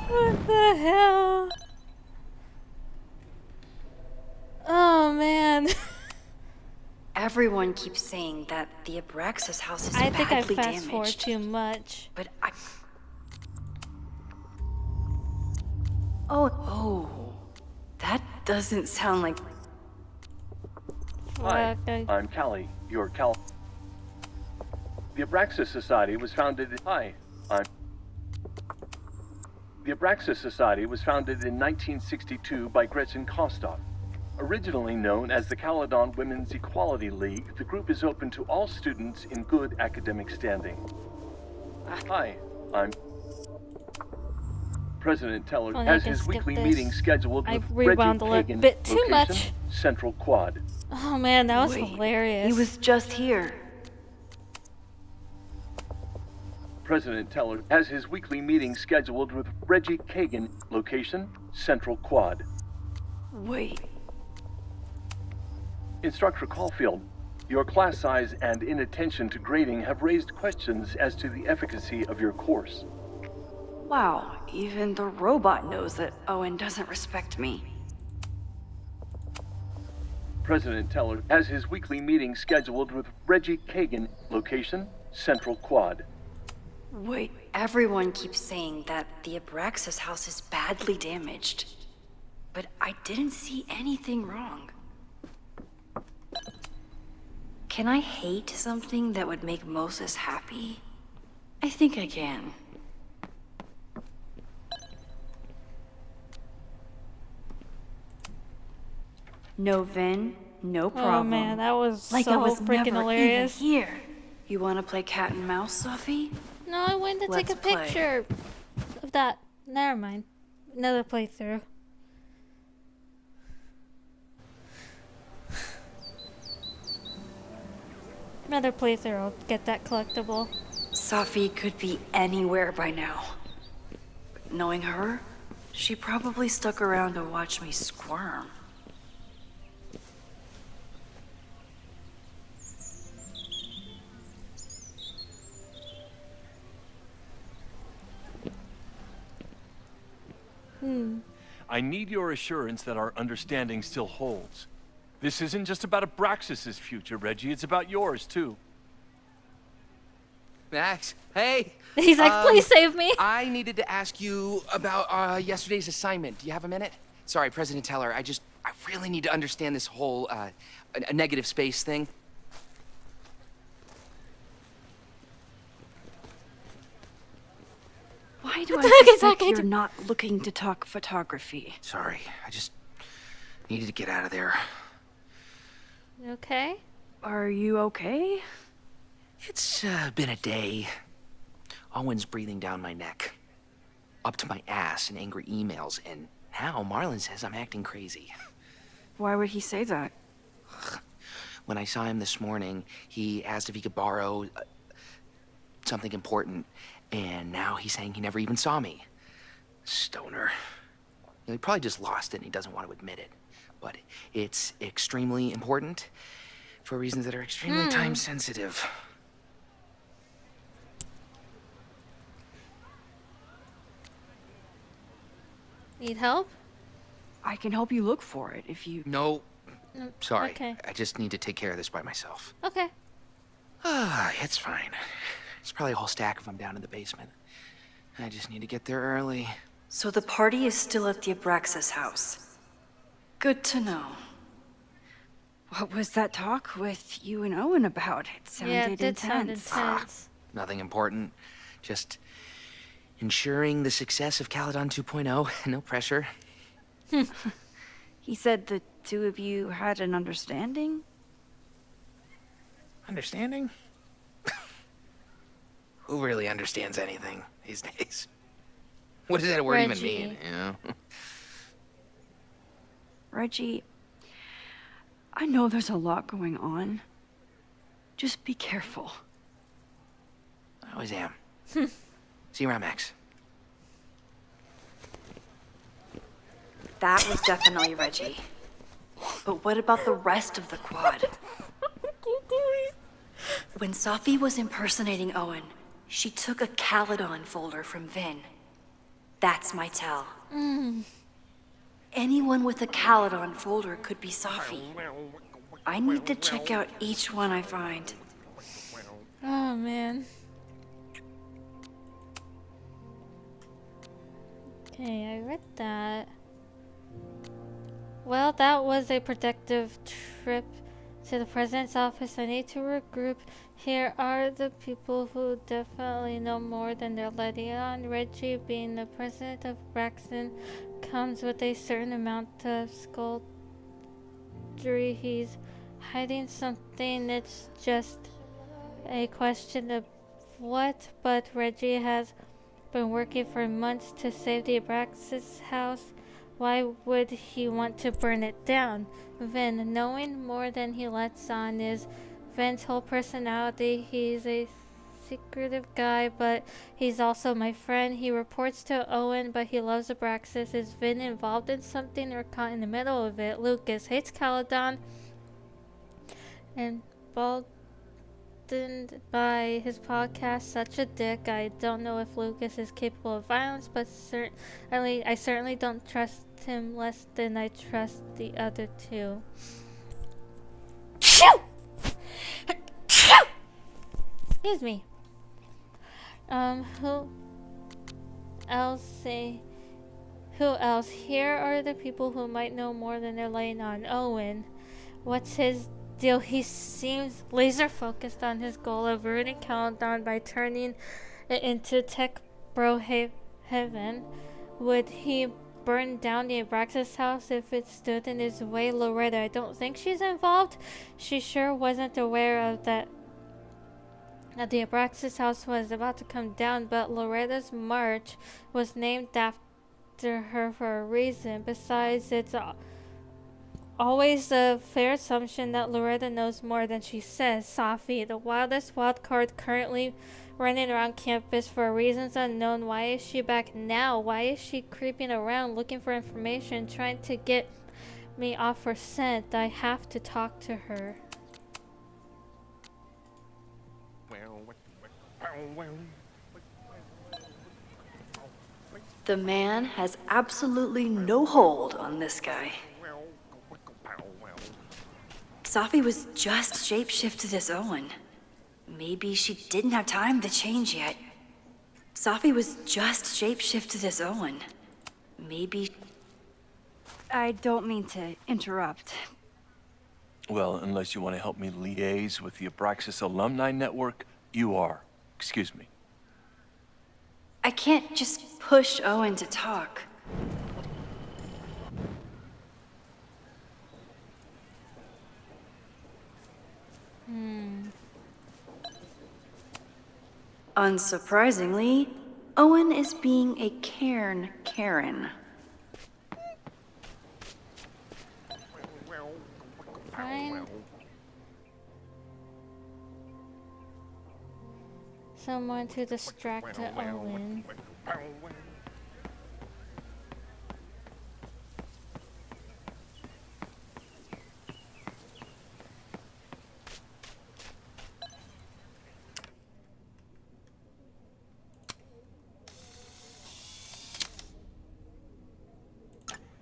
A: What the hell? Oh man.
S: Everyone keeps saying that the Abraxas house is
A: I think I
S: badly
A: fast
S: damaged.
A: forward too much.
S: But I... Oh, that doesn't sound like...
R: Hi, I'm Callie, your The Abraxas Society was founded... Hi, I'm... The Abraxas Society was founded in 1962 by Gretchen Kostov. Originally known as the Caledon Women's Equality League, the group is open to all students in good academic standing. Hi, I'm... President Teller has his weekly meeting scheduled with Reggie Kagan.
A: Bit too
R: Location,
A: much.
R: Central Quad.
A: Oh man, that was hilarious.
S: He was just here.
R: President Teller has his weekly meeting scheduled with Reggie Kagan. Location, Central Quad.
S: Wait.
R: Instructor Caulfield, your class size and inattention to grading have raised questions as to the efficacy of your course.
H: Wow, even the robot knows that Owen doesn't respect me.
R: President Teller has his weekly meeting scheduled with Reggie Kagan. Location, Central Quad.
S: Wait, everyone keeps saying that the Abraxas house is badly damaged. But I didn't see anything wrong. Can I hate something that would make Moses happy? I think I can. No Vin, no problem.
A: Oh man, that was
S: like
A: so
S: I was
A: freaking
S: never
A: hilarious.
S: Even here. You want to play cat and mouse, Sophie?
A: No, I went to take a
S: Let's play.
A: picture of that. Never mind. Another playthrough. Another playthrough, I'll get that collectible.
S: Sophie could be anywhere by now. But knowing her, she probably stuck around to watch me squirm.
Q: I need your assurance that our understanding still holds. This isn't just about Abraxas' future, Reggie. It's about yours, too.
T: Max, hey!
A: He's like, please save me!
T: I needed to ask you about yesterday's assignment. Do you have a minute? Sorry, President Teller, I really need to understand this whole, a negative space thing.
H: Why do I suspect you're not looking to talk photography?
T: Sorry, I just needed to get out of there.
A: You okay?
H: Are you okay?
T: It's been a day. Owen's breathing down my neck, up to my ass in angry emails, and now Marlon says I'm acting crazy.
H: Why would he say that?
T: When I saw him this morning, he asked if he could borrow something important, and now he's saying he never even saw me. Stoner. He probably just lost it and he doesn't want to admit it. But it's extremely important for reasons that are extremely time sensitive.
A: Need help?
H: I can help you look for it if you...
T: No. Sorry.
A: Okay.
T: I just need to take care of this by myself.
A: Okay.
T: It's fine. It's probably a whole stack if I'm down in the basement. I just need to get there early.
S: So the party is still at the Abraxas house. Good to know.
H: What was that talk with you and Owen about? It sounded
A: Yeah, it did sound
H: intense.
A: intense.
T: Nothing important. Just ensuring the success of Caledon 2.0. No pressure.
H: He said the two of you had an understanding?
T: Understanding? Who really understands anything these days? What does that word even mean? You know?
H: Reggie, I know there's a lot going on. Just be careful.
T: I always am. See you around, Max.
S: That was definitely Reggie. But what about the rest of the quad? When Sophie was impersonating Owen, she took a Caledon folder from Vin. That's my tell. Anyone with a Caledon folder could be Sophie. I need to check out each one I find.
A: Oh man. Okay, I read that. Well, that was a productive trip to the president's office. I need to regroup. Here are the people who definitely know more than they're letting on. Reggie, being the president of Braxton, comes with a certain amount of skullduggery. He's hiding something. It's just a question of what, but Reggie has been working for months to save the Abraxas house. Why would he want to burn it down? Vin, knowing more than he lets on, is Vin's whole personality. He's a secretive guy, but he's also my friend. He reports to Owen, but he loves Abraxas. Is Vin involved in something or caught in the middle of it? Lucas hates Caledon and Baldened by his podcast. Such a dick. I don't know if Lucas is capable of violence, but I certainly don't trust him less than I trust the other two. Excuse me. Who else? Here are the people who might know more than they're laying on. Owen. What's his deal? He seems laser focused on his goal of ruining Caledon by turning it into tech bro heaven. Would he burn down the Abraxas house if it stood in his way? Loretta, I don't think she's involved. She sure wasn't aware of that the Abraxas house was about to come down, but Loretta's march was named after her for a reason. Besides, it's always a fair assumption that Loretta knows more than she says. Safi, the wildest wild card currently running around campus for reasons unknown. Why is she back now? Why is she creeping around looking for information, trying to get me off her scent? I have to talk to her.
S: The man has absolutely no hold on this guy. Safi was just shapeshifted as Owen. Maybe she didn't have time to change yet. Safi was just shapeshifted as Owen. Maybe...
H: I don't mean to interrupt.
Q: Well, unless you want to help me liaise with the Abraxas Alumni Network, you are. Excuse me.
S: I can't just push Owen to talk. Unsurprisingly, Owen is being a Karen.
A: Find someone to distract Owen.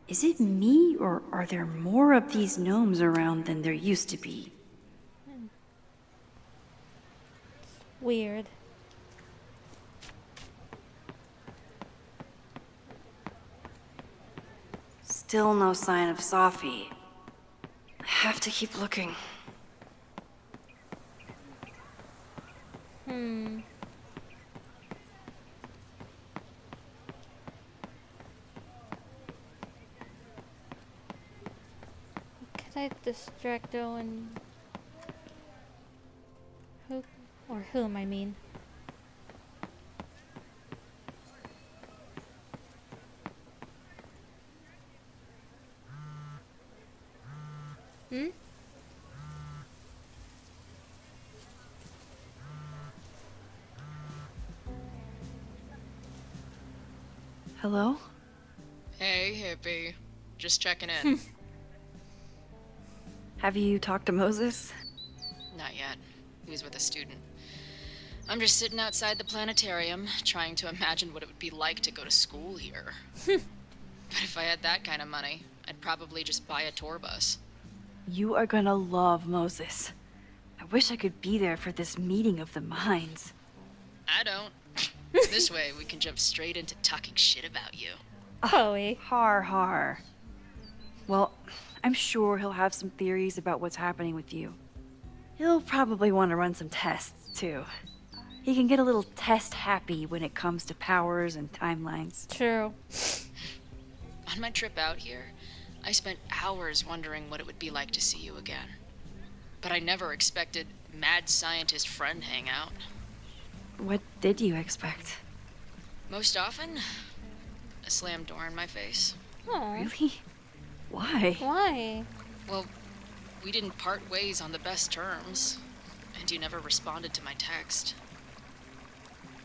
S: Is it me, or are there more of these gnomes around than there used to be?
A: Weird.
S: Still no sign of Safi. I have to keep looking.
A: Could I distract Owen? Whom I mean?
J: Hello?
G: Hey, hippie. Just checking in.
H: Have you talked to Moses?
G: Not yet. He was with a student. I'm just sitting outside the planetarium, trying to imagine what it would be like to go to school here. But if I had that kind of money, I'd probably just buy a tour bus.
H: You are gonna love Moses. I wish I could be there for this meeting of the minds.
G: I don't. This way, we can jump straight into talking shit about you.
A: Chloe.
H: Har. Well, I'm sure he'll have some theories about what's happening with you. He'll probably want to run some tests, too. He can get a little test-happy when it comes to powers and timelines.
A: True.
G: On my trip out here, I spent hours wondering what it would be like to see you again. But I never expected mad scientist friend hangout.
H: What did you expect?
G: Most often, a slammed door in my face.
H: Really? Why?
A: Why?
G: Well, we didn't part ways on the best terms, and you never responded to my text.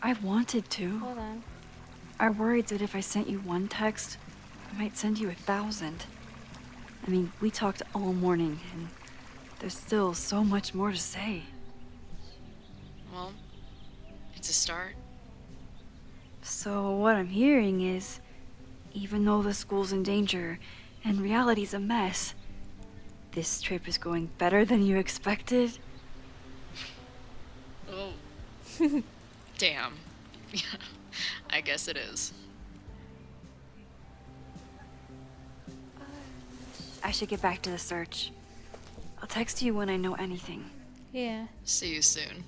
H: I wanted to.
A: Hold on.
H: I worried that if I sent you one text, I might send you 1,000. I mean, we talked all morning, and there's still so much more to say.
G: Well, it's a start.
H: So what I'm hearing is, even though the school's in danger and reality's a mess, this trip is going better than you expected?
G: Oh,
J: Damn. Yeah, I guess it is.
H: I should get back to the search. I'll text you when I know anything.
A: Yeah.
J: See you soon.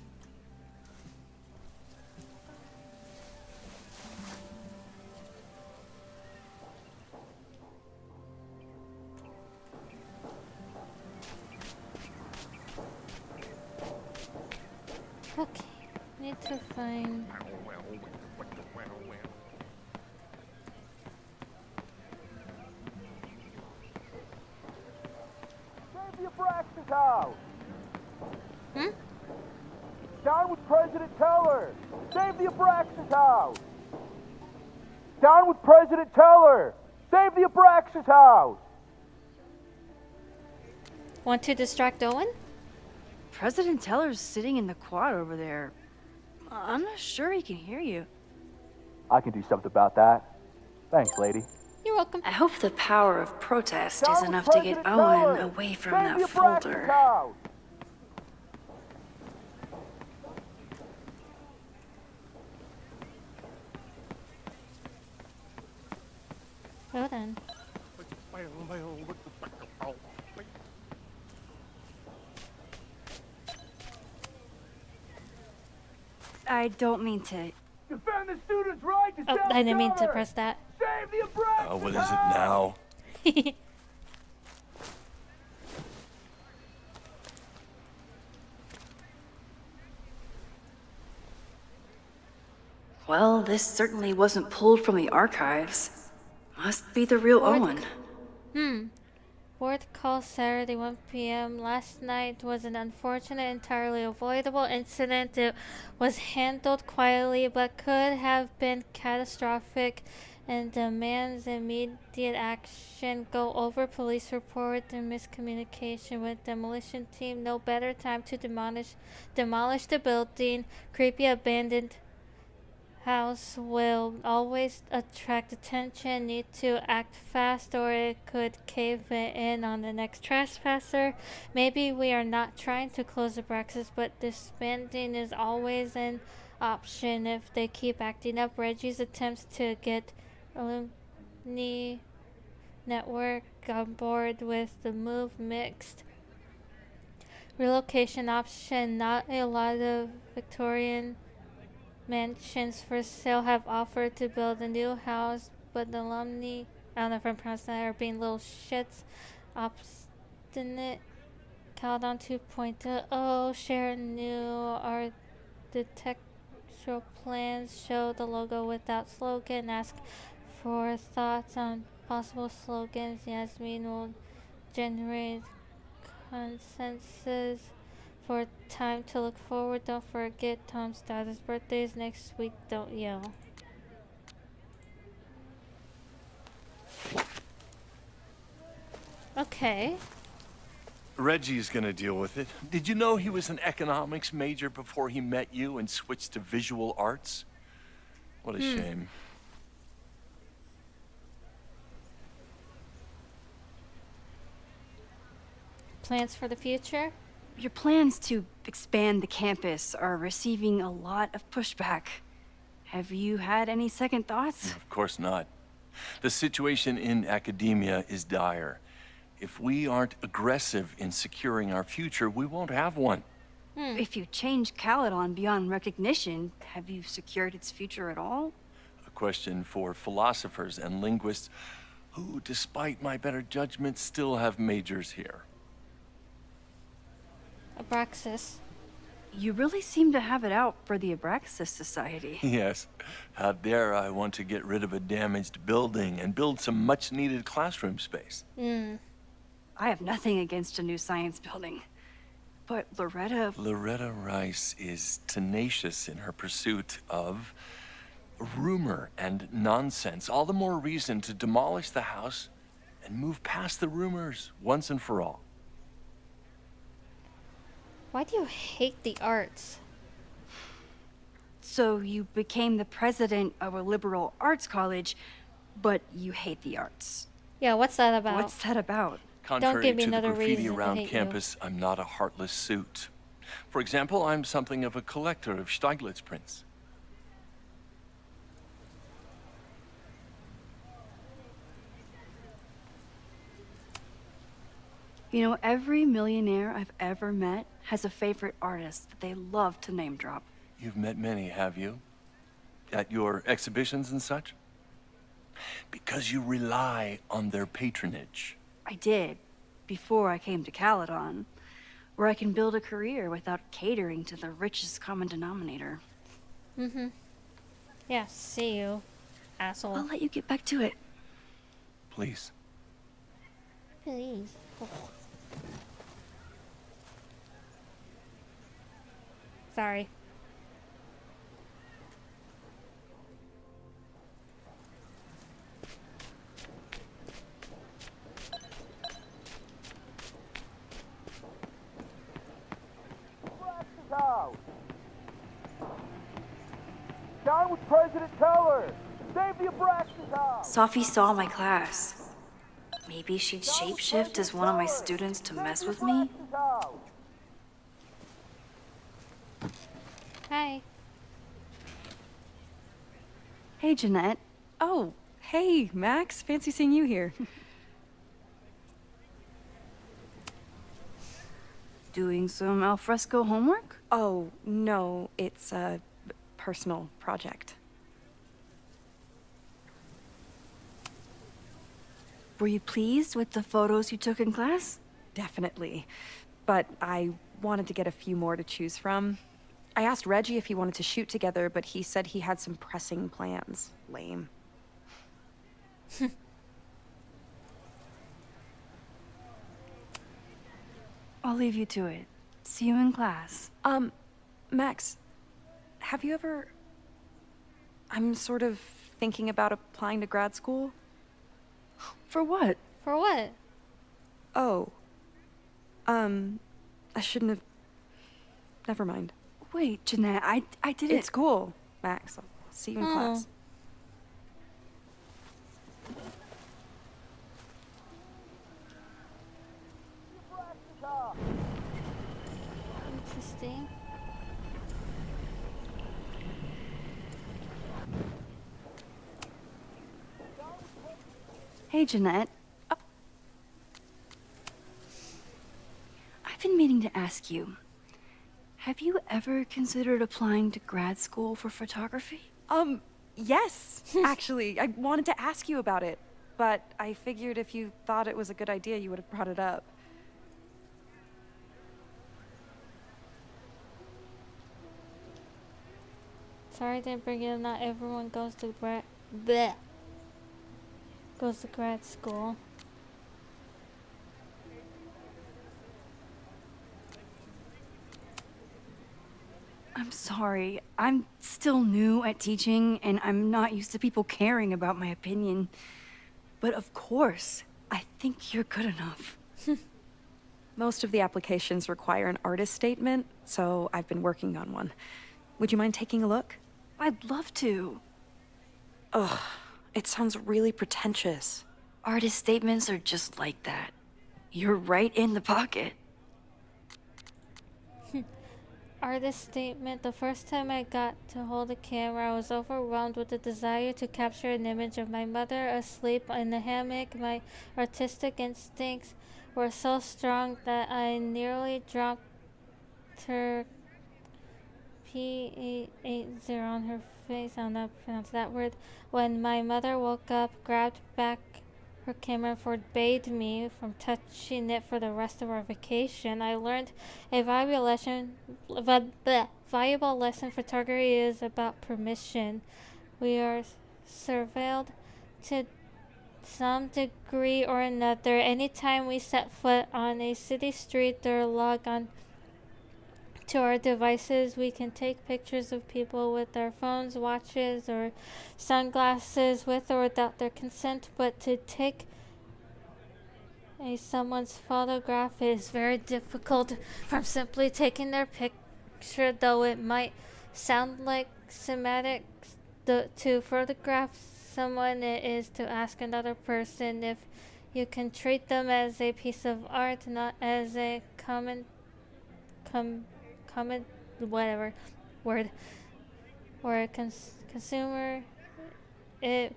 A: Okay. Need to find.
N: Save the Abraxas house!
A: Hmm?
N: Down with President Teller! Save the Abraxas house! Down with President Teller! Save the Abraxas house!
A: Want to distract Owen?
H: President Teller's sitting in the quad over there. I'm not sure he can hear you.
N: I can do something about that. Thanks, lady.
A: You're welcome.
S: I hope the power of protest is
N: Down with
S: enough to get
N: President
S: Owen
N: Teller!
S: away from
N: Save
S: that
N: the Abraxas
S: folder.
N: house!
A: Well then.
H: I don't mean to.
N: Defend the students' right to
A: Oh, I didn't mean to
N: self-govern!
A: press that.
N: Save the Abraxas
Q: What is it now?
S: Well, this certainly wasn't pulled from the archives. Must be the real Owen.
A: Fourth call Saturday 1 p.m. last night was an unfortunate, entirely avoidable incident. It was handled quietly but could have been catastrophic and demands immediate action. Go over police report and miscommunication with demolition team. No better time to demolish the building. Creepy abandoned house will always attract attention. Need to act fast or it could cave in on the next trespasser. Maybe we are not trying to close the Abraxas, but disbanding is always an option if they keep acting up. Reggie's attempts to get Alumni Network on board with the move mixed. Relocation option. Not a lot of Victorian mansions for sale have offered to build a new house, but the alumni, I don't know if I'm pronouncing that, are being little shits. Obstinate. Caledon 2.0 share new architectural plans. Show the logo without slogan. Ask for thoughts on possible slogans. Yasmin will generate consensus. For time to look forward, don't forget Tom's daughter's birthday is next week. Don't yell. Okay.
Q: Reggie's gonna deal with it. Did you know he was an economics major before he met you and switched to visual arts? What a shame.
A: Plans for the future?
H: Your plans to expand the campus are receiving a lot of pushback. Have you had any second thoughts?
Q: Of course not. The situation in academia is dire. If we aren't aggressive in securing our future, we won't have one.
H: If you change Caledon beyond recognition, have you secured its future at all?
Q: A question for philosophers and linguists who, despite my better judgment, still have majors here.
A: Abraxas.
H: You really seem to have it out for the Abraxas Society.
Q: Yes. How dare I want to get rid of a damaged building and build some much-needed classroom space.
H: I have nothing against a new science building. But Loretta
Q: Rice is tenacious in her pursuit of rumor and nonsense. All the more reason to demolish the house and move past the rumors once and for all.
A: Why do you hate the arts?
H: So you became the president of a liberal arts college, but you hate the arts.
A: Yeah, what's that about?
H: What's that about?
Q: Contrary
A: Don't give me
Q: to the
A: another
Q: graffiti
A: reason to
Q: around
A: hate
Q: campus, I'm not a heartless suit. For example, I'm something of a collector of Stieglitz prints.
H: You know, every millionaire I've ever met has a favorite artist that they love to name drop.
Q: You've met many, have you? At your exhibitions and such? Because you rely on their patronage.
H: I did, before I came to Caledon, where I can build a career without catering to the richest common denominator.
A: Mm-hmm. Yeah, see you, asshole.
H: I'll let you get back to it.
Q: Please.
A: Please. Oh. Sorry.
N: Down with President Teller! Save the Abraxas house!
S: Sophie saw my class. Maybe she'd shapeshift as one of my students to mess with me?
A: Hi.
U: Hey, Jeanette. Oh, hey, Max. Fancy seeing you here.
H: Doing some alfresco homework?
U: Oh, no, it's a personal project.
H: Were you pleased with the photos you took in class?
U: Definitely. But I wanted to get a few more to choose from. I asked Reggie if he wanted to shoot together, but he said he had some pressing plans. Lame.
H: I'll leave you to it. See you in class.
U: Max, have you ever... I'm sort of thinking about applying to grad school.
H: For what?
A: For what?
U: Oh. I shouldn't have... Never mind.
H: Wait, Jeanette, I didn't...
U: It's cool, Max. I'll see you in class.
A: Interesting.
H: Hey, Jeanette. I've been meaning to ask you. Have you ever considered applying to grad school for photography?
U: Yes, actually. I wanted to ask you about it, but I figured if you thought it was a good idea, you would have brought it up.
A: Sorry I didn't bring it up. Not everyone goes to grad school.
H: I'm sorry. I'm still new at teaching, and I'm not used to people caring about my opinion. But of course, I think you're good enough.
U: Most of the applications require an artist statement, so I've been working on one. Would you mind taking a look?
H: I'd love to.
U: Ugh, it sounds really pretentious.
H: Artist statements are just like that. You're right in the pocket.
A: Artist statement. The first time I got to hold a camera, I was overwhelmed with the desire to capture an image of my mother asleep in the hammock. My artistic instincts were so strong that I nearly dropped her P880 on her face. I don't know how to pronounce that word. When my mother woke up, grabbed back her camera and forbade me from touching it for the rest of our vacation. I learned a valuable lesson. Valuable lesson. Photography is about permission. We are surveilled to some degree or another. Anytime we set foot on a city street or log on to our devices, we can take pictures of people with our phones, watches, or sunglasses with or without their consent. But to take someone's photograph is very difficult from simply taking their picture, though it might sound like semantics. To photograph someone, it is to ask another person if you can treat them as a piece of art, not as a common, whatever word, or a consumer. It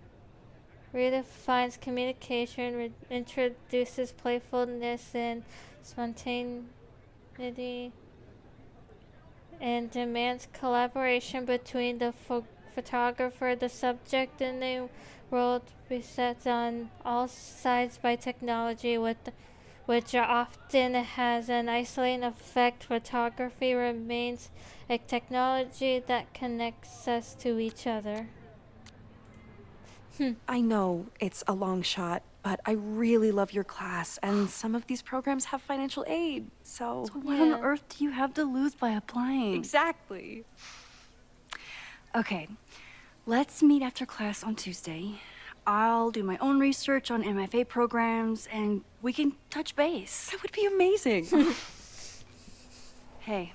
A: redefines communication, introduces playfulness and spontaneity, and demands collaboration between the photographer, the subject, and the world beset on all sides by technology, which often has an isolating effect. Photography remains a technology that connects us to each other.
U: I know it's a long shot, but I really love your class, and some of these programs have financial aid, so...
H: So what on earth do you have to lose by applying?
U: Exactly.
H: Okay, let's meet after class on Tuesday. I'll do my own research on MFA programs, and we can touch base.
U: That would be amazing.
H: Hey,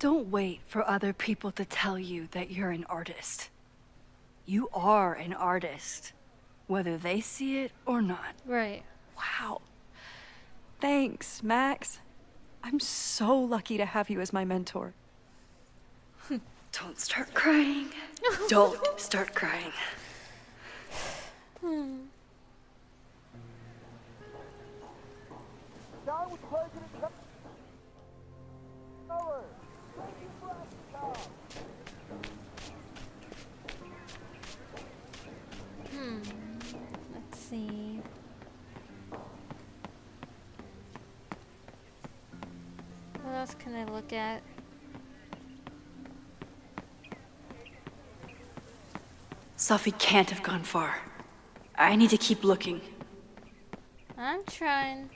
H: don't wait for other people to tell you that you're an artist. You are an artist, whether they see it or not.
A: Right.
U: Wow. Thanks, Max. I'm so lucky to have you as my mentor.
S: Don't start crying. Don't start crying.
N: Down with President Teller.
A: Let's see. What else can I look at?
S: Sophie can't have gone far. I need to keep looking.
A: I'm trying.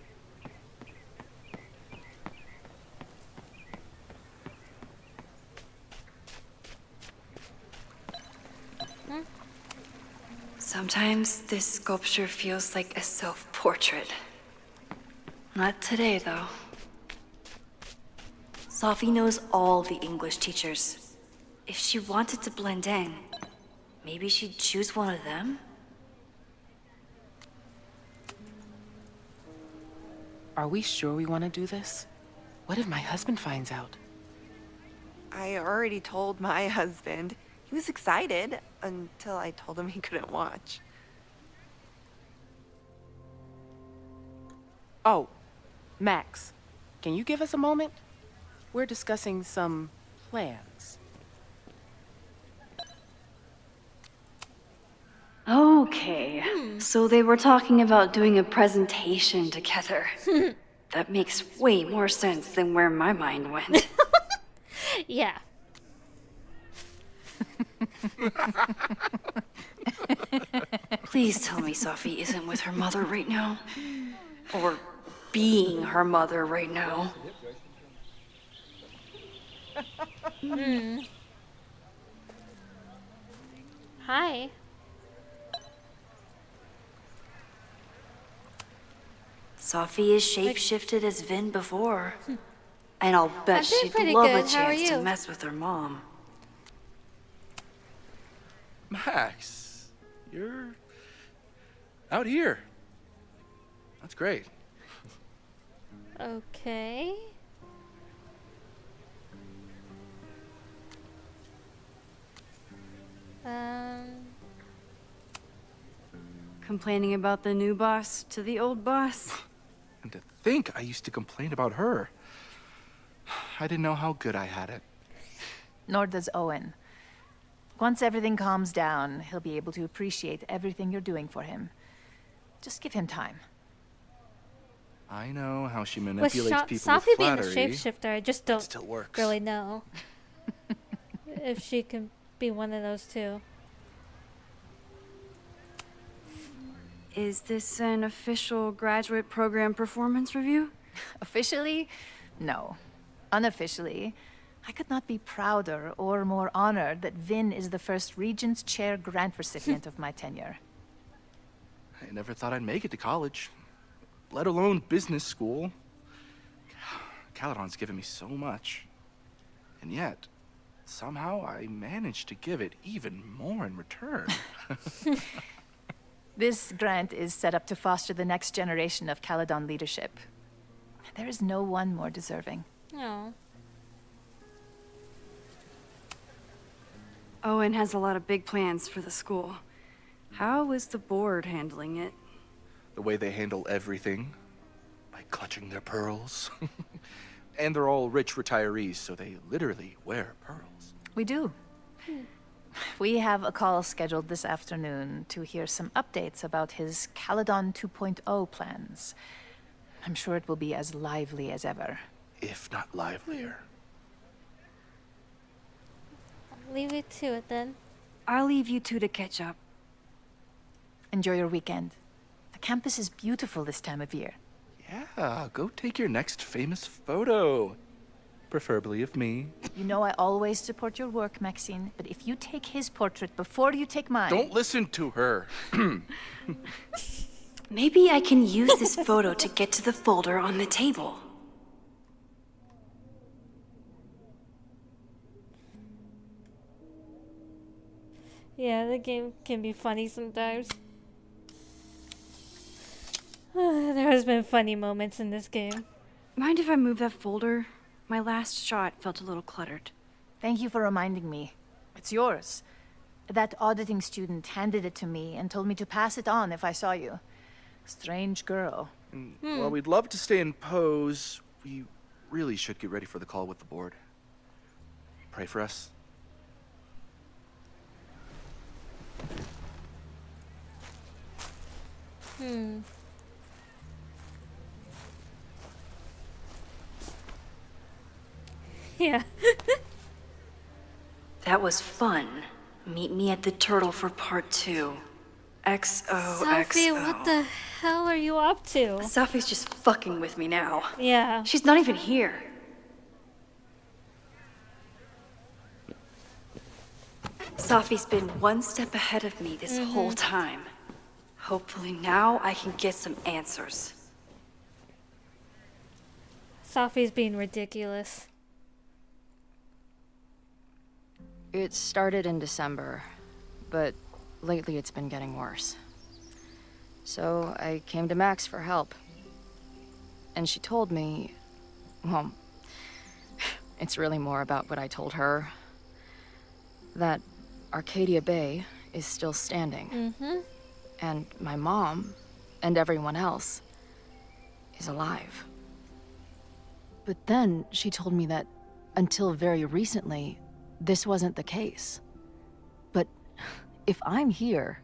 S: Sometimes this sculpture feels like a self-portrait. Not today, though. Sophie knows all the English teachers. If she wanted to blend in, maybe she'd choose one of them?
J: Are we sure we want to do this? What if my husband finds out?
U: I already told my husband. He was excited until I told him he couldn't watch.
J: Oh, Max, can you give us a moment? We're discussing some plans.
S: Okay, so they were talking about doing a presentation together. That makes way more sense than where my mind went.
A: Yeah.
S: Please tell me Sophie isn't with her mother right now. Or being her mother right now.
A: Hi.
S: Sophie is shapeshifted as Vin before. And I'll bet
A: I'm doing
S: she'd
A: pretty
S: love
A: good.
S: a
A: How are
S: chance to
A: you?
S: mess with her mom.
M: Max, you're out here. That's great.
A: Okay.
H: Complaining about the new boss to the old boss?
M: And to think I used to complain about her. I didn't know how good I had it.
D: Nor does Owen. Once everything calms down, he'll be able to appreciate everything you're doing for him. Just give him time.
M: I know how she
A: With
M: manipulates people
A: Sophie
M: with
A: being a
M: flattery.
A: shapeshifter, I just don't
M: still works.
A: really know if she can be one of those two.
H: Is this an official graduate program performance review?
D: Officially? No. Unofficially, I could not be prouder or more honored that Vin is the first Regents Chair grant recipient of my tenure.
M: I never thought I'd make it to college, let alone business school. Caledon's given me so much. And yet, somehow I managed to give it even more in return.
D: This grant is set up to foster the next generation of Caledon leadership. There is no one more deserving.
A: No.
H: Owen has a lot of big plans for the school. How is the board handling it?
M: The way they handle everything, by clutching their pearls. And they're all rich retirees, so they literally wear pearls.
D: We do. We have a call scheduled this afternoon to hear some updates about his Caledon 2.0 plans. I'm sure it will be as lively as ever.
M: If not livelier.
A: Leave it to it then.
H: I'll leave you two to catch up.
D: Enjoy your weekend. The campus is beautiful this time of year.
M: Yeah, go take your next famous photo. Preferably of me.
D: You know I always support your work, Maxine, but if you take his portrait before you take mine...
M: Don't listen to her.
S: Maybe I can use this photo to get to the folder on the table.
A: Yeah, the game can be funny sometimes. There has been funny moments in this game.
H: Mind if I move that folder? My last shot felt a little cluttered.
D: Thank you for reminding me. It's yours. That auditing student handed it to me and told me to pass it on if I saw you. Strange girl.
M: While we'd love to stay in pose, we really should get ready for the call with the board. Pray for us.
A: Yeah.
S: That was fun. Meet me at the Turtle for part 2. XOXO.
A: Sophie, what the hell are you up to?
S: Sophie's just fucking with me now.
A: Yeah.
S: She's not even here. Sophie's been one step ahead of me this whole time. Hopefully now I can get some answers.
A: Sophie's being ridiculous.
J: It started in December, but lately it's been getting worse. So I came to Max for help. And she told me, well, it's really more about what I told her, that Arcadia Bay is still standing. And my mom and everyone else is alive. But then she told me that until very recently, this wasn't the case. But if I'm here,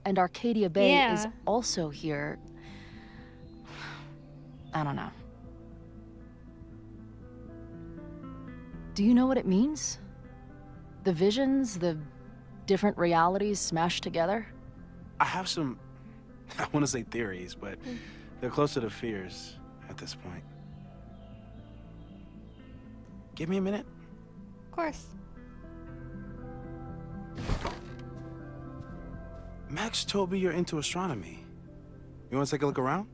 J: and Arcadia Bay is also here, I don't know. Do you know what it means? The visions, the different realities smashed together?
C: I have some, I want to say theories, but they're closer to fears at this point. Give me a minute.
A: Of course.
C: Max told me you're into astronomy. You want to take a look around?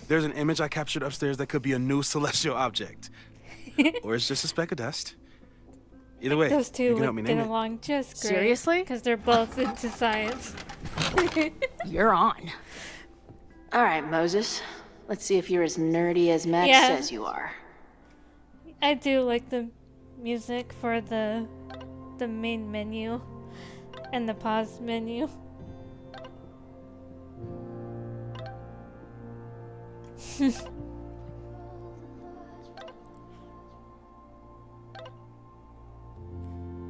C: There's an image I captured upstairs that could be a new celestial object. Or it's just a speck of dust. Either way,
A: Those two
C: you can help me
A: would
C: name
A: get
C: it.
A: along just great.
J: Seriously?
A: Because they're both into science.
J: You're on.
B: All right, Moses. Let's see if you're as nerdy as Max says you are.
A: I do like the music for the main menu and the pause menu.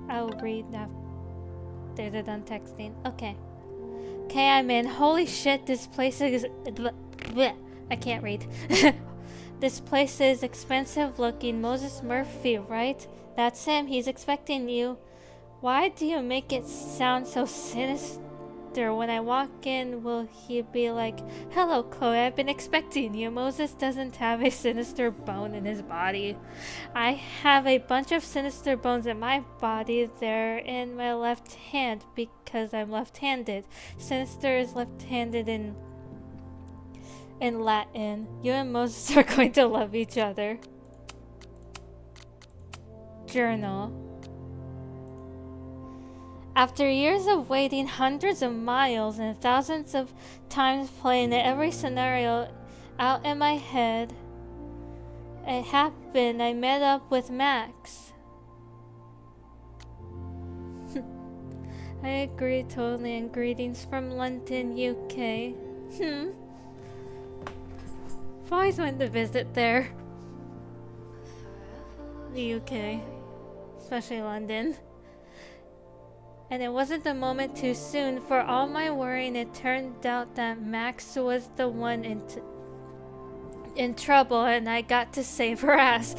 A: I'll read now. They're done texting. Okay. Okay, I'm in. Holy shit, this place is... bleh. I can't read. This place is expensive looking. Moses Murphy, right? That's him. He's expecting you. Why do you make it sound so sinister? When I walk in, will he be like, "Hello, Chloe, I've been expecting you." Moses doesn't have a sinister bone in his body. I have a bunch of sinister bones in my body. They're in my left hand because I'm left-handed. Sinister is left-handed in Latin. You and Moses are going to love each other. Journal. After years of waiting, hundreds of miles and thousands of times playing every scenario out in my head, it happened. I met up with Max. I agree totally, and greetings from London, UK. I've always wanted to visit there. The UK. Especially London. And it wasn't a moment too soon. For all my worrying, it turned out that Max was the one in trouble, and I got to save her ass.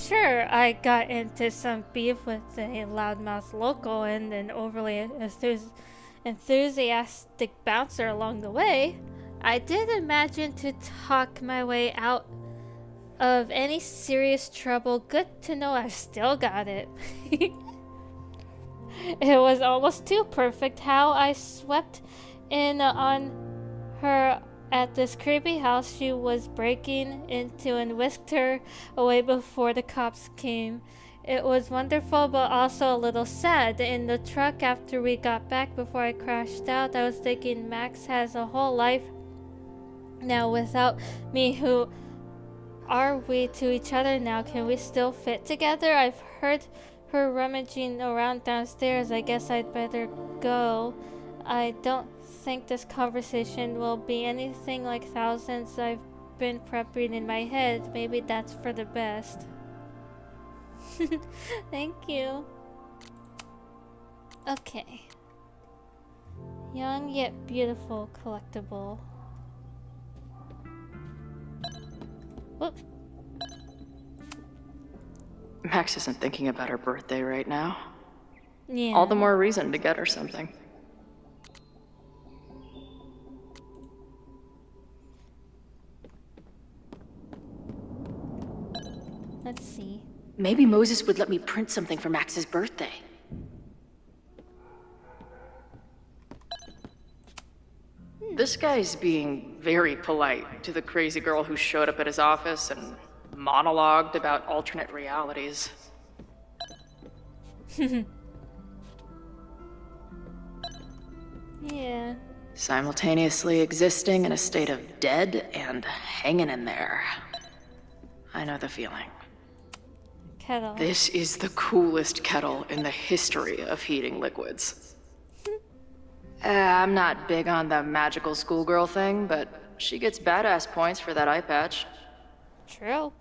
A: Sure, I got into some beef with a loudmouth local and an overly enthusiastic bouncer along the way. I did imagine to talk my way out of any serious trouble. Good to know I've still got it. It was almost too perfect how I swept in on her at this creepy house she was breaking into and whisked her away before the cops came. It was wonderful, but also a little sad. In the truck after we got back, before I crashed out, I was thinking Max has a whole life now without me. Who are we to each other now? Can we still fit together? I've heard her rummaging around downstairs. I guess I'd better go. I don't think this conversation will be anything like thousands I've been prepping in my head. Maybe that's for the best. Thank you. Okay. Young yet beautiful collectible. Whoop.
B: Max isn't thinking about her birthday right now.
A: Yeah.
B: All the more reason to get her something.
A: Let's see.
B: Maybe Moses would let me print something for Max's birthday. This guy's being very polite to the crazy girl who showed up at his office and monologued about alternate realities.
A: Yeah.
B: Simultaneously existing in a state of dead and hanging in there. I know the feeling.
A: Kettle.
B: This is the coolest kettle in the history of heating liquids. I'm not big on the magical schoolgirl thing, but she gets badass points for that eye patch.
A: True.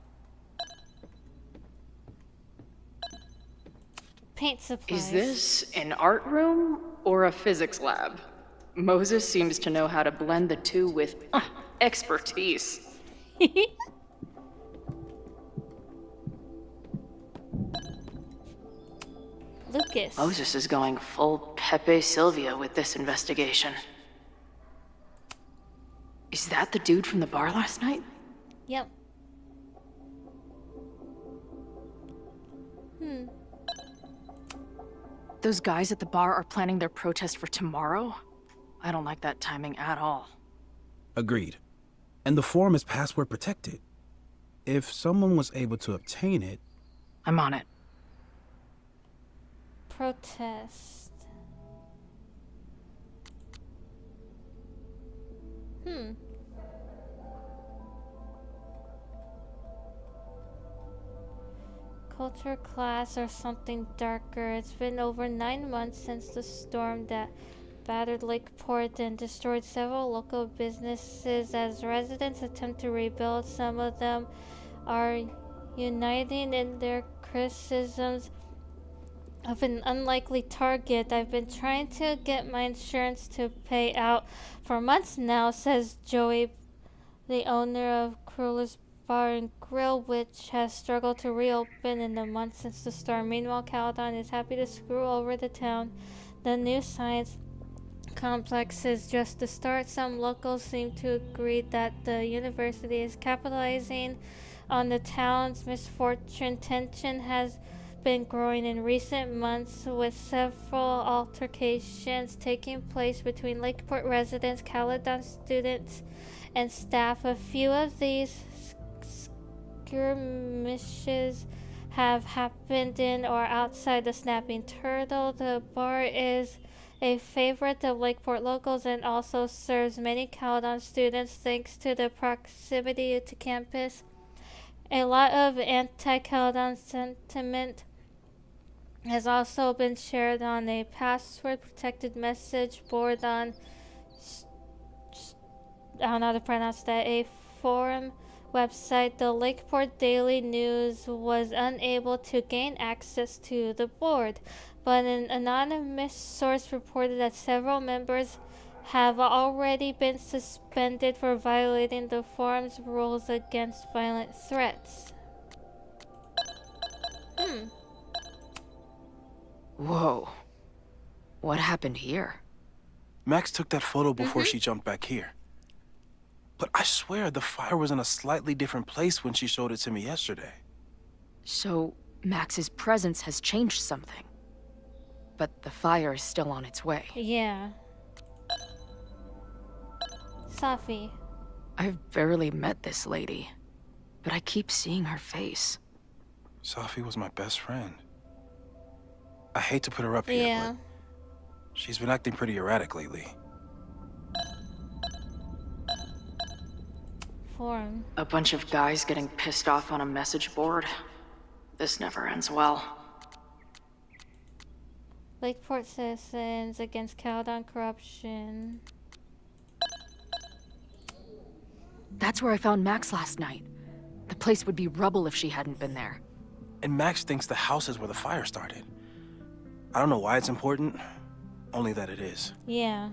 A: Paint supplies.
B: Is this an art room or a physics lab? Moses seems to know how to blend the two with expertise.
A: Lucas.
B: Moses is going full Pepe Silvia with this investigation. Is that the dude from the bar last night?
A: Yep.
J: Those guys at the bar are planning their protest for tomorrow? I don't like that timing at all.
C: Agreed. And the form is password protected. If someone was able to obtain it...
J: I'm on it.
A: Protest. Culture class or something darker. It's been over 9 months since the storm that battered Lakeport and destroyed several local businesses. As residents attempt to rebuild, some of them are uniting in their criticisms of an unlikely target. I've been trying to get my insurance to pay out for months now, says Joey, the owner of Cruel's Bar and Grill, which has struggled to reopen in the months since the storm. Meanwhile, Caledon is happy to screw over the town. The new science complex is just the start. Some locals seem to agree that the university is capitalizing on the town's misfortune. Tension has been growing in recent months, with several altercations taking place between Lakeport residents, Caledon students, and staff. A few of these skirmishes have happened in or outside the Snapping Turtle. The bar is a favorite of Lakeport locals and also serves many Caledon students thanks to the proximity to campus. A lot of anti-Caledon sentiment has also been shared on a password-protected message board on, I don't know how to pronounce that, a forum website. The Lakeport Daily News was unable to gain access to the board, but an anonymous source reported that several members have already been suspended for violating the forum's rules against violent threats.
J: Whoa. What happened here?
C: Max took that photo before she jumped back here. But I swear the fire was in a slightly different place when she showed it to me yesterday.
J: So, Max's presence has changed something. But the fire is still on its way.
A: Yeah. Safi.
J: I've barely met this lady, but I keep seeing her face.
C: Safi was my best friend. I hate to put her up here, but she's been acting pretty erratic lately.
A: Forum.
B: A bunch of guys getting pissed off on a message board. This never ends well.
A: Lakeport citizens against Caledon corruption.
J: That's where I found Max last night. The place would be rubble if she hadn't been there.
C: And Max thinks the house is where the fire started. I don't know why it's important, only that it is.
A: Yeah.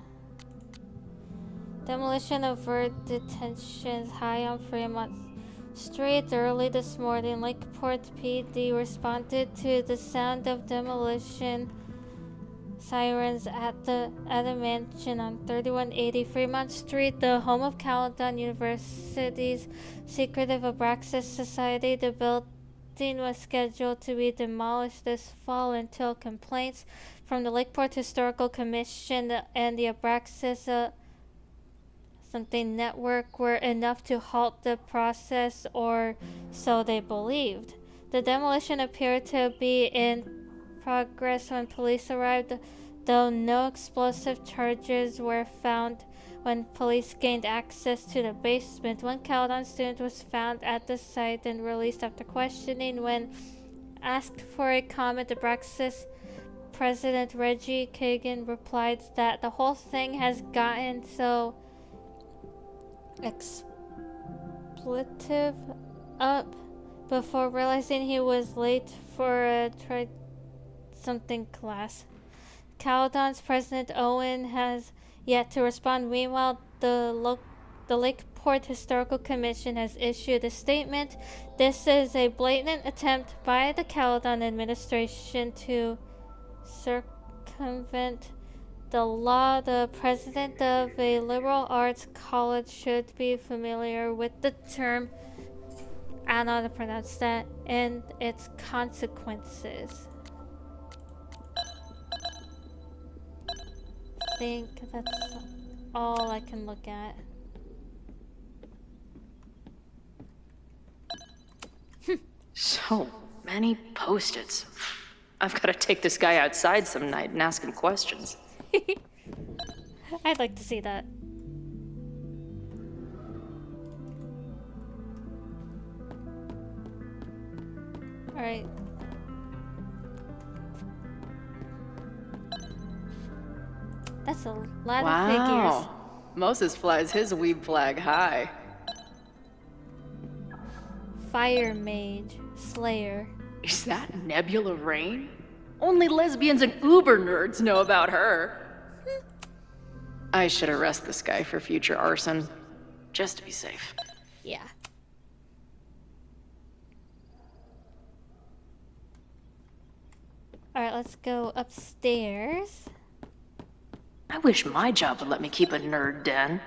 A: Demolition of detentions high on Fremont Street early this morning. Lakeport PD responded to the sound of demolition sirens at a mansion on 3180 Fremont Street, the home of Caledon University's secretive Abraxas Society. The building was scheduled to be demolished this fall until complaints from the Lakeport Historical Commission and the Abraxas something network were enough to halt the process, or so they believed. The demolition appeared to be in progress when police arrived, though no explosive charges were found. When police gained access to the basement, one Caledon student was found at the site and released after questioning. When asked for a comment, the Abraxas president Reggie Kagan replied that the whole thing has gotten so expletive up before realizing he was late for a something class. Caledon's President Owen has yet to respond. Meanwhile, the Lakeport Historical Commission has issued a statement. This is a blatant attempt by the Caledon administration to circumvent the law. The president of a liberal arts college should be familiar with the term, I don't know how to pronounce that, and its consequences. I think that's all I can look at.
B: So many post-its. I've got to take this guy outside some night and ask him questions.
A: I'd like to see that. Alright. That's a lot of figures.
B: Moses flies his weeb flag high.
A: Fire Mage. Slayer.
B: Is that Nebula Rain? Only lesbians and uber nerds know about her. I should arrest this guy for future arson, just to be safe.
A: Yeah. Alright, let's go upstairs.
B: I wish my job would let me keep a nerd den.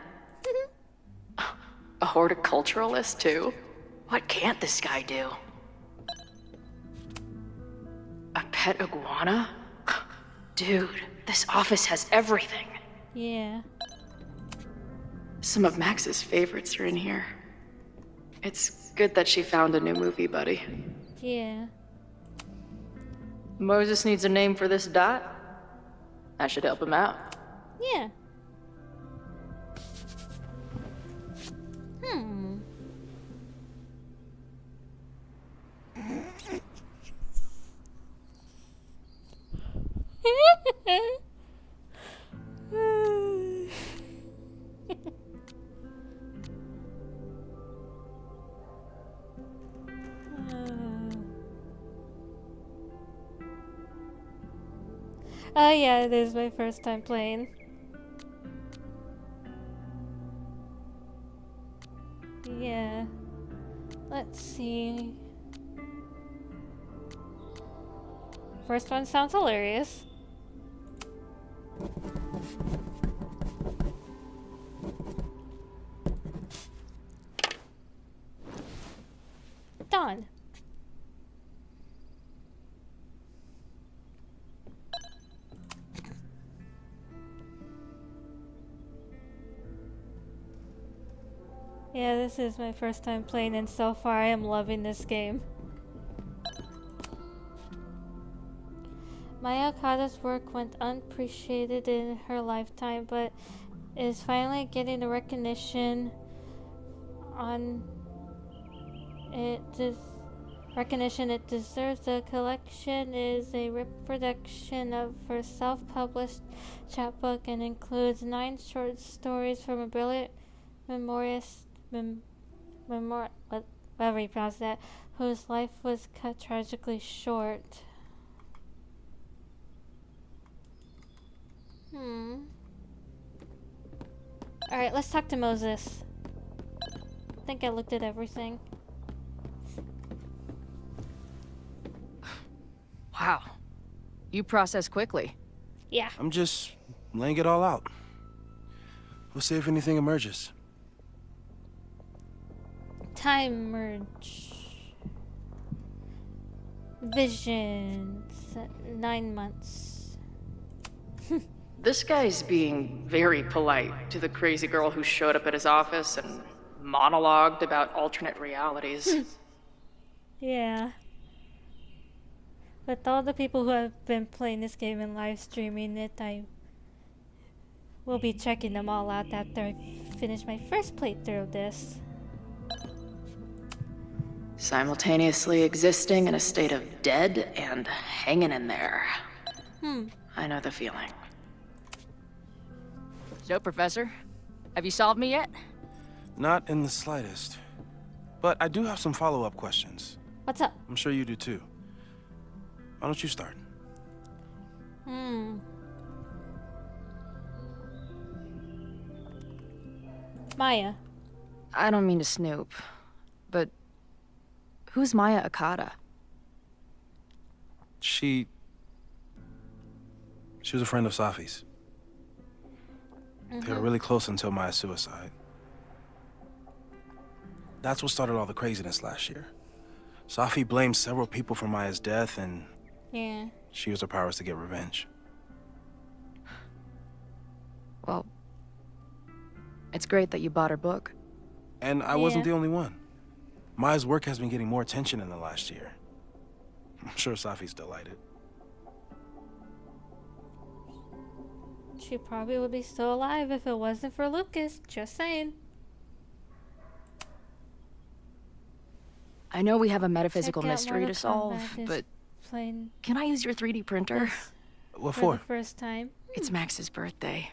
B: A horticulturalist, too? What can't this guy do? A pet iguana? Dude, this office has everything.
A: Yeah.
B: Some of Max's favorites are in here. It's good that she found a new movie buddy.
A: Yeah.
B: Moses needs a name for this dot. I should help him out.
A: Yeah. Oh yeah, it is my first time playing. Yeah. Let's see. First one sounds hilarious. Done. Yeah, this is my first time playing, and so far I am loving this game. Maya Okada's work went unappreciated in her lifetime, but is finally getting the recognition it deserves. The collection is a reproduction of her self-published chapbook and includes 9 short stories from a brilliant whatever you pronounce that, whose life was cut tragically short. Alright, let's talk to Moses. I think I looked at everything.
J: Wow. You process quickly.
A: Yeah.
C: I'm just laying it all out. We'll see if anything emerges.
A: Time merge. Visions. 9 months.
B: This guy's being very polite to the crazy girl who showed up at his office and monologued about alternate realities.
A: Yeah. With all the people who have been playing this game and live streaming it, I will be checking them all out after I finish my first playthrough of this.
B: Simultaneously existing in a state of dead and hanging in there. I know the feeling.
J: So, Professor, have you solved me yet?
C: Not in the slightest. But I do have some follow-up questions.
A: What's up?
C: I'm sure you do too. Why don't you start?
A: Maya.
J: I don't mean to snoop, but who's Maya Okada?
C: She was a friend of Safi's. They were really close until Maya's suicide. That's what started all the craziness last year. Safi blamed several people for Maya's death, and
A: yeah,
C: she used her powers to get revenge.
J: Well, it's great that you bought her book.
C: And I wasn't the only one. Maya's work has been getting more attention in the last year. I'm sure Safi's delighted.
A: She probably would be still alive if it wasn't for Lucas. Just saying.
J: I know we have a metaphysical
A: Check out
J: mystery to
A: Mortal
J: solve,
A: Kombat is
J: but
A: playing
J: can I use your 3D printer?
C: What
A: for
C: for?
A: the first time.
J: It's Max's birthday.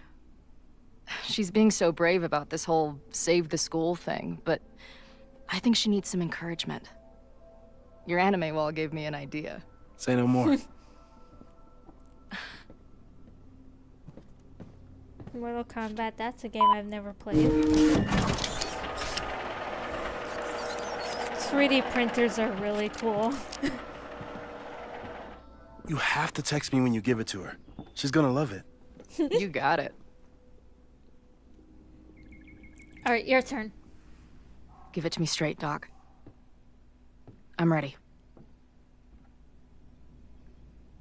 J: She's being so brave about this whole save the school thing, but I think she needs some encouragement. Your anime wall gave me an idea.
C: Say no more.
A: Mortal Kombat, that's a game I've never played. 3D printers are really cool.
C: You have to text me when you give it to her. She's gonna love it.
J: You got it.
A: Alright, your turn.
J: Give it to me straight, Doc. I'm ready.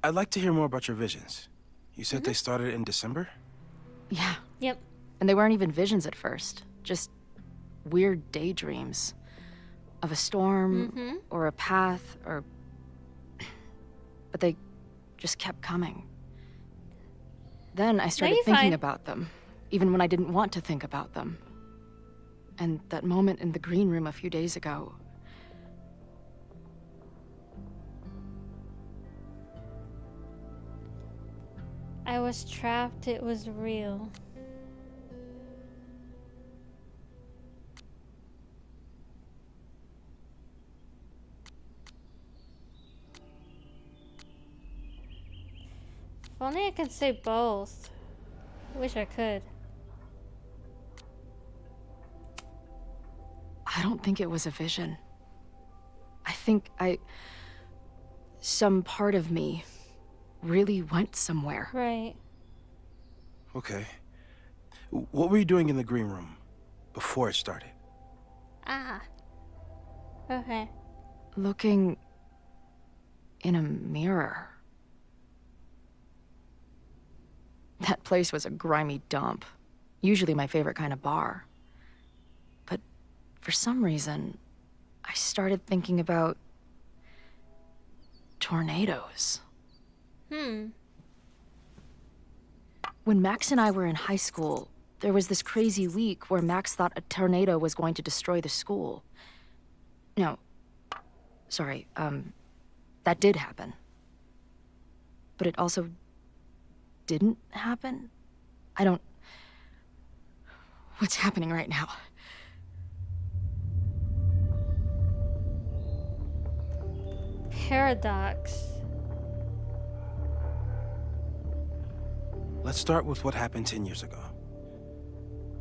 C: I'd like to hear more about your visions. You said they started in December?
J: Yeah.
A: Yep.
J: And they weren't even visions at first. Just weird daydreams. Of a storm, or a path, or... But they just kept coming. Then I started thinking about them, even when I didn't want to think about them. And that moment in the green room a few days ago...
A: I was trapped, it was real. If only I could say both. Wish I could.
J: I don't think it was a vision. I think some part of me really went somewhere.
A: Right.
C: Okay. What were you doing in the green room before it started?
A: Ah. Okay.
J: Looking in a mirror. That place was a grimy dump. Usually my favorite kind of bar. But for some reason, I started thinking about tornadoes. When Max and I were in high school, there was this crazy week where Max thought a tornado was going to destroy the school. No, sorry, that did happen. But it also didn't happen? What's happening right now?
A: Paradox.
C: Let's start with what happened 10 years ago.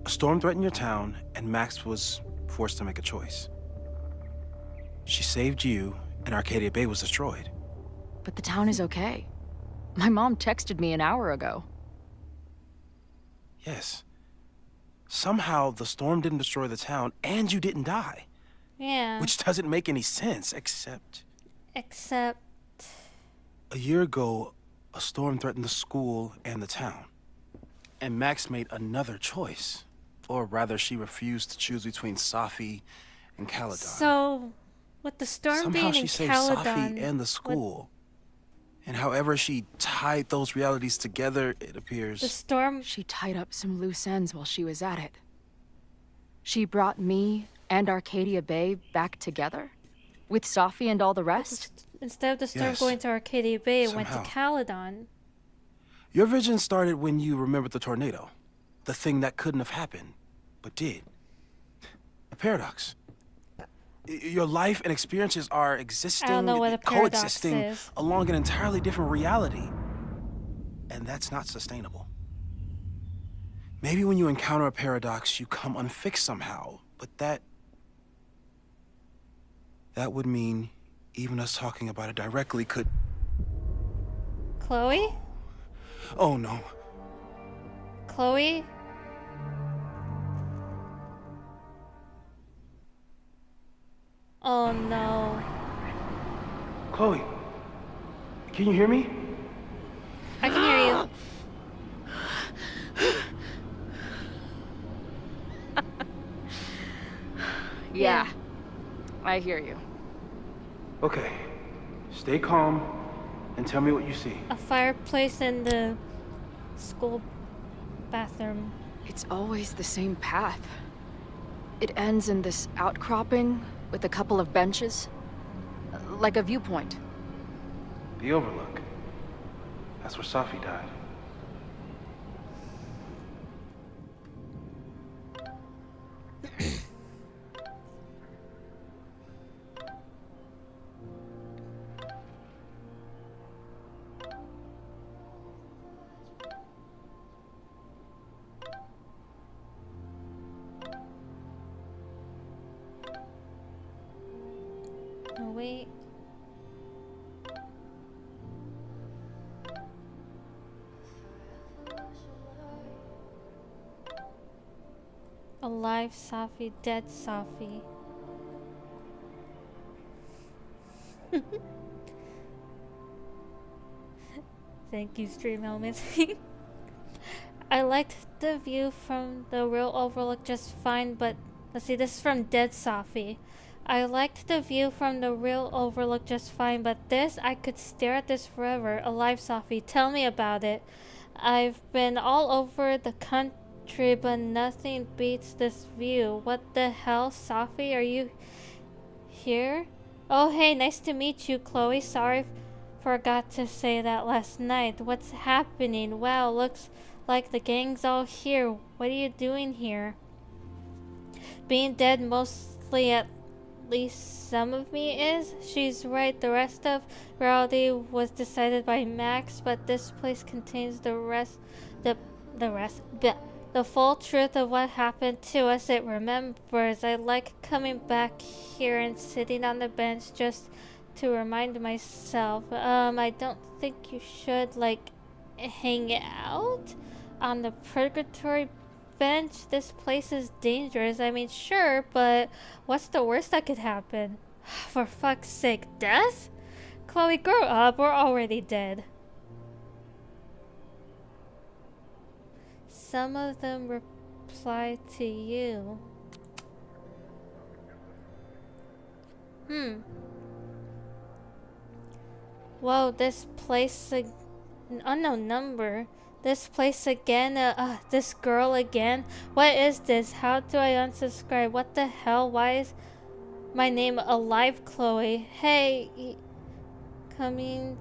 C: A storm threatened your town, and Max was forced to make a choice. She saved you, and Arcadia Bay was destroyed.
J: But the town is okay. My mom texted me an hour ago.
C: Yes. Somehow, the storm didn't destroy the town, and you didn't die.
A: Yeah.
C: Which doesn't make any sense, except... A year ago, a storm threatened the school and the town. And Max made another choice. Or rather, she refused to choose between Safi and Caledon.
A: So, with the storm
C: Somehow
A: being
C: she
A: in
C: saved
A: Caledon...
C: Safi and the school. And however she tied those realities together, it appears...
A: The storm...
J: She tied up some loose ends while she was at it. She brought me and Arcadia Bay back together? With Safi and all the rest?
A: Instead of the storm
C: Yes.
A: going to Arcadia Bay, it went to
C: Somehow.
A: Caledon.
C: Your vision started when you remembered the tornado. The thing that couldn't have happened, but did. A paradox. Your life and experiences are existing,
A: I don't know what a paradox
C: coexisting
A: is.
C: along an entirely different reality. And that's not sustainable. Maybe when you encounter a paradox, you come unfixed somehow, but that would mean even us talking about it directly could...
A: Chloe?
C: Oh no.
A: Chloe? Oh no.
C: Chloe, can you hear me?
A: I can hear you.
J: Yeah, I hear you.
C: Okay, stay calm and tell me what you see.
A: A fireplace in the school bathroom.
J: It's always the same path. It ends in this outcropping with a couple of benches. Like a viewpoint.
C: The Overlook. That's where Safi died.
A: Oh, wait. Alive Safi, dead Safi. Thank you, Stream Elements. I liked the view from the real overlook just fine, but let's see, this is from Dead Safi. I liked the view from the real overlook just fine, but this, I could stare at this forever. Alive Safi, tell me about it. I've been all over the country, but nothing beats this view. What the hell, Safi? Are you here? Oh, hey, nice to meet you, Chloe. Sorry forgot to say that last night. What's happening? Wow, looks like the gang's all here. What are you doing here? Being dead, mostly, at least some of me is. She's right. The rest of reality was decided by Max, but this place contains the full truth of what happened to us. It remembers. I like coming back here and sitting on the bench just to remind myself. I don't think you should, like, hang out on the purgatory bench. This place is dangerous. I mean, sure, but what's the worst that could happen? For fuck's sake, death? Chloe, grow up. We're already dead. Some of them reply to you. Whoa, this place, an unknown number. This place again, this girl again. What is this? How do I unsubscribe? What the hell? Why is my name Alive Chloe? Hey, coming,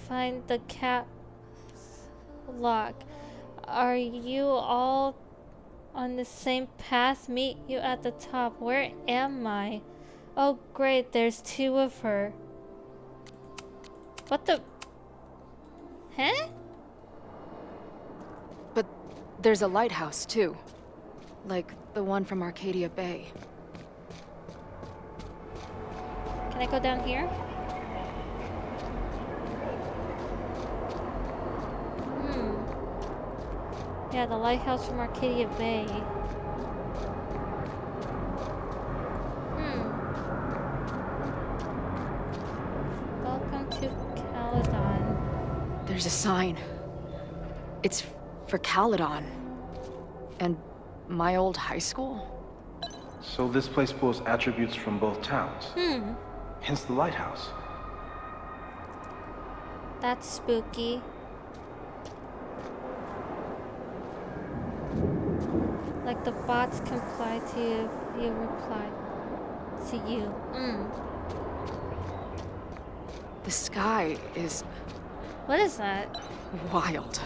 A: find the caps lock. Are you all on the same path? Meet you at the top. Where am I? Oh great, there's two of her. What the? Huh?
J: But there's a lighthouse, too. Like the one from Arcadia Bay.
A: Can I go down here? Yeah, the lighthouse from Arcadia Bay. Welcome to Caledon.
J: There's a sign. It's for Caledon. And my old high school?
C: So this place pulls attributes from both towns. Hence the lighthouse.
A: That's spooky. Like the bots comply to you if you reply to you.
J: The sky is...
A: What is that?
J: Wild.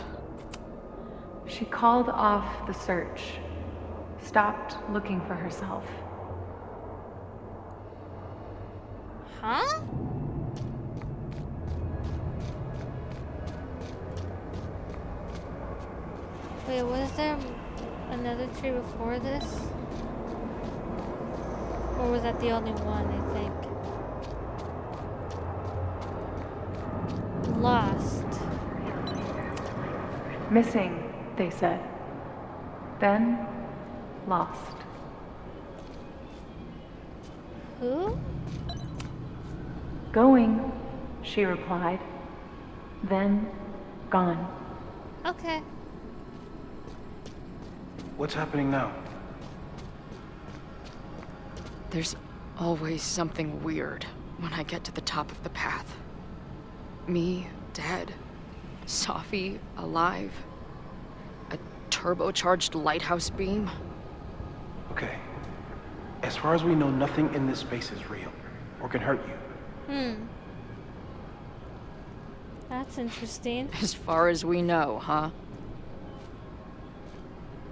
P: She called off the search, stopped looking for herself.
A: Huh? Wait, was there another tree before this? Or was that the only one, I think? Lost.
P: Missing, they said. Then, lost.
A: Who?
P: Going, she replied. Then, gone.
A: Okay.
C: What's happening now?
J: There's always something weird when I get to the top of the path. Me, dead. Safi, alive. A turbocharged lighthouse beam.
C: Okay. As far as we know, nothing in this space is real or can hurt you.
A: That's interesting.
J: As far as we know, huh?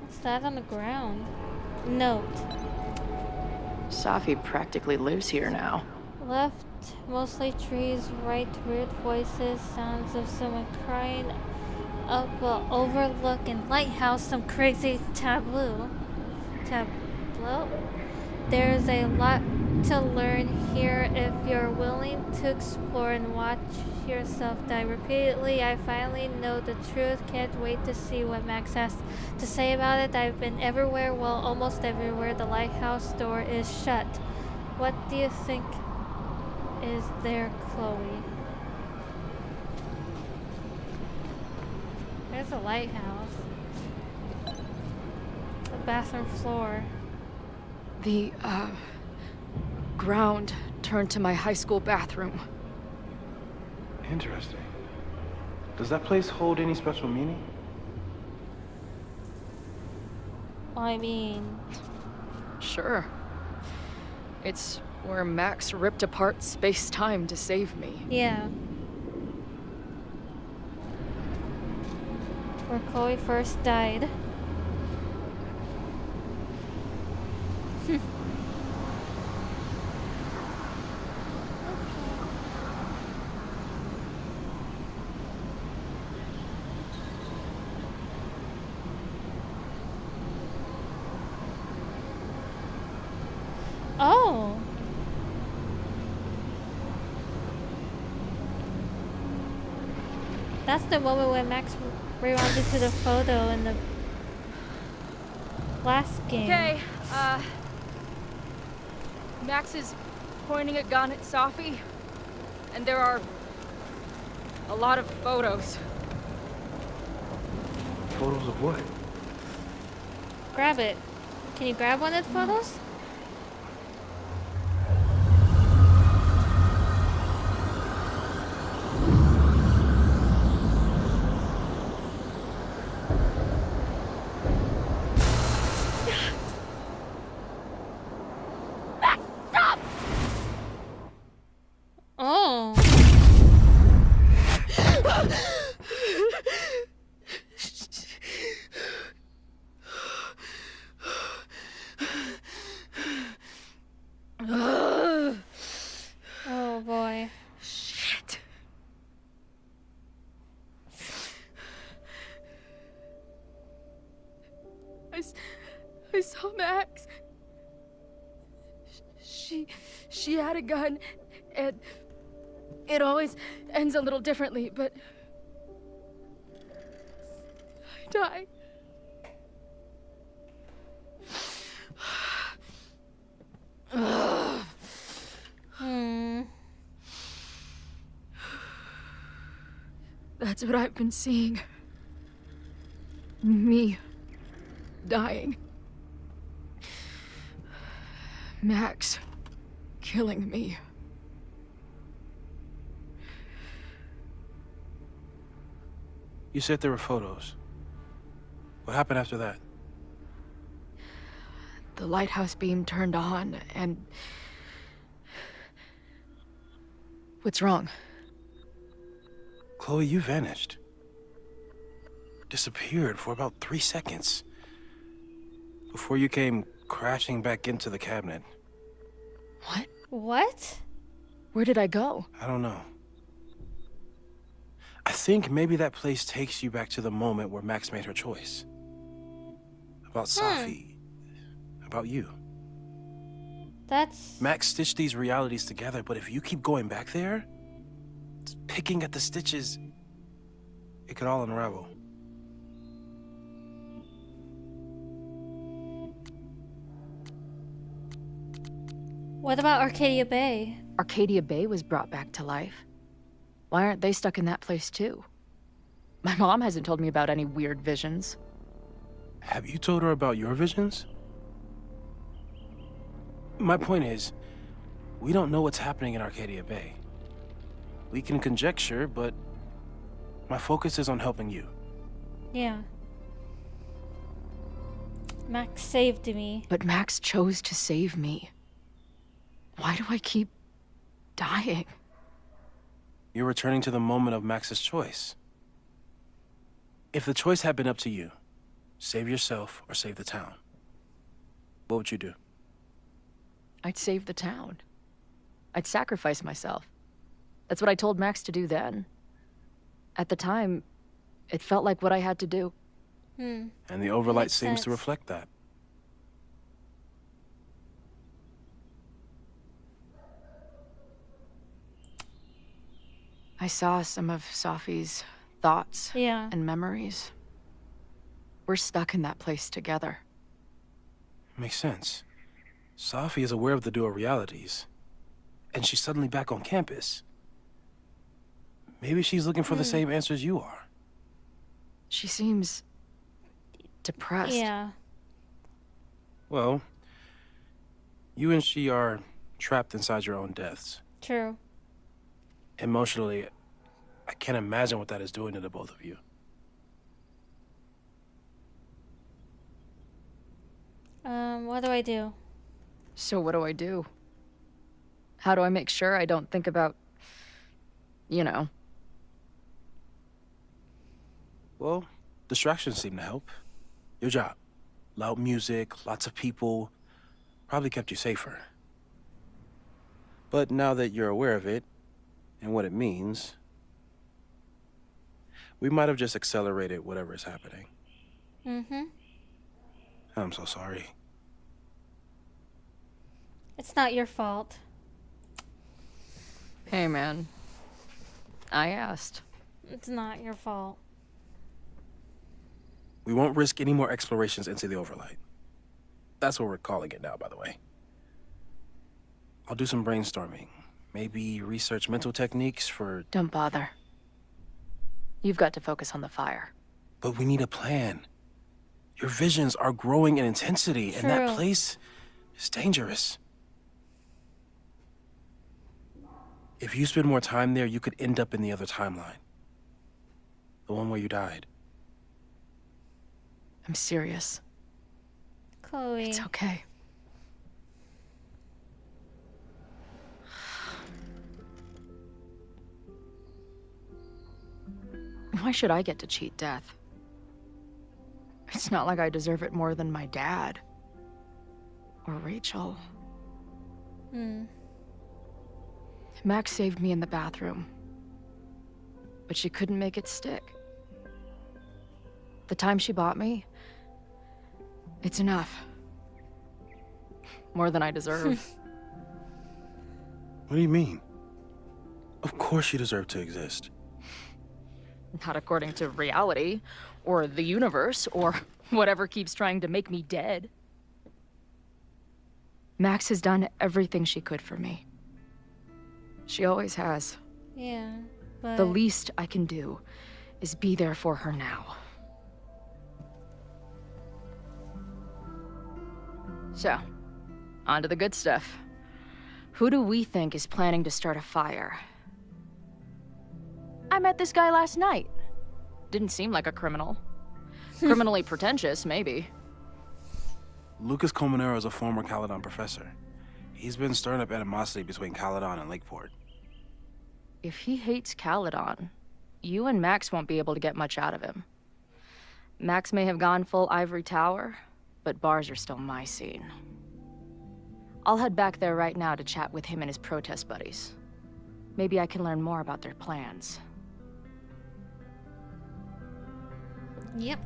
A: What's that on the ground? Note.
B: Safi practically lives here now.
A: Left, mostly trees. Right, weird voices. Sounds of someone crying. Up, overlooking lighthouse. Some crazy tableau. There's a lot to learn here if you're willing to explore and watch yourself die. Repeatedly, I finally know the truth. Can't wait to see what Max has to say about it. I've been everywhere, well, almost everywhere. The lighthouse door is shut. What do you think is there, Chloe? There's a lighthouse. The bathroom floor.
J: The, ground turned to my high school bathroom.
C: Interesting. Does that place hold any special meaning?
A: I mean...
J: Sure. It's where Max ripped apart space-time to save me.
A: Yeah. where Chloe first died. Oh. That's the moment when Max rewinded to the photo in the last game.
U: Okay, Max is pointing a gun at Safi, and there are a lot of photos.
C: Photos of what?
A: Grab it. Can you grab one of the photos? Oh. Oh boy.
U: Shit. I saw Max. She had a gun, and it always ends a little differently, but I died. That's what I've been seeing. Me dying. Max killing me.
C: You said there were photos. What happened after that?
U: The lighthouse beam turned on, and... What's wrong?
C: Chloe, you vanished. Disappeared for about 3 seconds. Before you came crashing back into the cabinet.
U: What?
A: What?
U: Where did I go?
C: I don't know. I think maybe that place takes you back to the moment where Max made her choice. About Safi. About you.
A: That's...
C: Max stitched these realities together, but if you keep going back there, picking at the stitches, it could all unravel.
A: What about Arcadia Bay?
U: Arcadia Bay was brought back to life. Why aren't they stuck in that place too? My mom hasn't told me about any weird visions.
C: Have you told her about your visions? My point is, we don't know what's happening in Arcadia Bay. We can conjecture, but my focus is on helping you.
A: Yeah. Max saved me.
U: But Max chose to save me. Why do I keep dying?
C: You're returning to the moment of Max's choice. If the choice had been up to you, save yourself or save the town, what would you do?
U: I'd save the town. I'd sacrifice myself. That's what I told Max to do then. At the time, it felt like what I had to do.
C: And the overlight seems to reflect that.
U: I saw some of Safi's thoughts and memories. We're stuck in that place together.
C: Makes sense. Safi is aware of the dual realities, and she's suddenly back on campus. Maybe she's looking for the same answers you are.
U: She seems depressed.
A: Yeah.
C: Well, you and she are trapped inside your own deaths.
A: True.
C: Emotionally, I can't imagine what that is doing to the both of you.
A: What do I do?
U: So what do I do? How do I make sure I don't think about, you know?
C: Well, Distractions seem to help. Your job. Loud music, lots of people, probably kept you safer. But now that you're aware of it, and what it means, we might have just accelerated whatever is happening.
A: Mm-hmm.
C: I'm so sorry.
A: It's not your fault.
U: Hey, man. I asked.
A: It's not your fault.
C: We won't risk any more explorations into the Overlight. That's what we're calling it now, by the way. I'll do some brainstorming. Maybe research mental techniques for...
U: Don't bother. You've got to focus on the fire.
C: But we need a plan. Your visions are growing in intensity, and that
A: True.
C: place is dangerous. If you spend more time there, you could end up in the other timeline. The one where you died.
U: I'm serious.
A: Chloe.
U: It's okay. Why should I get to cheat death? It's not like I deserve it more than my dad. Or Rachel. Max saved me in the bathroom. But she couldn't make it stick. The time she bought me, it's enough. More than I deserve.
C: What do you mean? Of course you deserve to exist.
U: Not according to reality, or the universe, or whatever keeps trying to make me dead. Max has done everything she could for me. She always has.
A: Yeah, but...
U: The least I can do is be there for her now. So, on to the good stuff. Who do we think is planning to start a fire? I met this guy last night. Didn't seem like a criminal. Criminally pretentious, maybe.
C: Lucas Colmenero is a former Caledon professor. He's been stirring up animosity between Caledon and Lakeport.
U: If he hates Caledon, you and Max won't be able to get much out of him. Max may have gone full Ivory Tower, but bars are still my scene. I'll head back there right now to chat with him and his protest buddies. Maybe I can learn more about their plans.
A: Yep.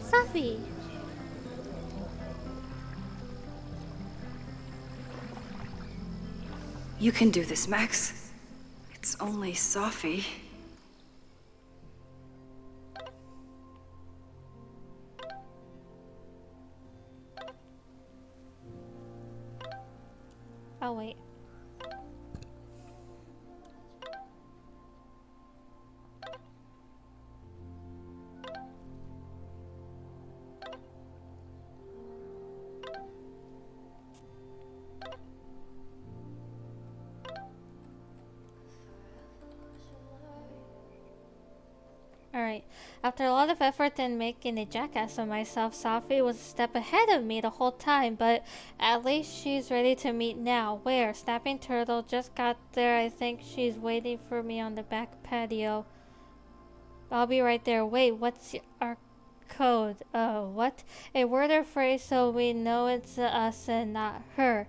A: Safi.
S: You can do this, Max. It's only Safi.
A: Oh, wait. Alright, after a lot of effort in making a jackass of myself, Safi was a step ahead of me the whole time, but at least she's ready to meet now. Where? Snapping Turtle just got there. I think she's waiting for me on the back patio. I'll be right there. Wait, what's our code? What? A word or phrase so we know it's us and not her.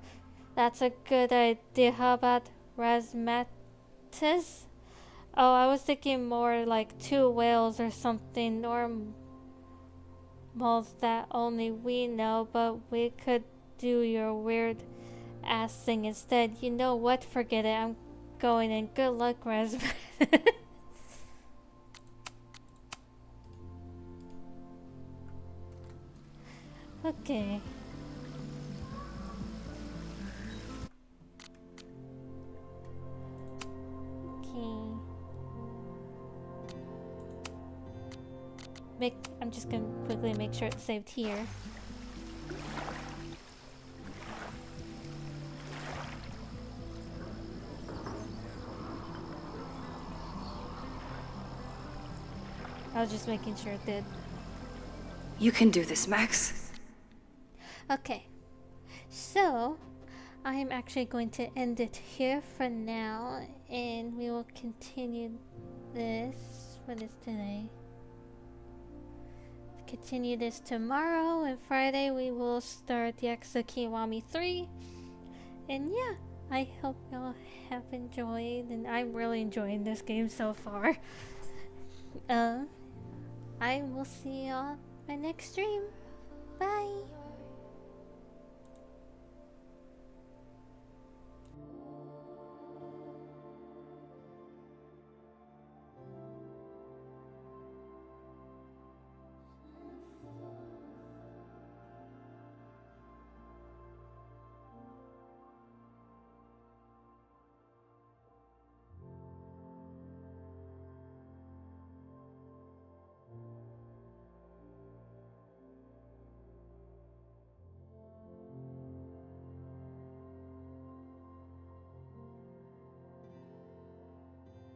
A: That's a good idea. How about Razmatis? Oh, I was thinking more like 2 whales or something normal that only we know, but we could do your weird ass thing instead. You know what? Forget it. I'm going in. Good luck, Razmatis. Okay. I'm just gonna quickly make sure it's saved here. I was just making sure it did.
S: You can do this, Max.
A: Okay, so I'm actually going to end it here for now, and we will continue this. What is today? Continue this tomorrow, and Friday we will start the Yakuza Kiwami 3. And yeah, I hope y'all have enjoyed, and I'm really enjoying this game so far. I will see y'all my next stream. Bye.